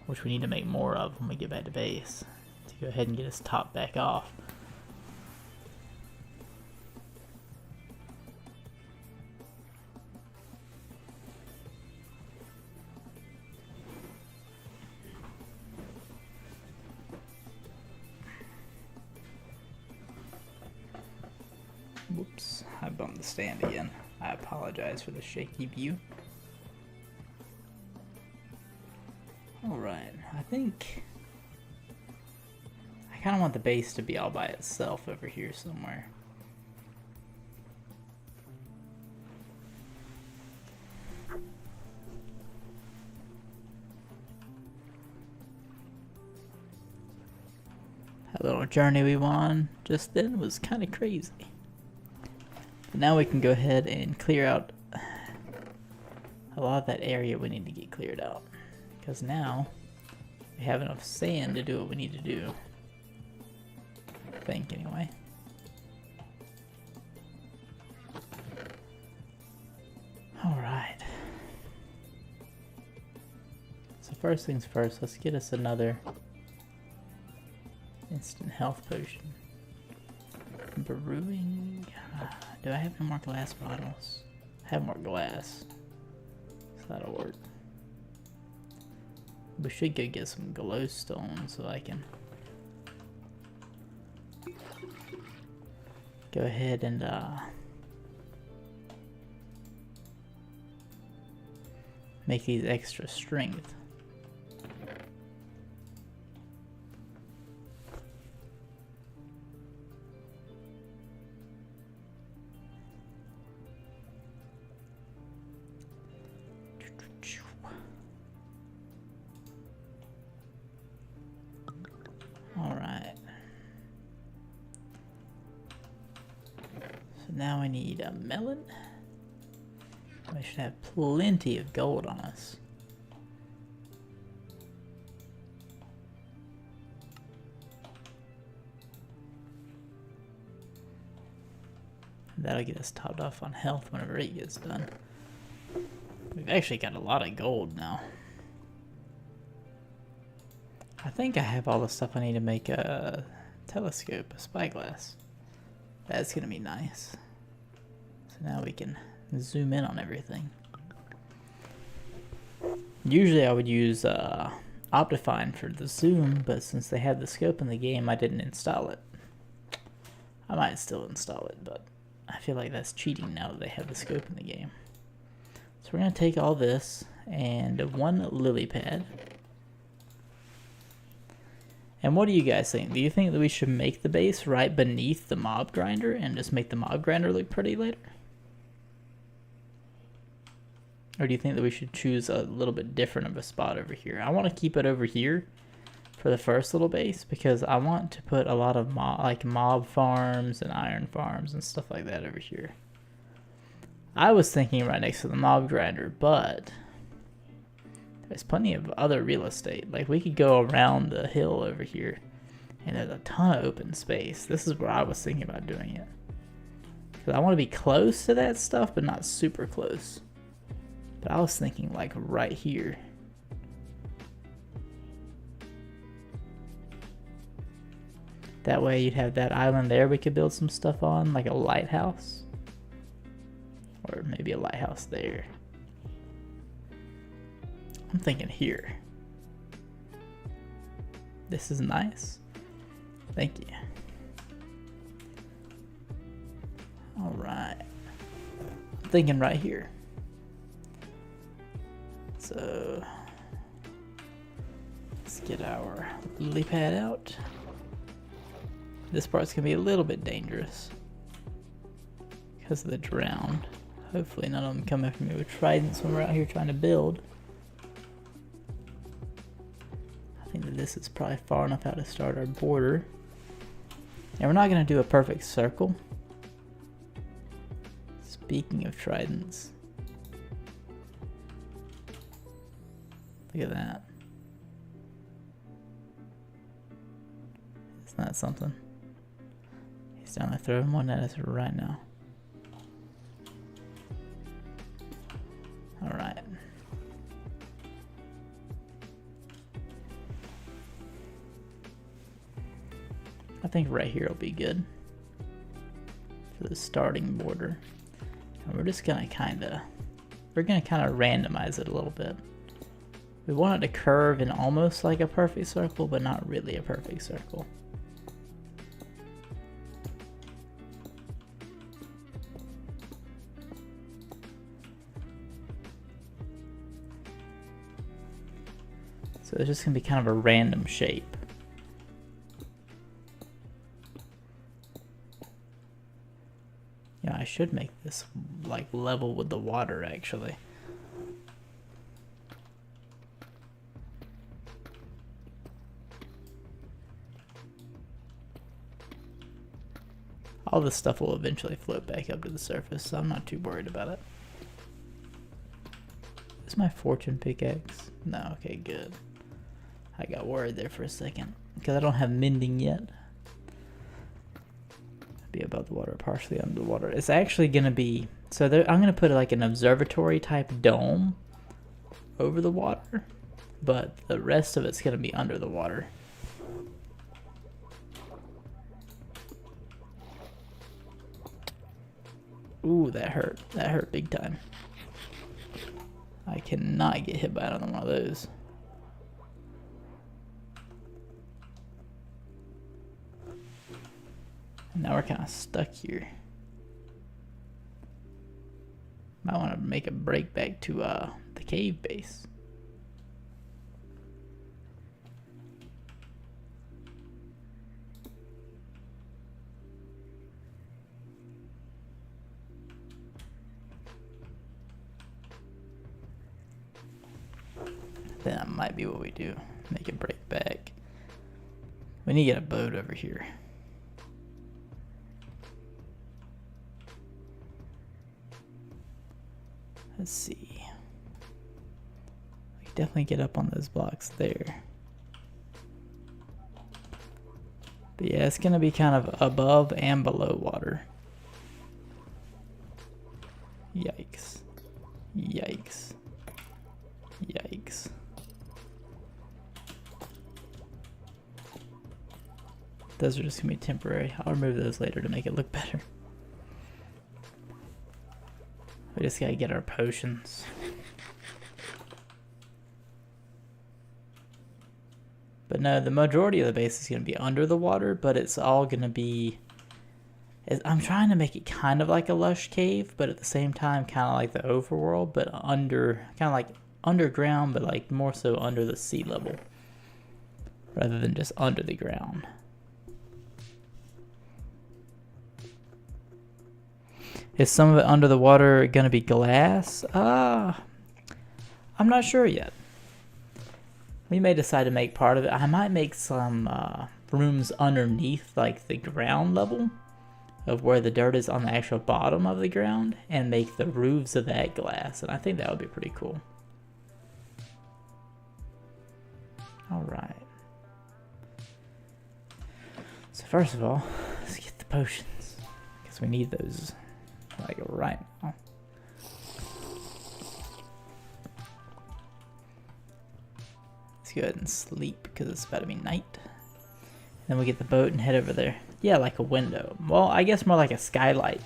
Which we need to make more of when we get back to base. To go ahead and get his top back off. Whoops, I bumped the stand again. I apologize for the shaky view. Alright, I think I kind of want the base to be all by itself over here somewhere. That little journey we went on just then was kind of crazy. But now we can go ahead and clear out a lot of that area we need to get cleared out. Because now we have enough sand to do what we need to do. I think, anyway. Alright. So first things first, let's get us another instant health potion. Brewing. Do I have any more glass bottles? I have more glass. So that'll work. We should go get some glowstone so I can go ahead and make these extra strength. now I need a melon. We should have plenty of gold on us. That'll get us topped off on health whenever it gets done. We've actually got a lot of gold now. I think I have all the stuff I need to make a telescope, a spyglass. That's gonna be nice. So now we can zoom in on everything. Usually I would use Optifine for the zoom, but since they have the scope in the game, I didn't install it. I might still install it, but I feel like that's cheating now that they have the scope in the game. So we're going to take all this and one lily pad. And what do you guys think? Do you think that we should make the base right beneath the mob grinder and just make the mob grinder look pretty later? Or do you think that we should choose a little bit different of a spot over here? I want to keep it over here for the first little base because I want to put a lot of mob farms and iron farms and stuff like that over here. I was thinking right next to the mob grinder, but there's plenty of other real estate. Like we could go around the hill over here and there's a ton of open space. This is where I was thinking about doing it. Because I want to be close to that stuff, but not super close. But I was thinking like right here. That way you'd have that island there we could build some stuff on, like a lighthouse. Or maybe a lighthouse there. I'm thinking here. This is nice. Thank you. Alright. I'm thinking right here. So let's get our lily pad out. This part's gonna be a little bit dangerous because of the drowned. Hopefully none of them come after me with tridents when we're out here trying to build. I think that this is probably far enough out to start our border. And we're not gonna do a perfect circle. Speaking of tridents. Look at that. Isn't that something? He's down there throwing one at us right now. Alright. I think right here will be good for the starting border. And we're just gonna kinda randomize it a little bit. We want it to curve in almost like a perfect circle, but not really a perfect circle. So it's just gonna be kind of a random shape. Yeah, I should make this like level with the water actually. All this stuff will eventually float back up to the surface, so I'm not too worried about it. Is my fortune pickaxe? No, okay, good. I got worried there for a second, because I don't have mending yet. Be above the water, partially under the water. It's actually going to be, so there, I'm going to put like an observatory type dome over the water, but the rest of it's going to be under the water. Ooh, that hurt. That hurt big time. I cannot get hit by another one of those. Now we're kind of stuck here. Might want to make a break back to the cave base. That might be what we do. Make a break back. We need to get a boat over here. Let's see. We can definitely get up on those blocks there. But yeah, it's gonna be kind of above and below water. Yikes. Yikes. Yikes. Those are just gonna be temporary. I'll remove those later to make it look better. We just gotta get our potions. But no, the majority of the base is gonna be under the water, but it's all gonna be... I'm trying to make it kind of like a lush cave, but at the same time kind of like the overworld, but under, kind of like underground, but like more so under the sea level, rather than just under the ground. Is some of it under the water gonna be glass? I'm not sure yet. We may decide to make part of it. I might make some rooms underneath like the ground level of where the dirt is on the actual bottom of the ground and make the roofs of that glass. And I think that would be pretty cool. All right. So first of all, let's get the potions because we need those like right now. Let's go ahead and sleep because it's about to be night. Then we get the boat and head over there. Yeah, like a window. Well, I guess more like a skylight.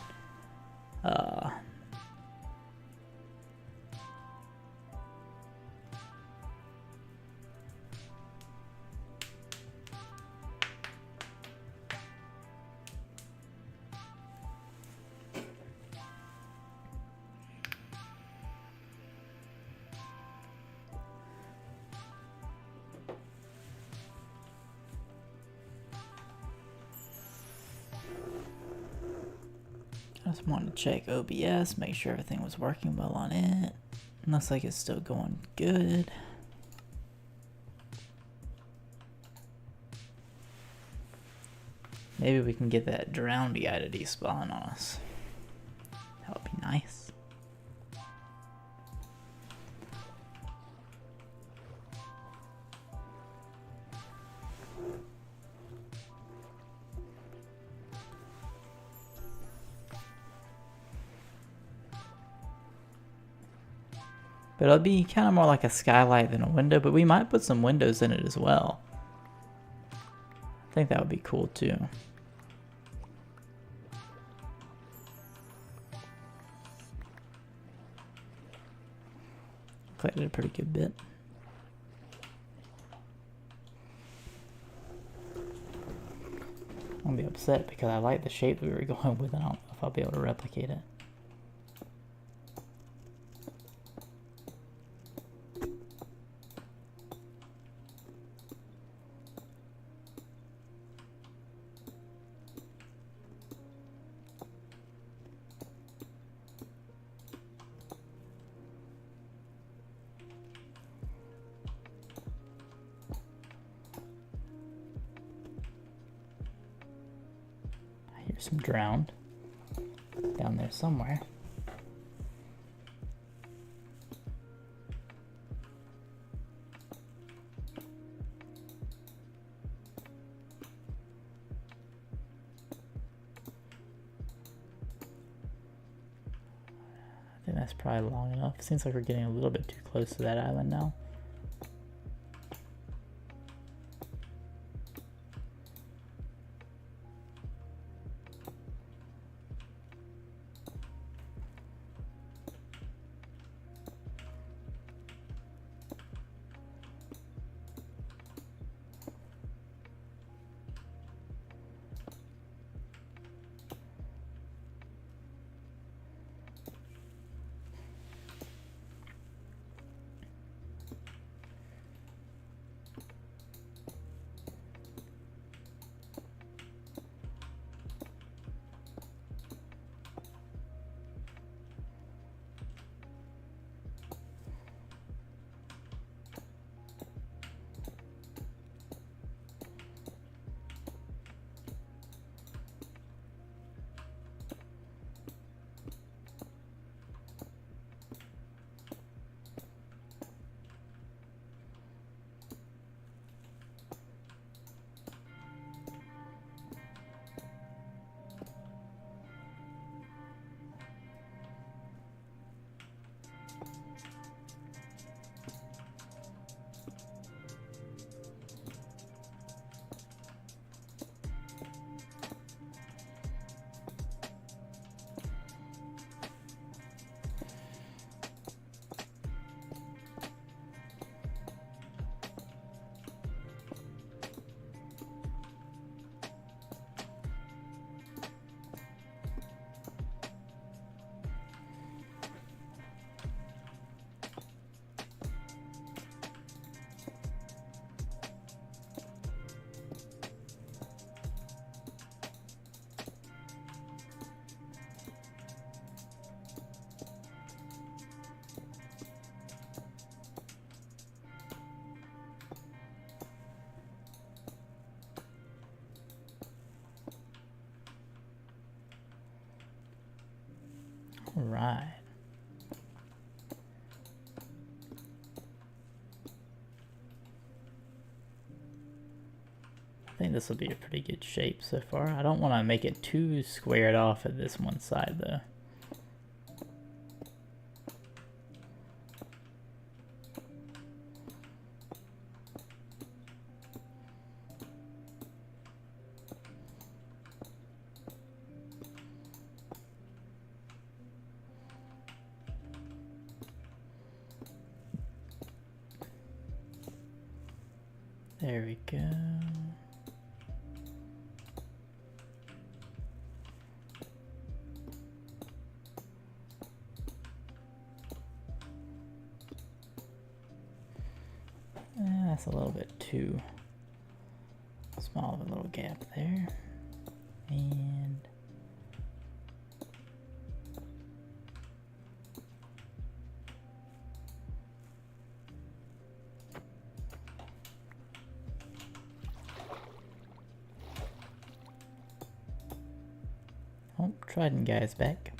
I just wanted to check OBS, make sure everything was working well on it. Looks like it's still going good. Maybe we can get that drowned guy to despawn on us. That would be nice. But it'll be kind of more like a skylight than a window, but we might put some windows in it as well. I think that would be cool too. Collected a pretty good bit. I'm gonna be upset because I like the shape we were going with and I don't know if I'll be able to replicate it. Some drowned down there somewhere. I think that's probably long enough. Seems like we're getting a little bit too close to that island now. Alright. I think this will be a pretty good shape so far. I don't want to make it too squared off at this one side though. There we go. That's a little bit too small of a little gap there. And oh, Trident guy's back.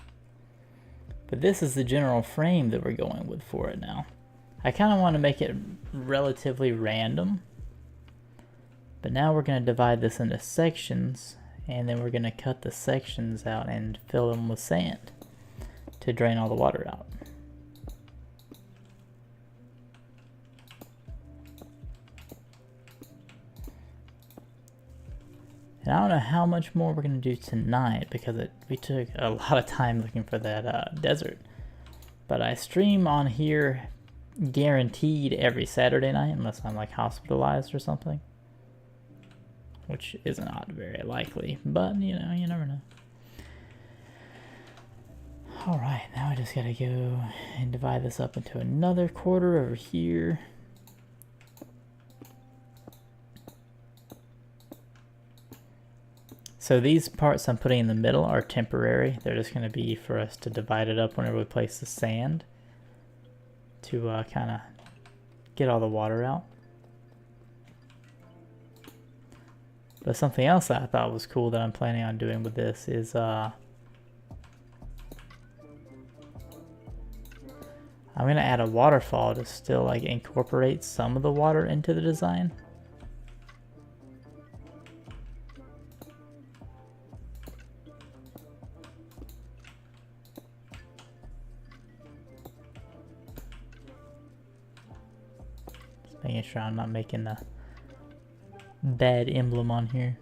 But this is the general frame that we're going with for it now. I kind of want to make it relatively random. But now we're going to divide this into sections, and then we're going to cut the sections out and fill them with sand to drain all the water out. And I don't know how much more we're going to do tonight because we took a lot of time looking for that desert. But I stream on here guaranteed every Saturday night unless I'm like hospitalized or something. Which is not very likely, but you know, you never know. Alright, now I just gotta go and divide this up into another quarter over here. So these parts I'm putting in the middle are temporary. They're just gonna be for us to divide it up whenever we place the sand to kind of get all the water out. But something else that I thought was cool that I'm planning on doing with this is I'm going to add a waterfall to still like incorporate some of the water into the design. Just making sure I'm not making a bad emblem on here.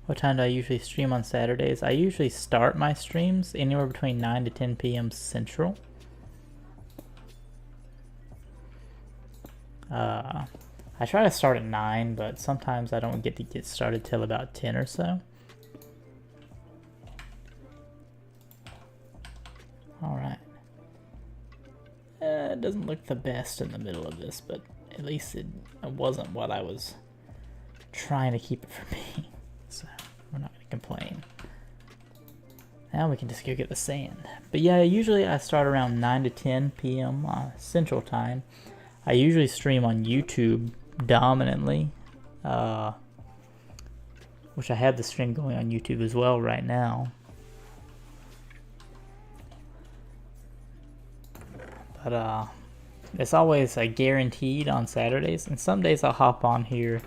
What time do I usually stream on Saturdays? I usually start my streams anywhere between 9 to 10 p.m. Central. I try to start at 9, but sometimes I don't get started till about 10 or so. Alright. It doesn't look the best in the middle of this, but at least it wasn't what I was trying to keep it from being. So we're not going to complain. Now we can just go get the sand. But yeah, usually I start around 9 to 10 p.m. Central Time. I usually stream on YouTube dominantly, which I have the stream going on YouTube as well right now. But it's always guaranteed on Saturdays, and some days I'll hop on here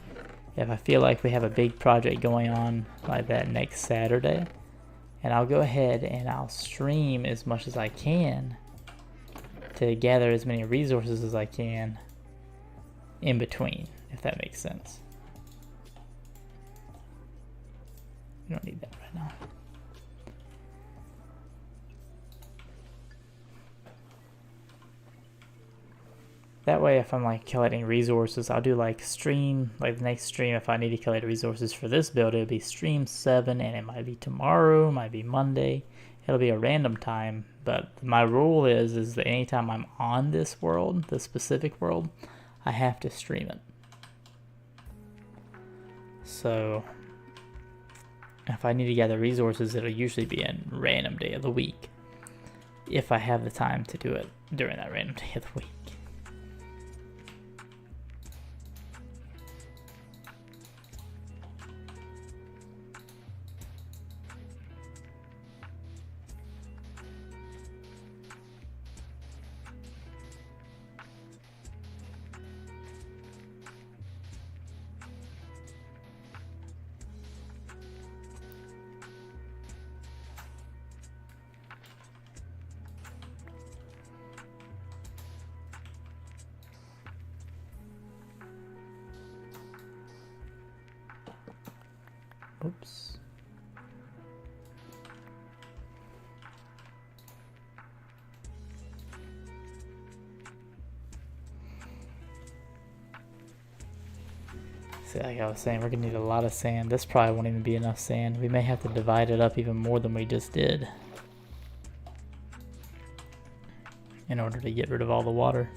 if I feel like we have a big project going on like that next Saturday, and I'll go ahead and I'll stream as much as I can to gather as many resources as I can in between, if that makes sense. You don't need that right now. That way, if I'm like collecting resources, I'll do like stream, like the next stream, if I need to collect resources for this build, it'll be stream 7, and it might be tomorrow, might be Monday. It'll be a random time, but my rule is that anytime I'm on this world, this specific world, I have to stream it. So if I need to gather resources, it'll usually be a random day of the week, if I have the time to do it during that random day of the week. Oops. See, like I was saying, we're gonna need a lot of sand. This probably won't even be enough sand. We may have to divide it up even more than we just did in order to get rid of all the water.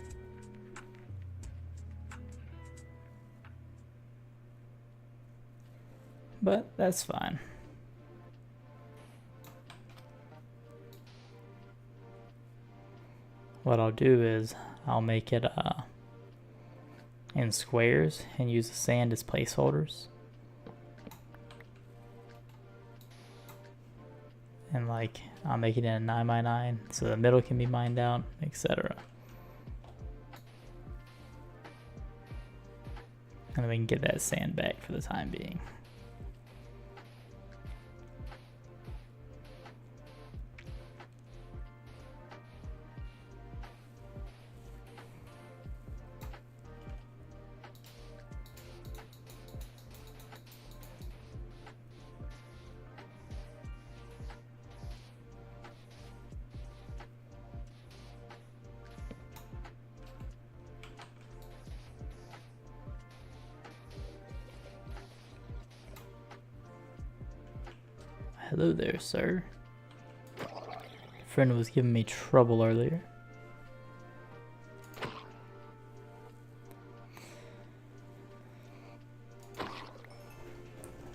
But that's fine. What I'll do is I'll make it in squares and use the sand as placeholders. And like I'll make it in a 9x9 so the middle can be mined out, etc. And then we can get that sand back for the time being. Hello there, sir. Friend was giving me trouble earlier.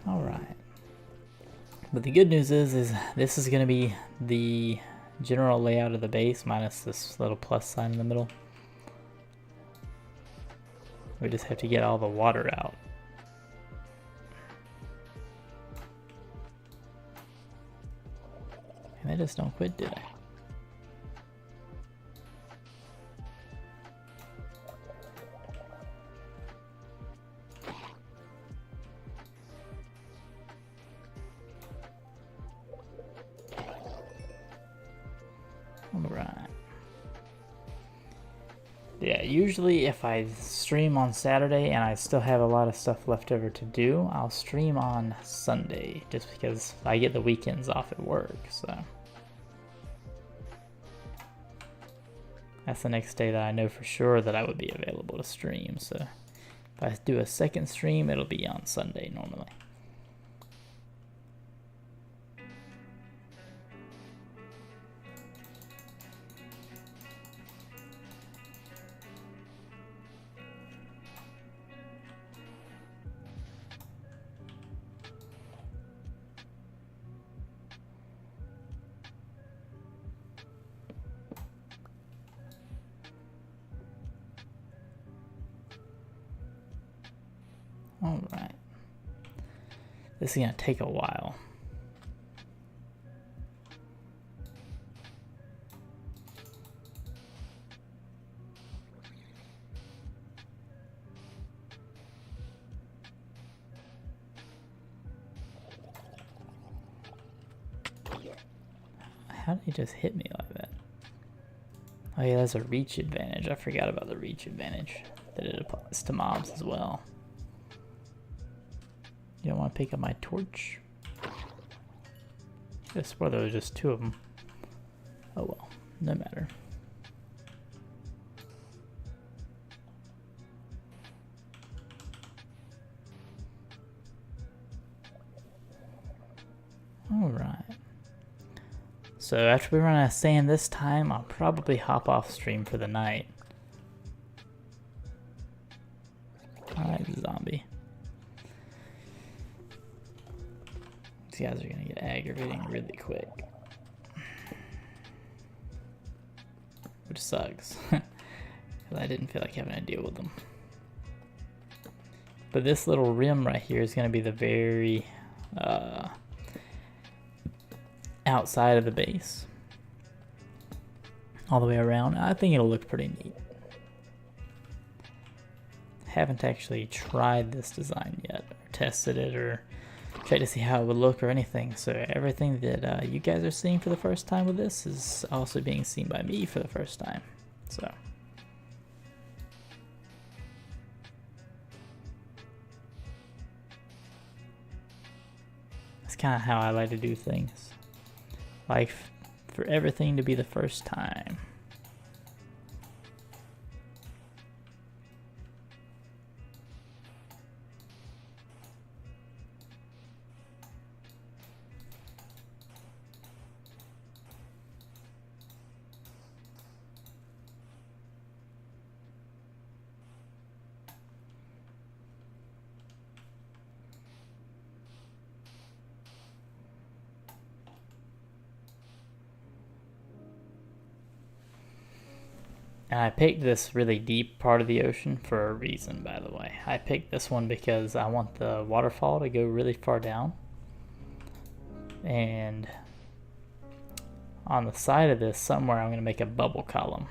Alright. But the good news is this is going to be the general layout of the base minus this little plus sign in the middle. We just have to get all the water out. And they just don't quit, do they? Alright. Yeah, usually if I stream on Saturday and I still have a lot of stuff left over to do, I'll stream on Sunday just because I get the weekends off at work, so. That's the next day that I know for sure that I would be available to stream, so if I do a second stream, it'll be on Sunday normally. Alright. This is going to take a while. How did he just hit me like that? Oh yeah, that's a reach advantage. I forgot about the reach advantage. That it applies to mobs as well. You don't want to pick up my torch? I swear there was just two of them. Oh well, no matter. Alright. So after we run out of sand this time, I'll probably hop off stream for the night. Alright, zombie. These guys are gonna get aggravating really quick. Which sucks. Because I didn't feel like having to deal with them. But this little rim right here is gonna be the very outside of the base. All the way around. I think it'll look pretty neat. Haven't actually tried this design yet, or tested it, or tried to see how it would look or anything. So everything that you guys are seeing for the first time with this is also being seen by me for the first time. So. kind of how I like to do things. Like for everything to be the first time. And I picked this really deep part of the ocean for a reason, by the way. I picked this one because I want the waterfall to go really far down. And on the side of this, somewhere I'm going to make a bubble column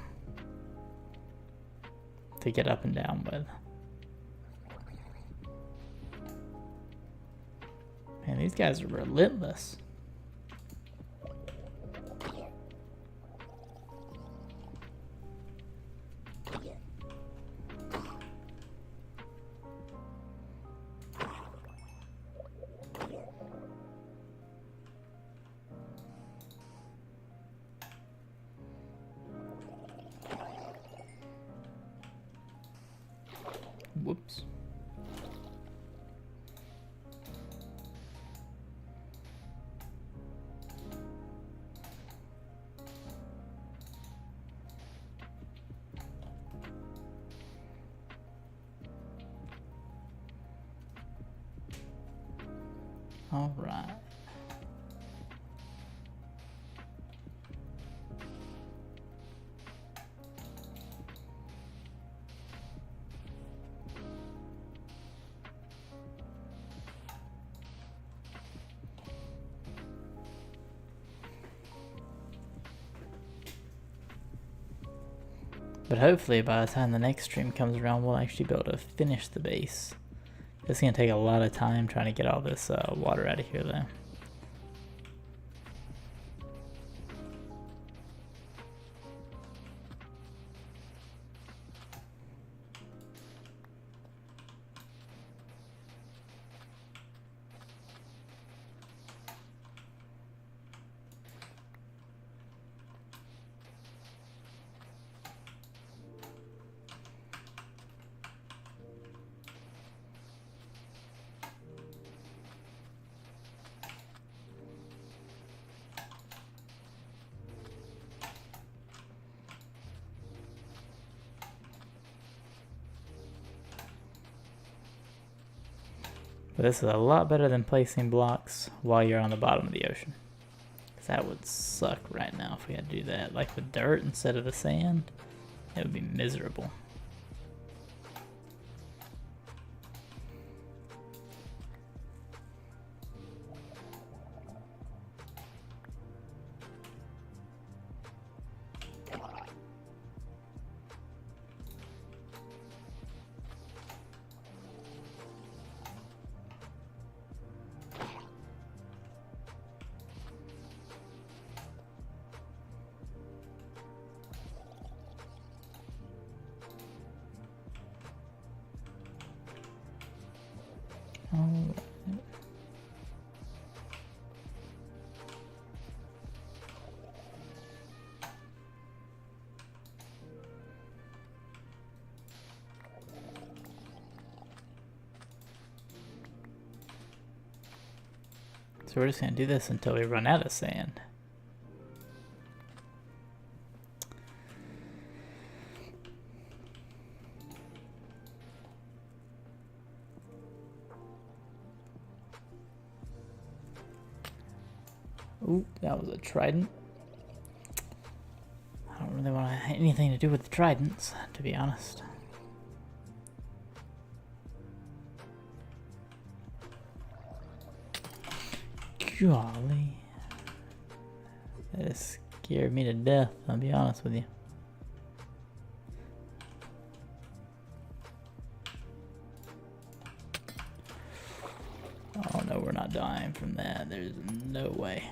to get up and down with. Man, these guys are relentless. Whoops. All right. But hopefully by the time the next stream comes around, we'll actually be able to finish the base. It's going to take a lot of time trying to get all this water out of here though. But this is a lot better than placing blocks while you're on the bottom of the ocean. Because that would suck right now if we had to do that. Like with dirt instead of the sand, it would be miserable. Alright. So we're just going to do this until we run out of sand. Ooh, that was a trident. I don't really want anything to do with the tridents, to be honest. Golly. That scared me to death, I'll be honest with you. Oh no, we're not dying from that. There's no way.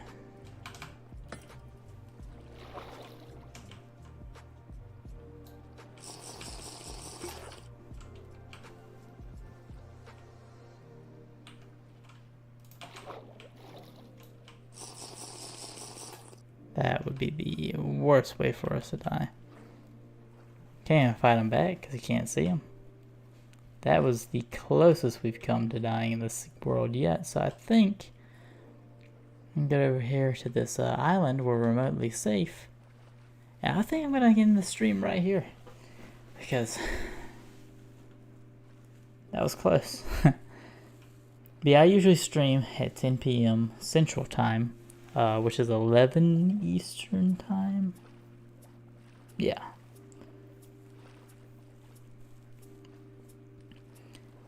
That would be the worst way for us to die. Can't even fight him back because he can't see him. That was the closest we've come to dying in this world yet. So I think I can get over here to this island. We're remotely safe. And I think I'm going to end the stream right here. Because that was close. But yeah, I usually stream at 10 p.m. Central Time. Which is 11 Eastern Time. Yeah.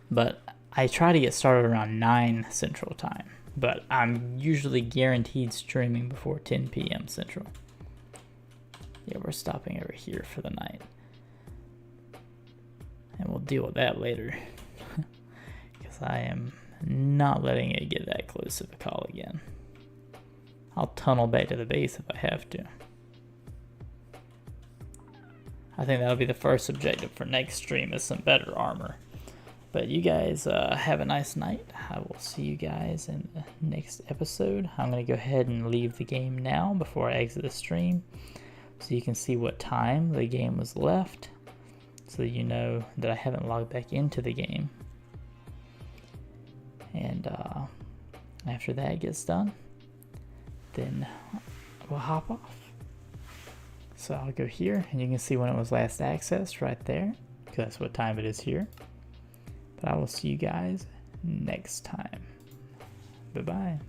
But I try to get started around 9 Central Time. But I'm usually guaranteed streaming before 10 p.m. Central. Yeah, we're stopping over here for the night. And we'll deal with that later. Because I am not letting it get that close to the call again. I'll tunnel back to the base if I have to. I think that'll be the first objective for next stream is some better armor. But you guys have a nice night. I will see you guys in the next episode. I'm going to go ahead and leave the game now before I exit the stream. So you can see what time the game was left. So you know that I haven't logged back into the game. And after that gets done, then we'll hop off. So I'll go here and you can see when it was last accessed right there, because that's what time it is here. But I will see you guys next time. Bye-bye.